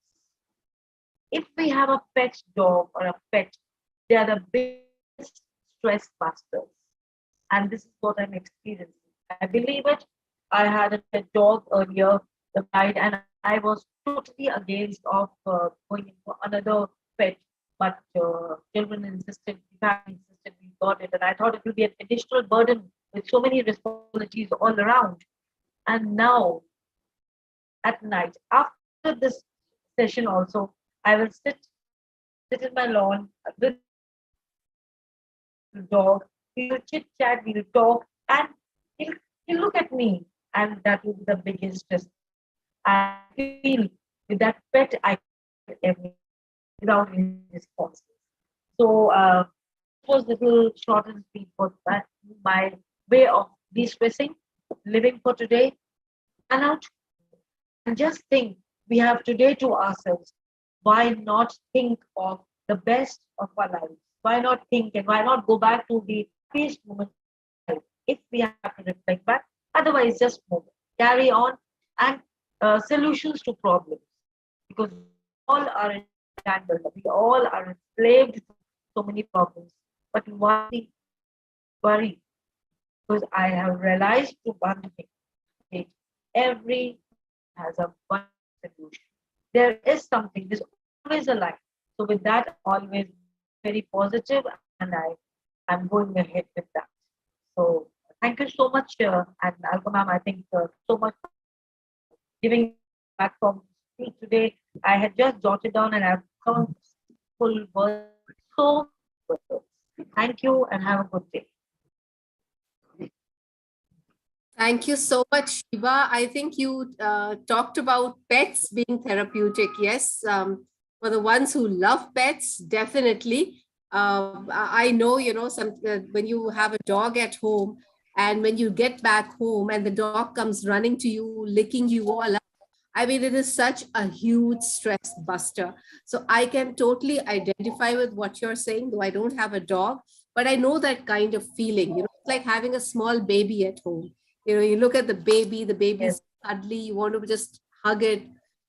If we have a pet dog or a pet, they are the biggest stress busters. And this is what I'm experiencing. I believe it. I had a pet dog earlier, the died, and I was totally against of going into another pet. But children insisted, family insisted, we got it, and I thought it would be an additional burden with so many responsibilities all around. And now, at night, after this session, also, I will sit in my lawn with the dog. We will chit chat, we will talk, and he'll, he'll look at me, and that will be the biggest stress. I feel with that pet, I can do everything without any responses. So it was little short and sweet, but that my way of de-stressing, living for today, and out and just think we have today to ourselves. Why not think of the best of our lives? Why not think and why not go back to the happiest moment of life if we have to reflect back? Otherwise, just move, carry on, and solutions to problems because we all are entangled, we all are enslaved to so many problems. But why worry? Because I have realized to one thing: that every has a one solution. There is something, there's always a light. So with that, always very positive, and I'm going ahead with that. So thank you so much, and Alka ma'am, I think so much for giving platform to speak today. I had just jotted down and I've found full words. So thank you and have a good day. Thank you so much, Shiva. I think you talked about pets being therapeutic. Yes, for the ones who love pets, definitely. I know, when you have a dog at home and when you get back home and the dog comes running to you, licking you all up, I mean, it is such a huge stress buster. So I can totally identify with what you're saying, though I don't have a dog, but I know that kind of feeling. It's like having a small baby at home. You look at the baby's cuddly, you want to just hug it,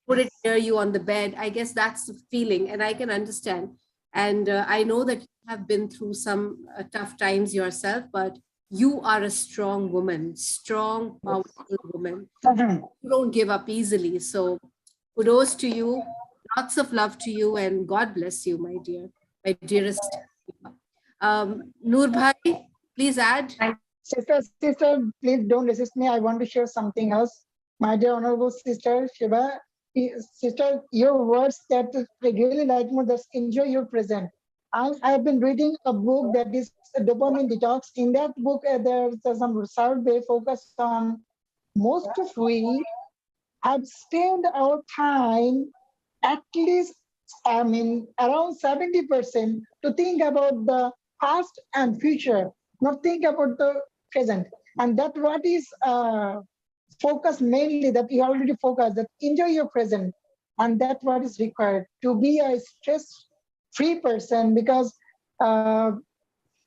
put it near you on the bed. I guess that's the feeling, and I can understand. And I know that you have been through some tough times yourself, but you are a strong woman, strong, powerful woman. You don't give up easily. So kudos to you. Lots of love to you, and God bless you, my dear, my dearest. Noor Bhai, please add. Sister, please don't resist me. I want to share something else. My dear honorable sister, Shiva, sister, your words that I really like more, that's enjoy your present. I have been reading a book that is Dopamine Detox. In that book, there's some survey focused on most of we have spent our time at least, I mean, around 70% to think about the past and future, not think about the present. And that what is focus mainly, that you already focused, that enjoy your present. And that's what is required to be a stress-free person, because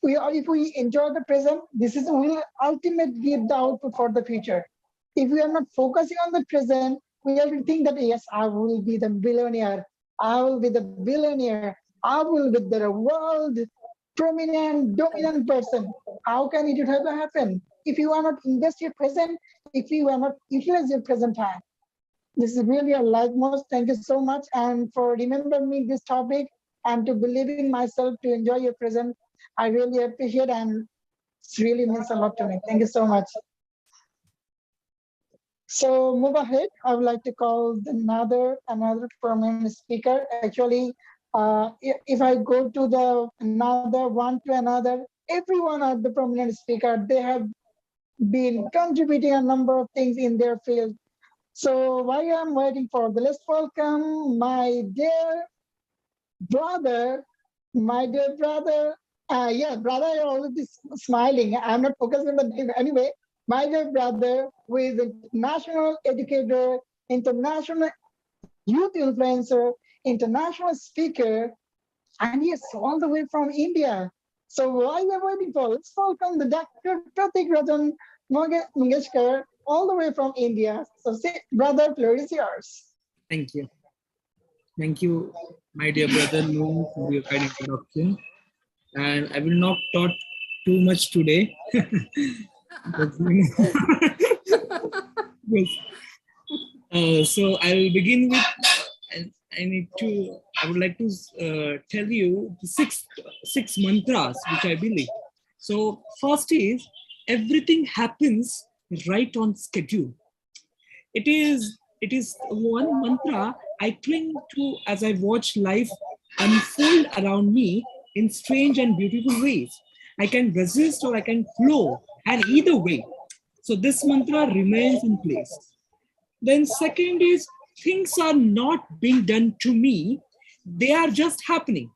if we enjoy the present, this is will ultimately give the output for the future. If we are not focusing on the present, we have to think that yes, I will be the billionaire, I will be the billionaire, I will be the world prominent, dominant person. How can it ever happen if you are not invest your present, if you are not utilize your present time? This is really a like most. Thank you so much, and for remembering me this topic, and to believing myself to enjoy your present. I really appreciate, and it really means a lot to me. Thank you so much. So move ahead. I would like to call another prominent speaker. Actually, if I go to the another one to another, every one of the prominent speaker, they have been contributing a number of things in their field. So while I'm waiting for the, let's welcome my dear brother, my dear brother. Yeah, brother, you're already smiling. I'm not focusing on the name anyway. My dear brother, who is a national educator, international youth influencer, international speaker, and yes, all the way from India. So while we're waiting for, let's welcome the Dr. Pratik Rajan Mangeshkar, all the way from India. So say, brother, floor is yours. Thank you. Thank you, my dear brother, Noor, for your kind introduction. And I will not talk too much today. But, yes. So I will begin with, I would like to tell you the six mantras which I believe. So first is, everything happens right on schedule. It is one mantra I cling to as I watch life unfold around me in strange and beautiful ways. I can resist or I can flow, and either way. So this mantra remains in place. Then second is, things are not being done to me, they are just happening.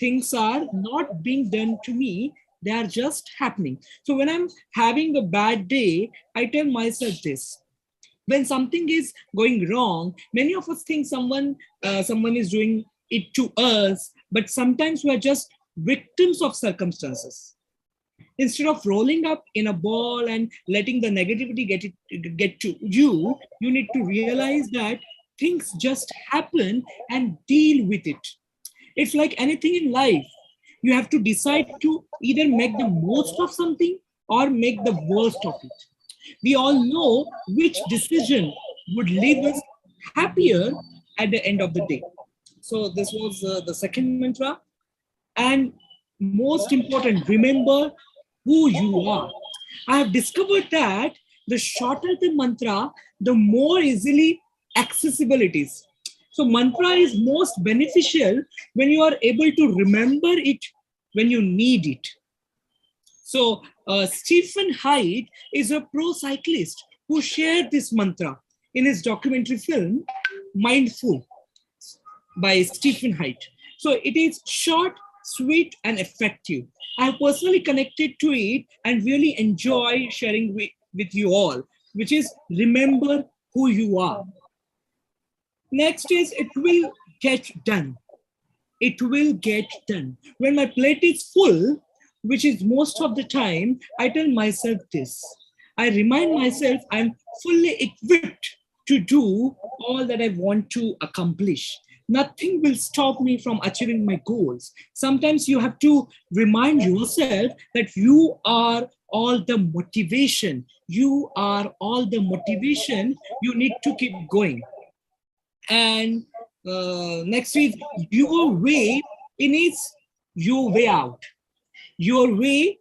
Things are not being done to me, they are just happening. So when I'm having a bad day, I tell myself this. When something is going wrong, many of us think someone is doing it to us, but sometimes we are just victims of circumstances. Instead of rolling up in a ball and letting the negativity get to you, you need to realize that things just happen and deal with it. It's like anything in life. You have to decide to either make the most of something or make the worst of it. We all know which decision would leave us happier at the end of the day. So this was the second mantra. And most important, remember who you are. I have discovered that the shorter the mantra, the more easily accessible it is. So mantra is most beneficial when you are able to remember it when you need it. So Stephen Hyde is a pro cyclist who shared this mantra in his documentary film, Mindful, by Stephen Hyde. So it is short, sweet, and effective. I have personally connected to it and really enjoy sharing with you all, which is remember who you are. Next is, it will get done. It will get done. When my plate is full, which is most of the time, I tell myself this. I remind myself I'm fully equipped to do all that I want to accomplish. Nothing will stop me from achieving my goals. Sometimes you have to remind yourself that you are all the motivation. You are all the motivation you need to keep going. And next is, your way in is your way out. Your way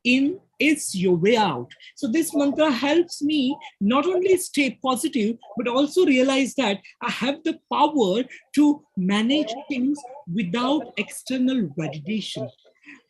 in is your way out. So this mantra helps me not only stay positive, but also realize that I have the power to manage things without external validation.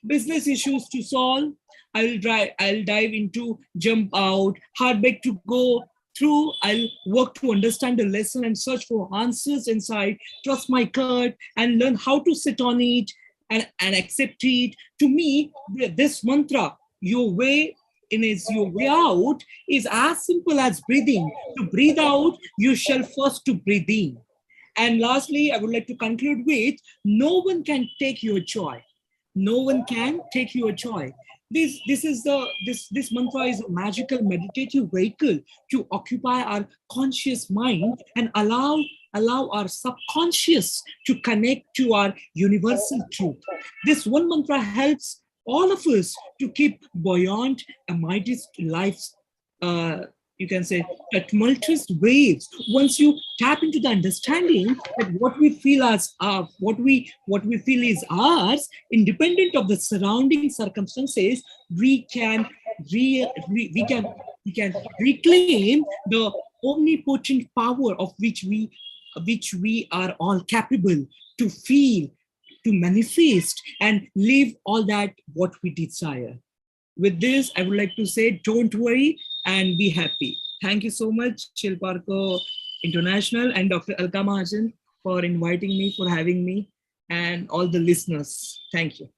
Business issues to solve, I'll dive into jump out, heartbreak to go through, I'll work to understand the lesson and search for answers inside, trust my gut, and learn how to sit on it and accept it. To me, this mantra, your way in is your way out, is as simple as breathing. To breathe out, you shall first to breathe in. And lastly, I would like to conclude with, no one can take your joy. No one can take your joy. This mantra is a magical meditative vehicle to occupy our conscious mind and allow our subconscious to connect to our universal truth. This one mantra helps all of us to keep buoyant amidst life's you can say tumultuous waves. Once you tap into the understanding that what we feel as what we feel is ours, independent of the surrounding circumstances, we can we can reclaim the omnipotent power of which we are all capable to feel, to manifest, and live all that what we desire. With this, I would like to say, don't worry and be happy. Thank you so much, Shilparko International and Dr. Alka Mahajan for inviting me, for having me, and all the listeners. Thank you.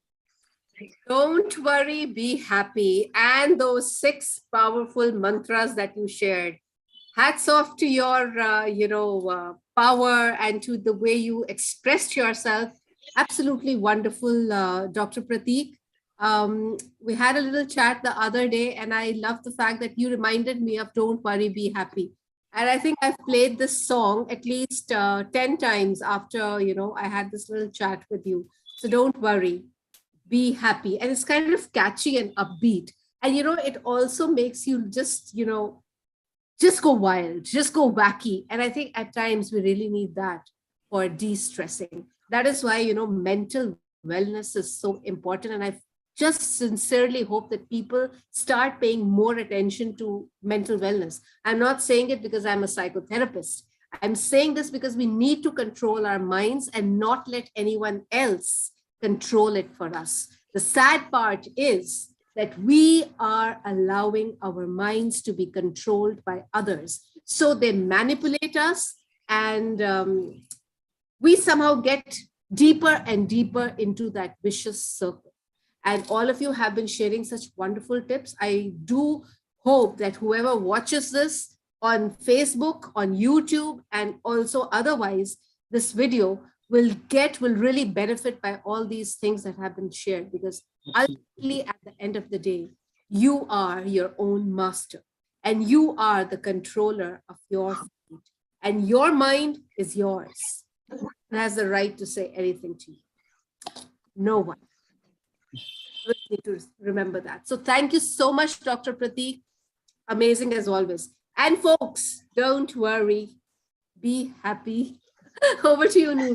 Don't worry, be happy. And those 6 powerful mantras that you shared. Hats off to your, power and to the way you expressed yourself. Absolutely wonderful, Dr. Prateek. We had a little chat the other day, and I love the fact that you reminded me of Don't Worry, Be Happy. And I think I've played this song at least 10 times after, I had this little chat with you. So don't worry, be happy. And it's kind of catchy and upbeat. And, it also makes you just go wild, just go wacky. And I think at times we really need that for de-stressing. That is why, mental wellness is so important. And I just sincerely hope that people start paying more attention to mental wellness. I'm not saying it because I'm a psychotherapist. I'm saying this because we need to control our minds and not let anyone else control it for us. The sad part is that we are allowing our minds to be controlled by others. So they manipulate us, and we somehow get deeper and deeper into that vicious circle. And all of you have been sharing such wonderful tips. I do hope that whoever watches this on Facebook, on YouTube, and also otherwise, this video will really benefit by all these things that have been shared, because ultimately at the end of the day, you are your own master and you are the controller of your fate, and your mind is yours. It has the right to say anything to you. No one. We need to remember that. So thank you so much, Dr. Prateek. Amazing as always. And folks, don't worry, be happy. Over to you, Noor.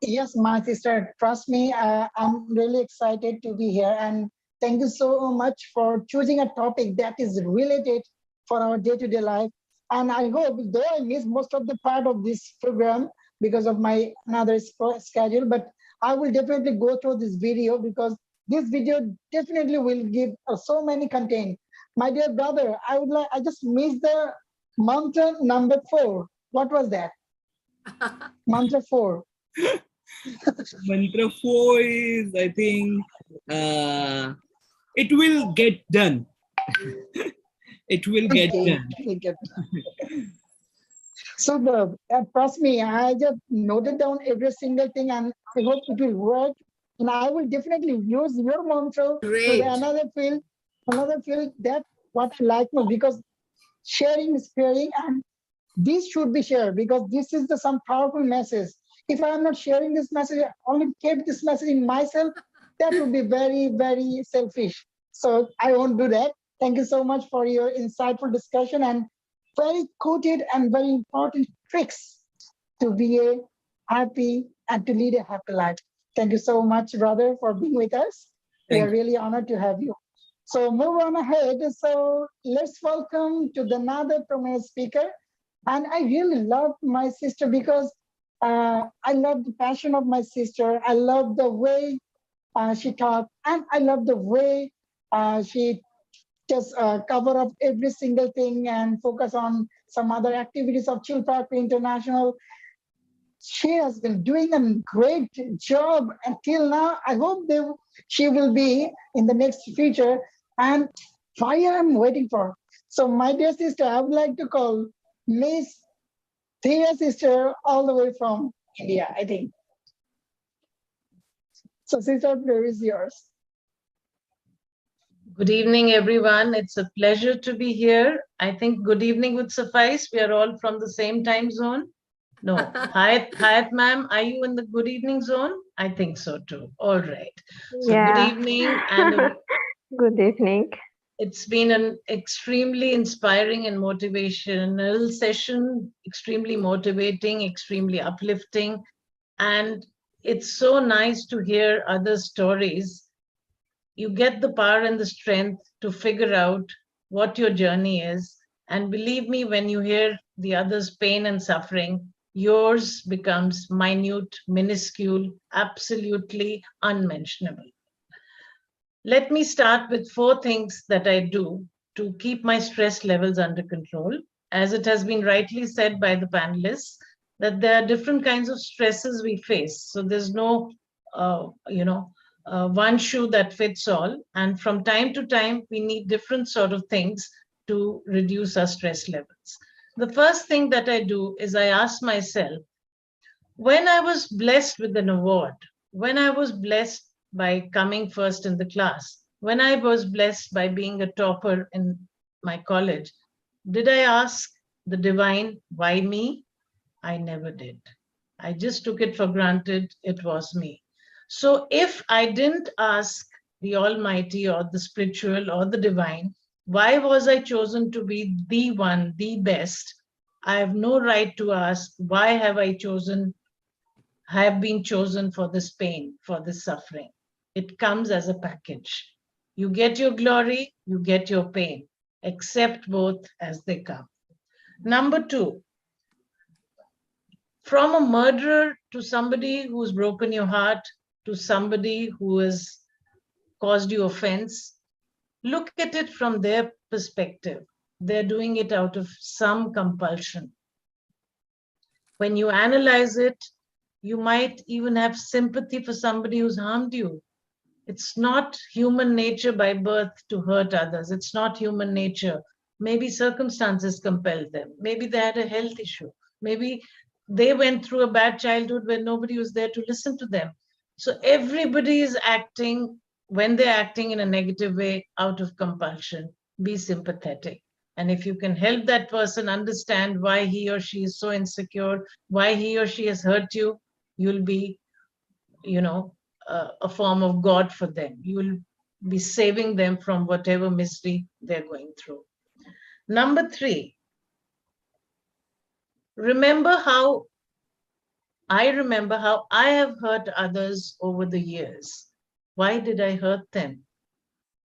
Yes, my sister. Trust me, I'm really excited to be here. And thank you so much for choosing a topic that is related for our day-to-day life. And I hope, though I missed most of the part of this program because of my another schedule, but I will definitely go through this video, because this video definitely will give so many content. My dear brother, I just missed the mantra number 4. What was that? Mantra 4. Mantra 4 is, I think, it will get done. It will get done. So, trust me, I just noted down every single thing, and I hope it will work. And I will definitely use your mantra to another field. That's what I like most, because sharing is caring, and this should be shared, because this is some powerful message. If I am not sharing this message, I only keep this message in myself, that would be very, very selfish. So I won't do that. Thank you so much for your insightful discussion and very quoted and very important tricks to be a happy and to lead a happy life. Thank you so much, brother, for being with us. We are really honored to have you. So move on ahead. So let's welcome to another prominent speaker. And I really love my sister, because I love the passion of my sister. I love the way she talks, and I love the way she just cover up every single thing and focus on some other activities of Chilpaku International. She has been doing a great job until now. I hope she will be in the next future. And why I'm waiting for. So my dear sister, I would like to call Miss Thea sister all the way from India, I think. So sister, where is yours? Good evening, everyone. It's a pleasure to be here. I think good evening would suffice. We are all from the same time zone. No, Hayat ma'am, are you in the good evening zone? I think so too. All right. So good evening and good evening. It's been an extremely inspiring and motivational session, extremely motivating, extremely uplifting. And it's so nice to hear other stories. You get the power and the strength to figure out what your journey is. And believe me, when you hear the other's pain and suffering, yours becomes minute, minuscule, absolutely unmentionable. Let me start with 4 things that I do to keep my stress levels under control. As it has been rightly said by the panelists, that there are different kinds of stresses we face. So there's no, one shoe that fits all. And from time to time, we need different sort of things to reduce our stress levels. The first thing that I do is I ask myself, when I was blessed with an award, when I was blessed by coming first in the class, when I was blessed by being a topper in my college, did I ask the divine, why me? I never did. I just took it for granted it was me. So if I didn't ask the Almighty or the spiritual or the divine, why was I chosen to be the one, the best? I have no right to ask, why have I been chosen for this pain, for this suffering? It comes as a package. You get your glory, you get your pain. Accept both as they come. Number 2, from a murderer to somebody who's broken your heart, to somebody who has caused you offense, look at it from their perspective. They're doing it out of some compulsion. When you analyze it, you might even have sympathy for somebody who's harmed you. It's not human nature by birth to hurt others. It's not human nature. Maybe circumstances compelled them. Maybe they had a health issue. Maybe they went through a bad childhood where nobody was there to listen to them. So everybody is acting, when they're acting in a negative way, out of compulsion. Be sympathetic. And if you can help that person understand why he or she is so insecure, why he or she has hurt you, you'll be, a form of God for them. You will be saving them from whatever misery they're going through. Number 3, remember how I have hurt others over the years. Why did I hurt them?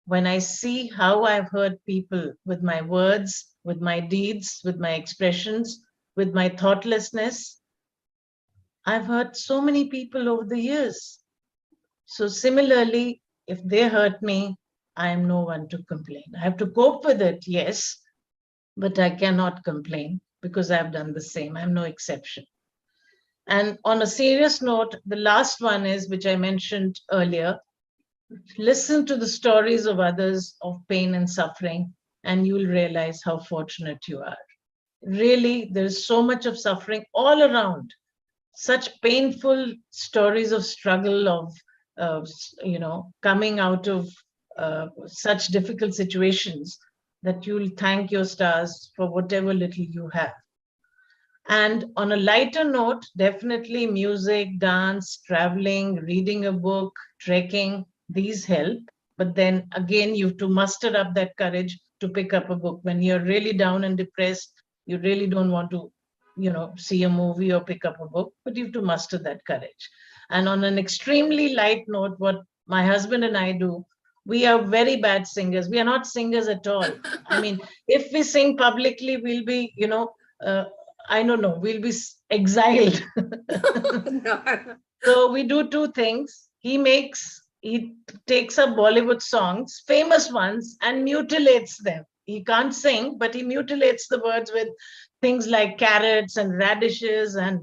When I see how I've hurt people with my words, with my deeds, with my expressions, with my thoughtlessness, I've hurt so many people over the years. So similarly, if they hurt me, I am no one to complain. I have to cope with it, yes, but I cannot complain because I've done the same. I'm no exception. And on a serious note, the last one is, which I mentioned earlier, listen to the stories of others of pain and suffering, and you will realize how fortunate you are. Really, there's so much of suffering all around. Such painful stories of struggle, of coming out of such difficult situations, that you'll thank your stars for whatever little you have. And on a lighter note, definitely music, dance, traveling, reading a book, trekking, these help. But then again, you have to muster up that courage to pick up a book. When you're really down and depressed, you really don't want to, see a movie or pick up a book, but you have to muster that courage. And on an extremely light note, what my husband and I do, we are very bad singers. We are not singers at all. I mean, if we sing publicly, we'll be, I don't know, we'll be exiled. So we do 2 things. He makes, he takes up Bollywood songs, famous ones, and mutilates them. He can't sing, but he mutilates the words with things like carrots and radishes and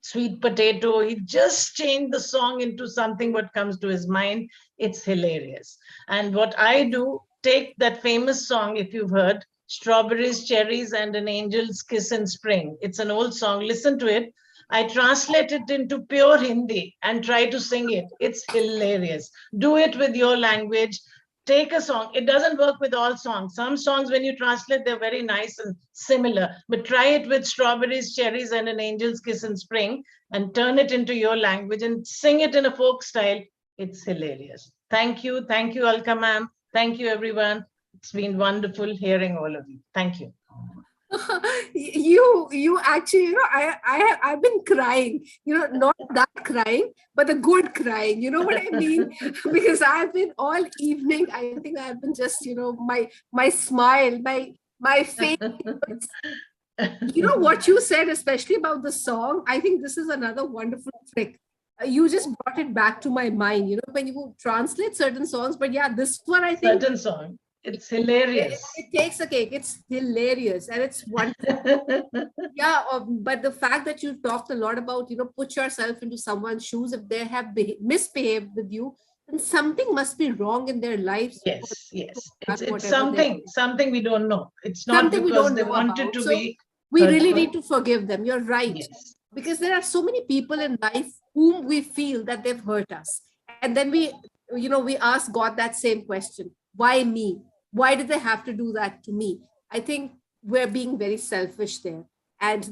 sweet potato. He just changed the song into something what comes to his mind. It's hilarious. And what I do, take that famous song, if you've heard, Strawberries, Cherries, and an Angel's Kiss in Spring. It's an old song. Listen to it. I translate it into pure Hindi and try to sing it. It's hilarious. Do it with your language. Take a song. It doesn't work with all songs. Some songs, when you translate, they're very nice and similar. But try it with Strawberries, Cherries, and an Angel's Kiss in Spring and turn it into your language and sing it in a folk style. It's hilarious. Thank you. Thank you, Alka ma'am. Thank you, everyone. It's been wonderful hearing all of you. Thank you. You actually, I've been crying, not that crying, but the good crying, you know what I mean? Because I've been all evening, I think I've been just, my smile, my face. What you said, especially about the song, I think this is another wonderful trick. You just brought it back to my mind, when you translate certain songs, but yeah, this one, I think. Certain song. It's hilarious. It takes a cake. It's hilarious and it's wonderful. Yeah, but the fact that you talked a lot about, put yourself into someone's shoes, if they have misbehaved with you, then something must be wrong in their lives. Yes. It's something we don't know. It's not something we because don't they know wanted about. to So be. we really need to forgive them. You're right. Yes. Because there are so many people in life whom we feel that they've hurt us. And then we ask God that same question. Why me? Why did they have to do that to me? I think we're being very selfish there. And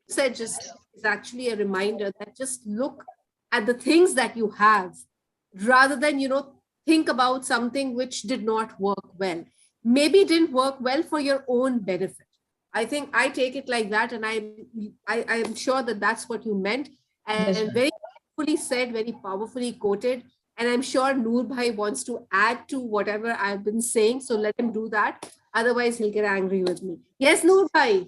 said just is actually a reminder that just look at the things that you have rather than, think about something which did not work well. Maybe it didn't work well for your own benefit. I think I take it like that. And I am sure that that's what you meant. And very powerfully said, very powerfully quoted. And I'm sure Noor Bhai wants to add to whatever I've been saying. So let him do that. Otherwise, he'll get angry with me. Yes, Noor Bhai.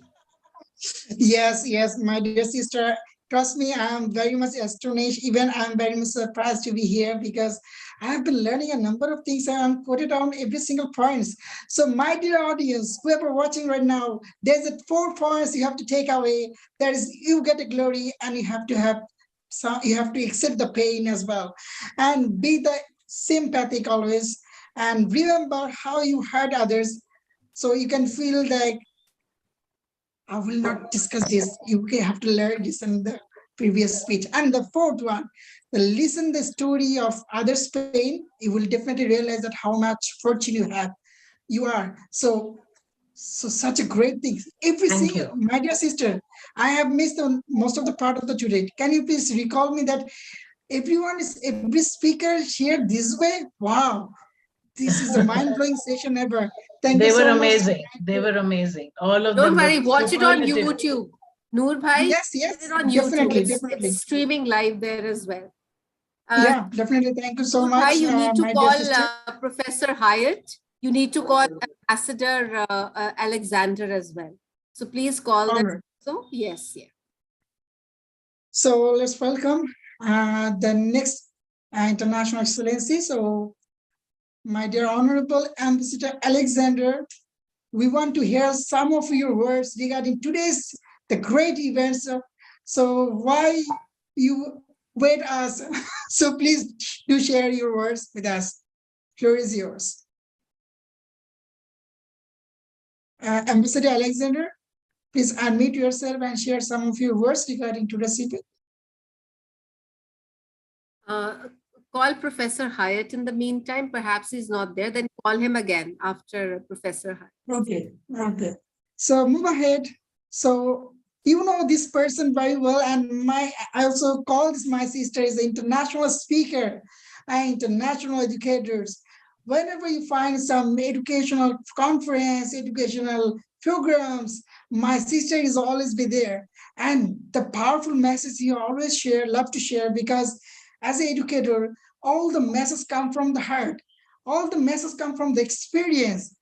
Yes, my dear sister. Trust me, I am very much astonished. Even I'm very much surprised to be here because I have been learning a number of things and I'm put it on every single points. So my dear audience, whoever watching right now, there's 4 points you have to take away. There is you get a glory and you have to accept the pain as well and be the sympathetic always and remember how you hurt others so you can feel like I will not discuss this. You have to learn this in the previous speech. And the 4th one, listen the story of others' pain. You will definitely realize that how much fortune you are. So such a great thing. Every single, my dear sister, I have missed most of the part of the today. Can you please recall me that every speaker shared this way? Wow. This is a mind-blowing session ever. Thank you so much. They were amazing. All of Don't them. Don't worry, watch it on YouTube. Noor Bhai, yes, it on YouTube. It's streaming live there as well. Yeah, definitely. Thank you so Noor much. Bhai, you need to call Professor Hyatt. You need to call Ambassador Alexander as well. So please call them. Right. So yes. So let's welcome the next International Excellency. So my dear Honorable Ambassador Alexander, we want to hear some of your words regarding the great events. So why you wait us? So please do share your words with us. Floor is yours. Ambassador Alexander, please unmute yourself and share some of your words regarding today's event. Call Professor Hyatt in the meantime. Perhaps he's not there. Then call him again after Professor Hyatt. Okay. So move ahead. So you know this person very well, and I also call this my sister is an international speaker and international educators. Whenever you find some educational conference, educational programs, my sister is always be there. And the powerful message you always love to share, because as an educator, all the messages come from the heart. All the messages come from the experience,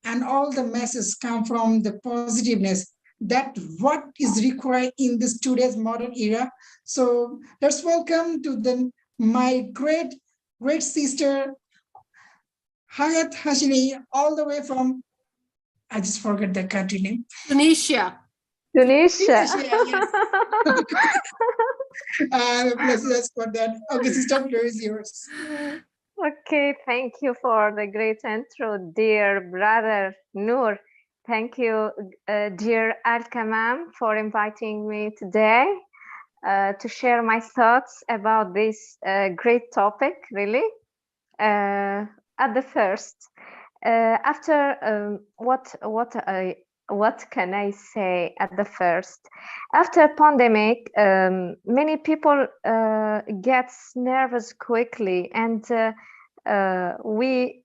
and all the messages come from the positiveness. That what is required in this today's modern era. So let's welcome to my great great sister Hayat Hashini, all the way from, I just forget the country name. Tunisia. Tunisia. Yes. Let's just for that. Okay, sister, floor is yours. Okay, thank you for the great intro, dear brother Noor. Thank you, dear Al-Kamam, for inviting me today to share my thoughts about this great topic, really. At the first, after what can I say at the first? After pandemic, many people gets nervous quickly, and we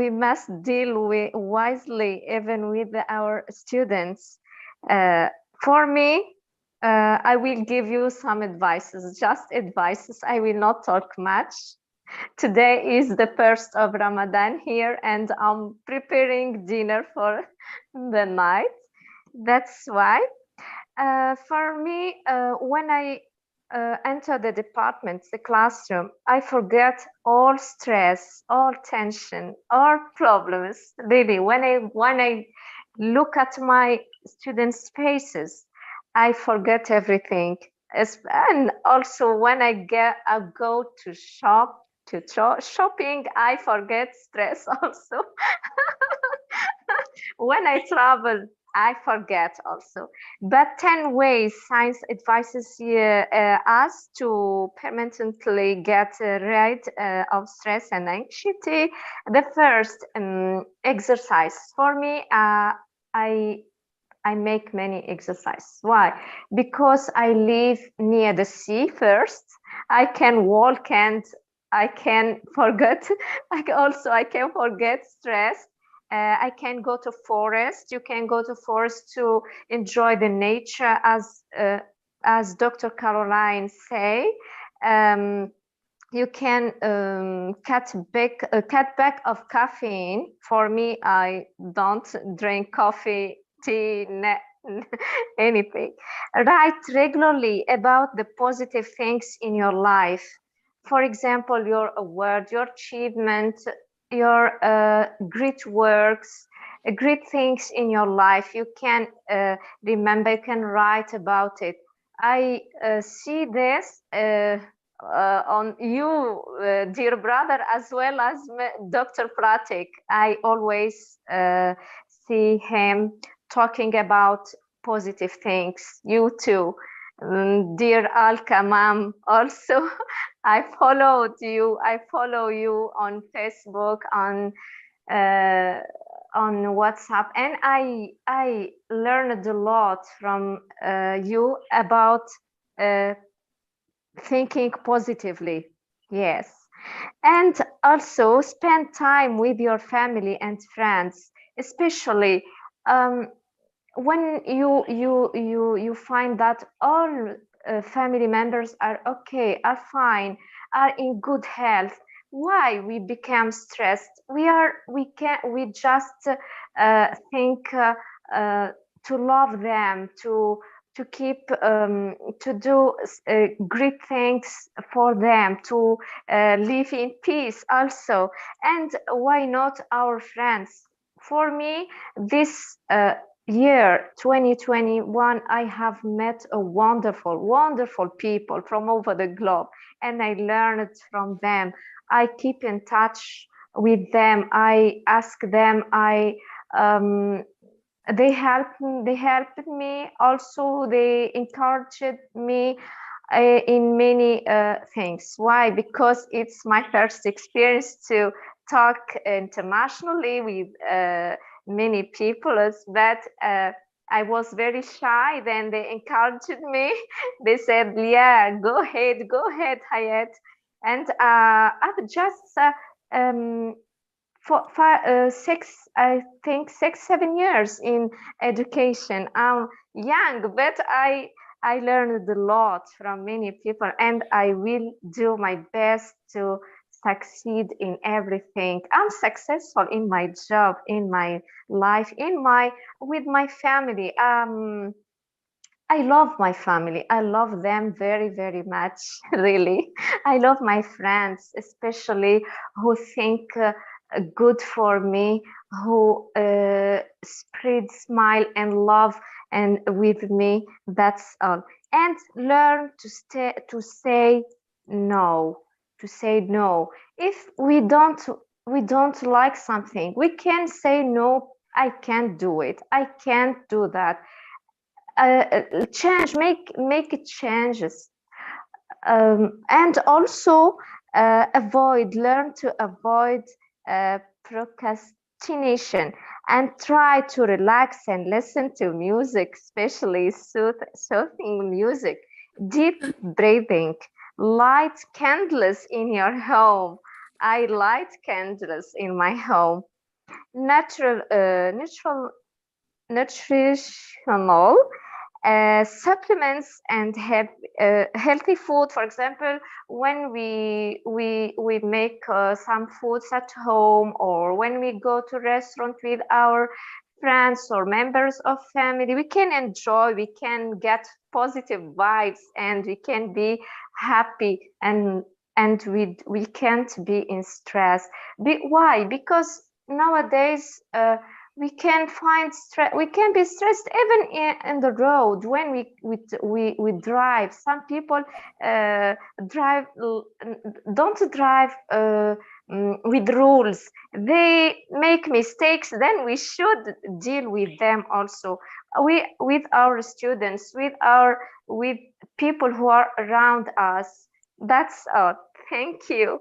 must deal with wisely even with our students. For me, I will give you some advices, just advices. I will not talk much. Today is the first of Ramadan here, and I'm preparing dinner for the night. That's why. For me, when I enter the department, the classroom, I forget all stress, all tension, all problems. Really, when I look at my students' faces, I forget everything. And also when I go to shopping, I forget stress also. When I travel, I forget also. But 10 ways science advises us to permanently get rid of stress and anxiety. The first, exercise. For me, I make many exercises. Why? Because I live near the sea first. I can walk and I can forget. I can forget stress. I can go to forest. You can go to forest to enjoy the nature, as Dr. Caroline say. You can cut back of caffeine. For me, I don't drink coffee, tea, anything. Write regularly about the positive things in your life. For example, your award, your achievement, your great works, great things in your life. You can remember, you can write about it. I see this on you, dear brother, as well as Dr. Pratik. I always see him talking about positive things. You too, dear Al-Kamam. Also, I follow you on Facebook, on WhatsApp, and I learned a lot from you about thinking positively. Yes. And also spend time with your family and friends, especially when you find that all family members are okay, are fine, are in good health. Why we become stressed? We just think to love them, to keep to do great things for them, to live in peace also. And why not our friends? For me, this year 2021, I have met a wonderful people from over the globe, and I learned from them. I keep in touch with them. I ask them. They helped me also. They encouraged me in many things. Why? Because it's my first experience to talk internationally with many people, but I was very shy. Then they encouraged me. They said, yeah, go ahead, Hayat. And I've just for 6-7 years in education. I'm young, but I learned a lot from many people, and I will do my best to succeed in everything. I'm successful in my job, in my life, with my family. I love my family. I love them very, very much, really. I love my friends, especially who think good for me, who spread smile and love and with me. That's all. And learn to say no, to say no. If we don't like something, we can say no. I can't do it. I can't do that. Change, make changes, and also learn to avoid procrastination, and try to relax and listen to music, especially soothing music, deep breathing, light candles in your home. I light candles in my home. Natural nutritional supplements and have healthy food. For example, when we make some foods at home, or when we go to restaurant with our friends or members of family, we can enjoy, we can get positive vibes, and we can be happy, and we can't be in stress. Why? Because nowadays we can find stress, we can be stressed even in the road when we drive. Some people drive don't drive with rules. They make mistakes, then we should deal with them also. We, with our students, with people who are around us. That's all. Thank you.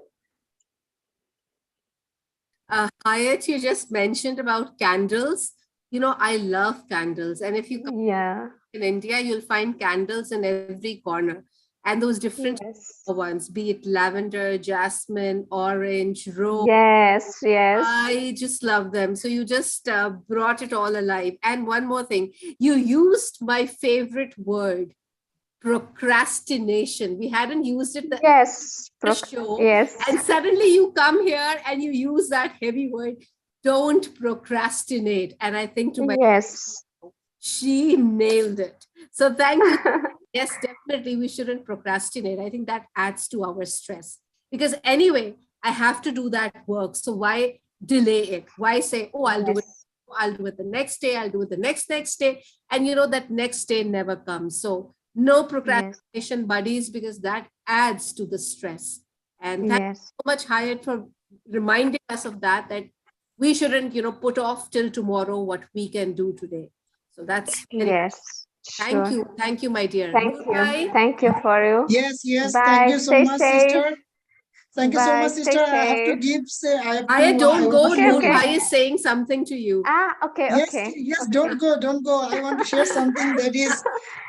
Hayat, you just mentioned about candles. You know, I love candles. And if you come in India, you'll find candles in every corner. And those different ones, be it lavender, jasmine, orange, rose. Yes, yes. I just love them. So you just brought it all alive. And one more thing, you used my favorite word, procrastination. We hadn't used it the show. Yes. And suddenly you come here and you use that heavy word. Don't procrastinate. And I think to my she nailed it. So thank you. Yes, definitely we shouldn't procrastinate. I think that adds to our stress. Because anyway, I have to do that work. So why delay it? Why say, oh, I'll do it. I'll do it the next day. I'll do it the next day. And you know, that next day never comes. So no procrastination, buddies, because that adds to the stress. And thank you so much, Hayat, for reminding us of that we shouldn't, you know, put off till tomorrow what we can do today. So that's Thank you. Thank you, my dear. Thank you. Bye. Thank you for you. Yes, yes. Bye. Thank you so Stay much, safe. sister. Thank you so Bye. much, Stay sister. I have to safe. give, say, Aya, don't go. Okay. Noor is saying something to you. Okay, yes, okay. Yes, okay. don't go. I want to share something that is,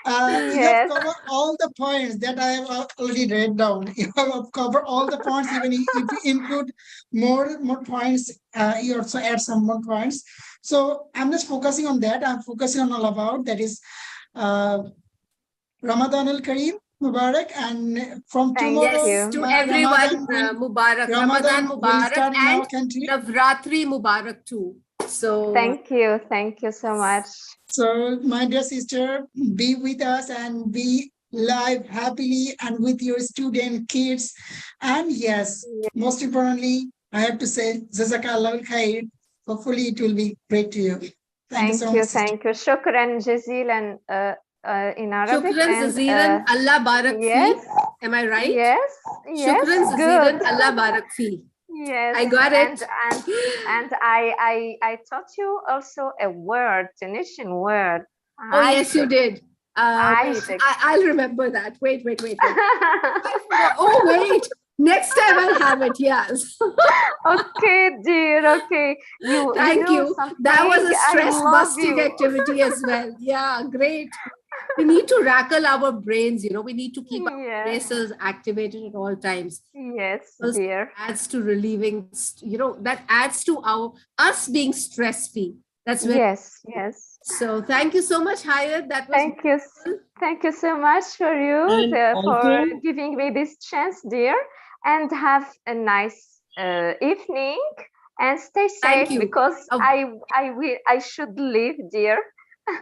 you have covered all the points that I have already read down. You have covered all the points, even if you include more points, you also add some more points. So I'm just focusing on that. I'm focusing on all about that is Ramadan al-Kareem. Mubarak, and from tomorrow, yes, to everyone, Mubarak. Ramadan Mubarak and Navratri Mubarak too. So thank you so much. So my dear sister, be with us and be live happily and with your student kids. And yes, most importantly, I have to say, Jazakallah khair. Hopefully it will be great to you. Thank you so much, sister. Thank you. Shukran jazilan. In Arabic. Shukran jazilan, Allah barak fi. Am I right? Yes. Shukran jazilan, Allah barak fi. Yes, I got it. And I taught you also a word, Tunisian word. Oh yes, you did. I'll remember that. Wait. Oh wait. Next time I'll have it. Yes. Okay, dear. Okay. Thank you. That was a stress-busting activity as well. Yeah, great. We need to rackle our brains, you know, we need to keep our brain cells activated at all times. Yes, dear. Adds to relieving, you know, that adds to us being stress-free. That's very yes. So thank you so much, Hayat. That was thank you so much for you for giving me this chance, dear, and have a nice evening and stay safe because I should leave, dear.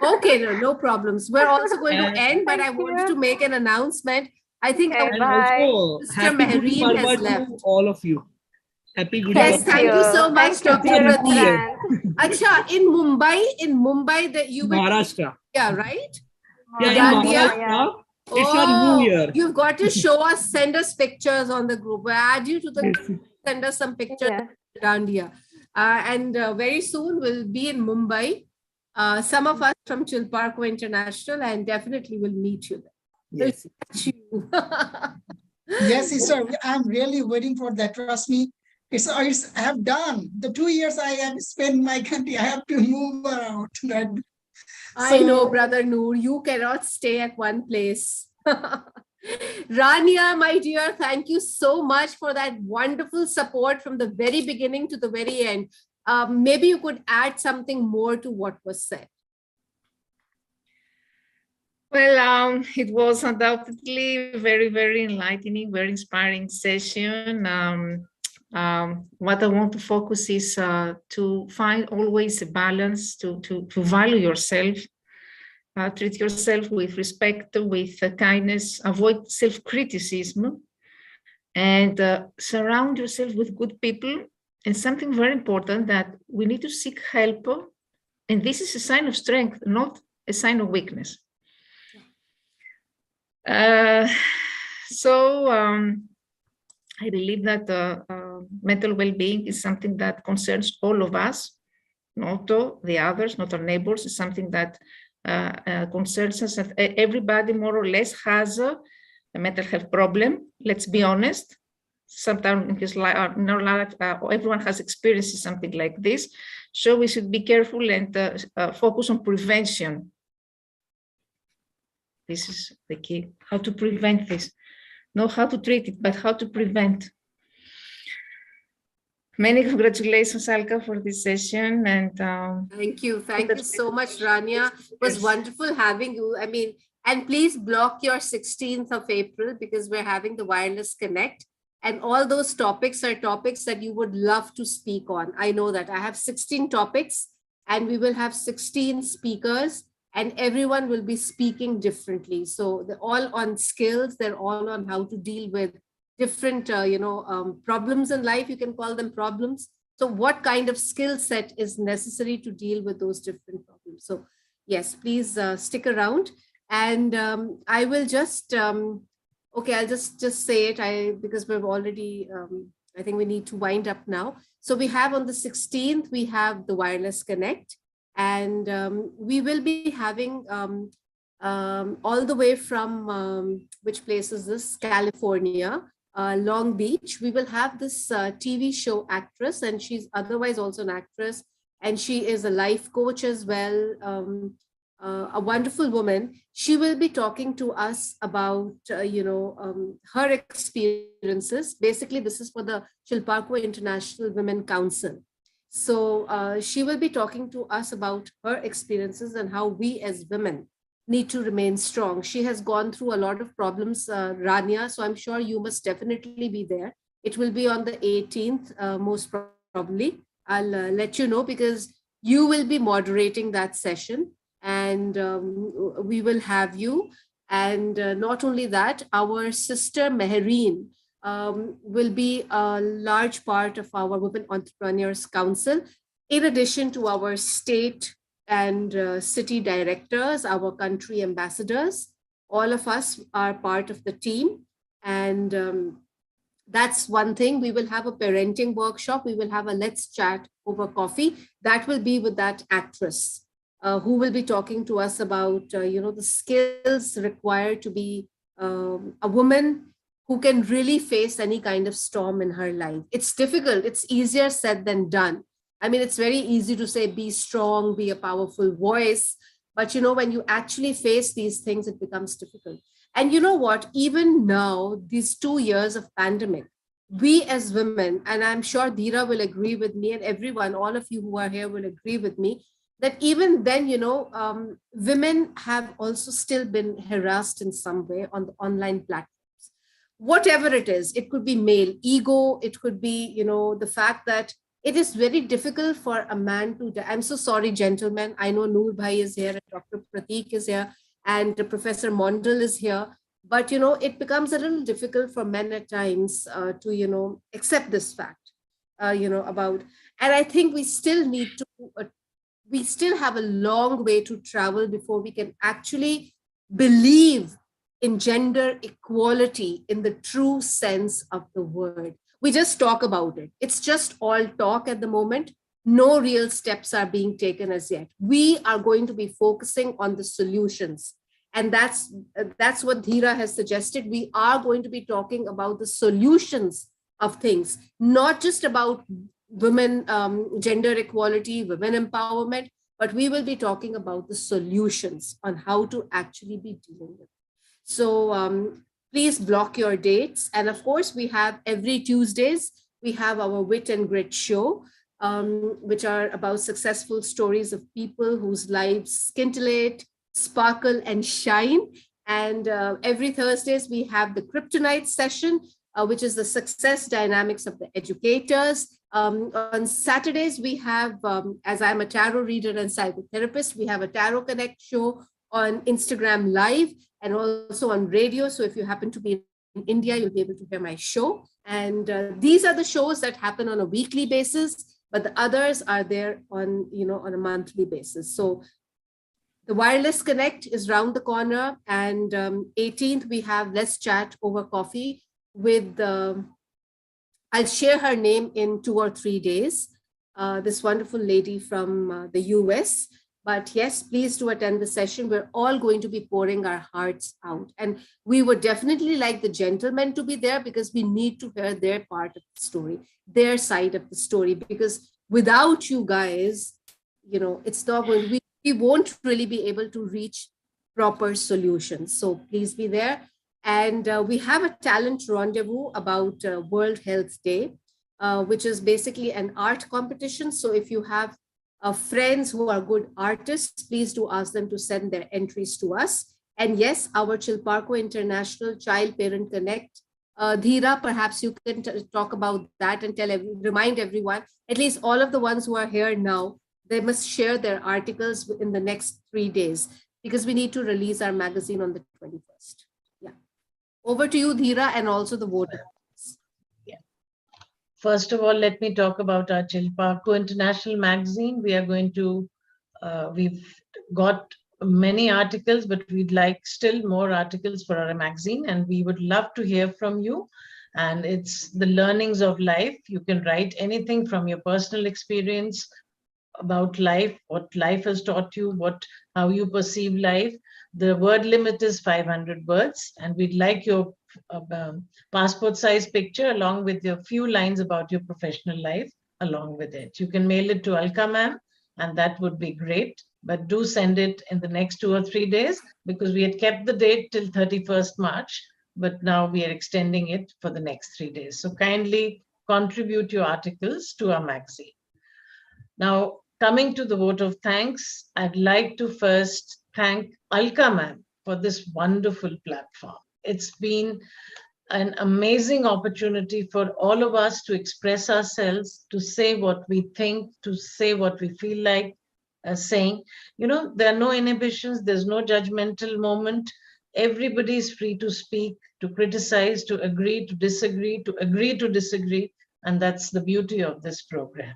Okay, no problems. We're also going to end, but I Thank wanted you. to make an announcement. I think Okay, our And bye. also, Mr. happy Gudi Mehreen has Padwa left. to all of you. Happy Gudi Yes, Padwa. thank you so much, Thank you, Dr. dear New Year. friend. Acha, in Mumbai, that you will, Maharashtra. yeah, right? Yeah, in Dandiya? Maharashtra, it's our New Oh, Year. you've got to show us, send us pictures on the group. We'll add you to the Yes. group, send us some pictures Yeah. of Dandiya. And very soon we'll be in Mumbai. Some of us from Chilparko International, and definitely will meet you there. Yes. We'll see you. Yes, sister, I'm really waiting for that. Trust me. I have done the 2 years I have spent in my country. I have to move around. I know, Brother Noor, you cannot stay at one place. Rania, my dear, thank you so much for that wonderful support from the very beginning to the very end. Maybe you could add something more to what was said. Well, it was undoubtedly very, very enlightening, very inspiring session. What I want to focus is to find always a balance, to value yourself, treat yourself with respect, with kindness, avoid self-criticism, and surround yourself with good people. And something very important, that we need to seek help, and this is a sign of strength, not a sign of weakness. I believe that mental well-being is something that concerns all of us, not the others, not our neighbors. It's something that concerns us. That everybody more or less has a mental health problem. Let's be honest. Sometimes in his life, in our life, everyone has experienced something like this. So we should be careful and focus on prevention. This is the key, how to prevent this. Not how to treat it, but how to prevent. Many congratulations, Alka, for this session. And thank you so much, Rania. It was wonderful having you. I mean, and please block your 16th of April, because we're having the Wireless Connect, and all those topics are topics that you would love to speak on. I know that I have 16 topics, and we will have 16 speakers, and everyone will be speaking differently. So they're all on skills. They're all on how to deal with different, problems in life. You can call them problems. So what kind of skill set is necessary to deal with those different problems? So yes, please stick around. And I will just, okay, I'll just say it, because we've already, I think we need to wind up now. So we have on the 16th, we have the Wireless Connect. And we will be having all the way from, which place is this? California, Long Beach. We will have this TV show actress, and she's otherwise also an actress, and she is a life coach as well, a wonderful woman. She will be talking to us about, her experiences. Basically, this is for the Chilparko International Women Council. So she will be talking to us about her experiences and how we as women need to remain strong. She has gone through a lot of problems, Rania, so I'm sure you must definitely be there. It will be on the 18th, most probably. I'll let you know, because you will be moderating that session, and we will have you. And not only that, our sister Mehreen will be a large part of our Women Entrepreneurs Council, in addition to our state and city directors, our country ambassadors. All of us are part of the team. And that's one thing. We will have a parenting workshop. We will have a let's chat over coffee. That will be with that actress who will be talking to us about, the skills required to be a woman who can really face any kind of storm in her life. It's difficult. It's easier said than done. I mean, it's very easy to say, be strong, be a powerful voice. But, when you actually face these things, it becomes difficult. And you know what? Even now, these 2 years of pandemic, we as women, and I'm sure Dheera will agree with me, and everyone, all of you who are here will agree with me, that even then, women have also still been harassed in some way on the online platform. Whatever it is, it could be male ego, it could be, the fact that it is very difficult for a man to, I'm so sorry, gentlemen. I know Noor Bhai is here, and Dr. Prateek is here, and Professor Mondal is here. But, it becomes a little difficult for men at times to, accept this fact, about, and I think we still need to, we still have a long way to travel before we can actually believe in gender equality in the true sense of the word. We just talk about it. It's just all talk at the moment. No real steps are being taken as yet. We are going to be focusing on the solutions. And that's what Dhira has suggested. We are going to be talking about the solutions of things, not just about women, gender equality, women empowerment, but we will be talking about the solutions on how to actually be dealing with it. So please block your dates. And of course, we have every Tuesdays, we have our Wit and Grit show, which are about successful stories of people whose lives scintillate, sparkle, and shine. And every Thursdays, we have the Kryptonite session, which is the success dynamics of the educators. On Saturdays, we have, as I'm a tarot reader and psychotherapist, we have a Tarot Connect show on Instagram Live and also on radio. So if you happen to be in India, you'll be able to hear my show. And these are the shows that happen on a weekly basis, but the others are there on, on a monthly basis. So the Wireless Connect is round the corner, and 18th, we have Let's Chat Over Coffee with, I'll share her name in 2 or 3 days, this wonderful lady from the US. But yes, please do attend the session. We're all going to be pouring our hearts out. And we would definitely like the gentlemen to be there, because we need to hear their part of the story, their side of the story, because without you guys, it's not going to be, we won't really be able to reach proper solutions. So please be there. And we have a talent rendezvous about World Health Day, which is basically an art competition. So if you have friends who are good artists, please do ask them to send their entries to us. And yes, our Chilparco International Child Parent Connect. Dhira, perhaps you can talk about that and remind everyone, at least all of the ones who are here now, they must share their articles in the next 3 days, because we need to release our magazine on the 21st. Yeah. Over to you, Dhira, and also the voter. First of all, let me talk about our Chilparco International magazine. We are going to, we've got many articles, but we'd like still more articles for our magazine, and we would love to hear from you. And it's the learnings of life. You can write anything from your personal experience about life, what life has taught you, how you perceive life. The word limit is 500 words, and we'd like your passport size picture along with your few lines about your professional life along with it. You can mail it to Alka ma'am, and that would be great. But do send it in the next 2 or 3 days, because we had kept the date till 31st March, but now we are extending it for the next 3 days. So kindly contribute your articles to our magazine. Now, coming to the vote of thanks, I'd like to first thank Alka ma'am for this wonderful platform. It's been an amazing opportunity for all of us to express ourselves, to say what we think, to say what we feel like saying. There are no inhibitions, there's no judgmental moment. Everybody is free to speak, to criticize, to agree, to disagree, to disagree. And that's the beauty of this program.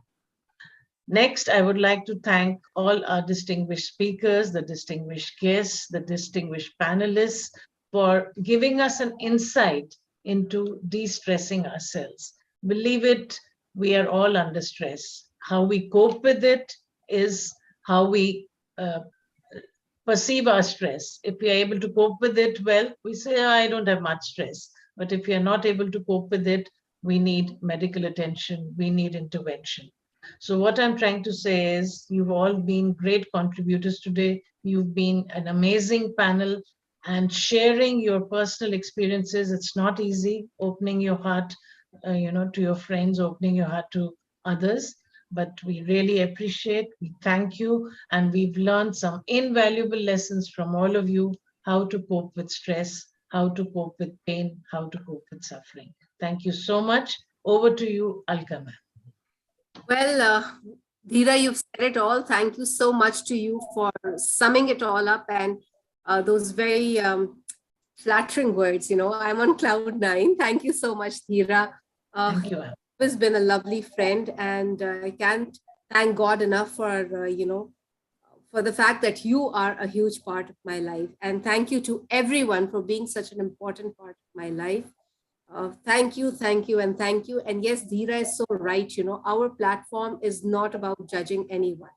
Next, I would like to thank all our distinguished speakers, the distinguished guests, the distinguished panelists for giving us an insight into de-stressing ourselves. Believe it, we are all under stress. How we cope with it is how we perceive our stress. If we are able to cope with it well, we say, oh, I don't have much stress. But if we are not able to cope with it, we need medical attention, we need intervention. So what I'm trying to say is, you've all been great contributors today. You've been an amazing panel, and sharing your personal experiences. It's not easy opening your heart, to your friends, opening your heart to others. But we really appreciate, we thank you, and we've learned some invaluable lessons from all of you, how to cope with stress, how to cope with pain, how to cope with suffering. Thank you so much. Over to you, Alka ma'am. Well, Dheera, you've said it all. Thank you so much to you for summing it all up and those very flattering words. You know, I'm on cloud nine. Thank you so much, Dheera. Thank you. You've always been a lovely friend, and I can't thank God enough for for the fact that you are a huge part of my life. And thank you to everyone for being such an important part of my life. Thank you, thank you, and thank you. And yes, Dheera is so right. You know, our platform is not about judging anyone.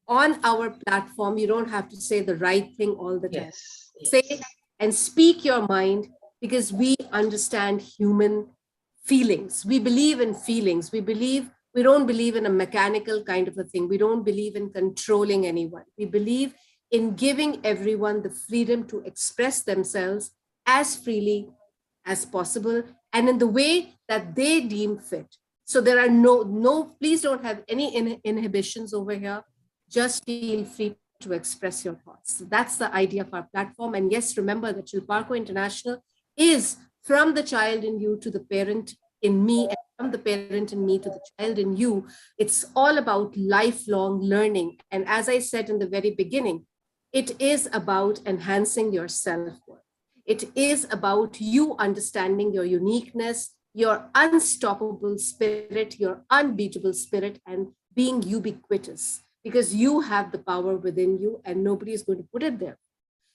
On our platform, you don't have to say the right thing all the time. Yes. Say and speak your mind, because we understand human feelings. We believe in feelings. We don't believe in a mechanical kind of a thing. We don't believe in controlling anyone. We believe in giving everyone the freedom to express themselves as freely as possible and in the way that they deem fit. So there are please don't have any inhibitions over here. Just feel free to express your thoughts. So that's the idea of our platform. And yes, remember that Chilparko International is from the child in you to the parent in me, and from the parent in me to the child in you. It's all about lifelong learning. And as I said in the very beginning, it is about enhancing your self-worth. It is about you understanding your uniqueness, your unstoppable spirit, your unbeatable spirit, and being ubiquitous, because you have the power within you and nobody is going to put it there.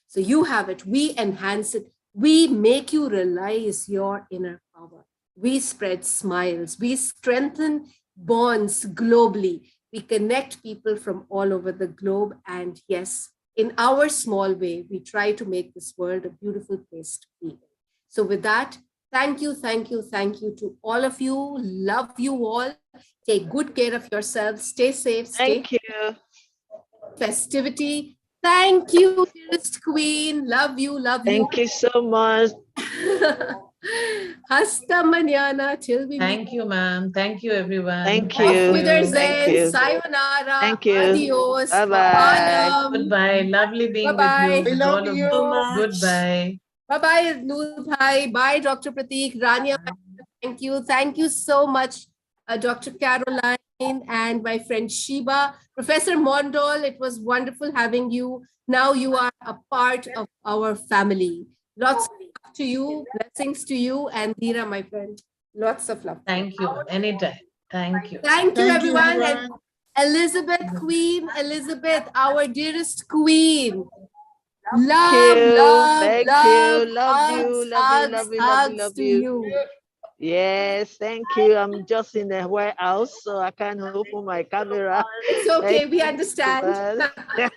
So you have it. We enhance it. We make you realize your inner power. We spread smiles. We strengthen bonds globally. We connect people from all over the globe. And yes, in our small way, we try to make this world a beautiful place to be in. So with that, thank you, thank you, thank you to all of you. Love you all. Take good care of yourselves. Stay safe. Thank you. Festivity. Thank you, dearest queen. Love you, love you. Thank you so much. Hasta mañana till we meet. Thank you, ma'am. Thank you, everyone. Thank Auf you. Wiedersehen. Sayonara. Thank you. Adios. Bye-bye. Goodbye. Lovely being with Bye-bye. you. We with love all of you. you. Much. Goodbye. Bye-bye, Noor Bhai. Bye, Dr. Prateek. Rania, thank you. Thank you so much, Dr. Caroline and my friend Shiba. Professor Mondol, it was wonderful having you. Now you are a part of our family. Lots of love to you, blessings to you, and Dheera, my friend. Lots of love. Thank you. Anytime. Thank you. Thank you, everyone. And Elizabeth, Queen Elizabeth, our dearest queen. Love, love, Thank love, you. Love hugs, you. Love hugs, you. Love you. Love you. hugs Love to you. you. Yes, thank you. I'm just in the warehouse, so I can't open my camera. It's okay. Thank We you, understand. man.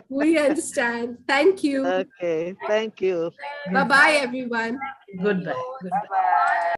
We understand. Thank you. Okay. Thank you. Bye-bye, everyone. Goodbye. Goodbye.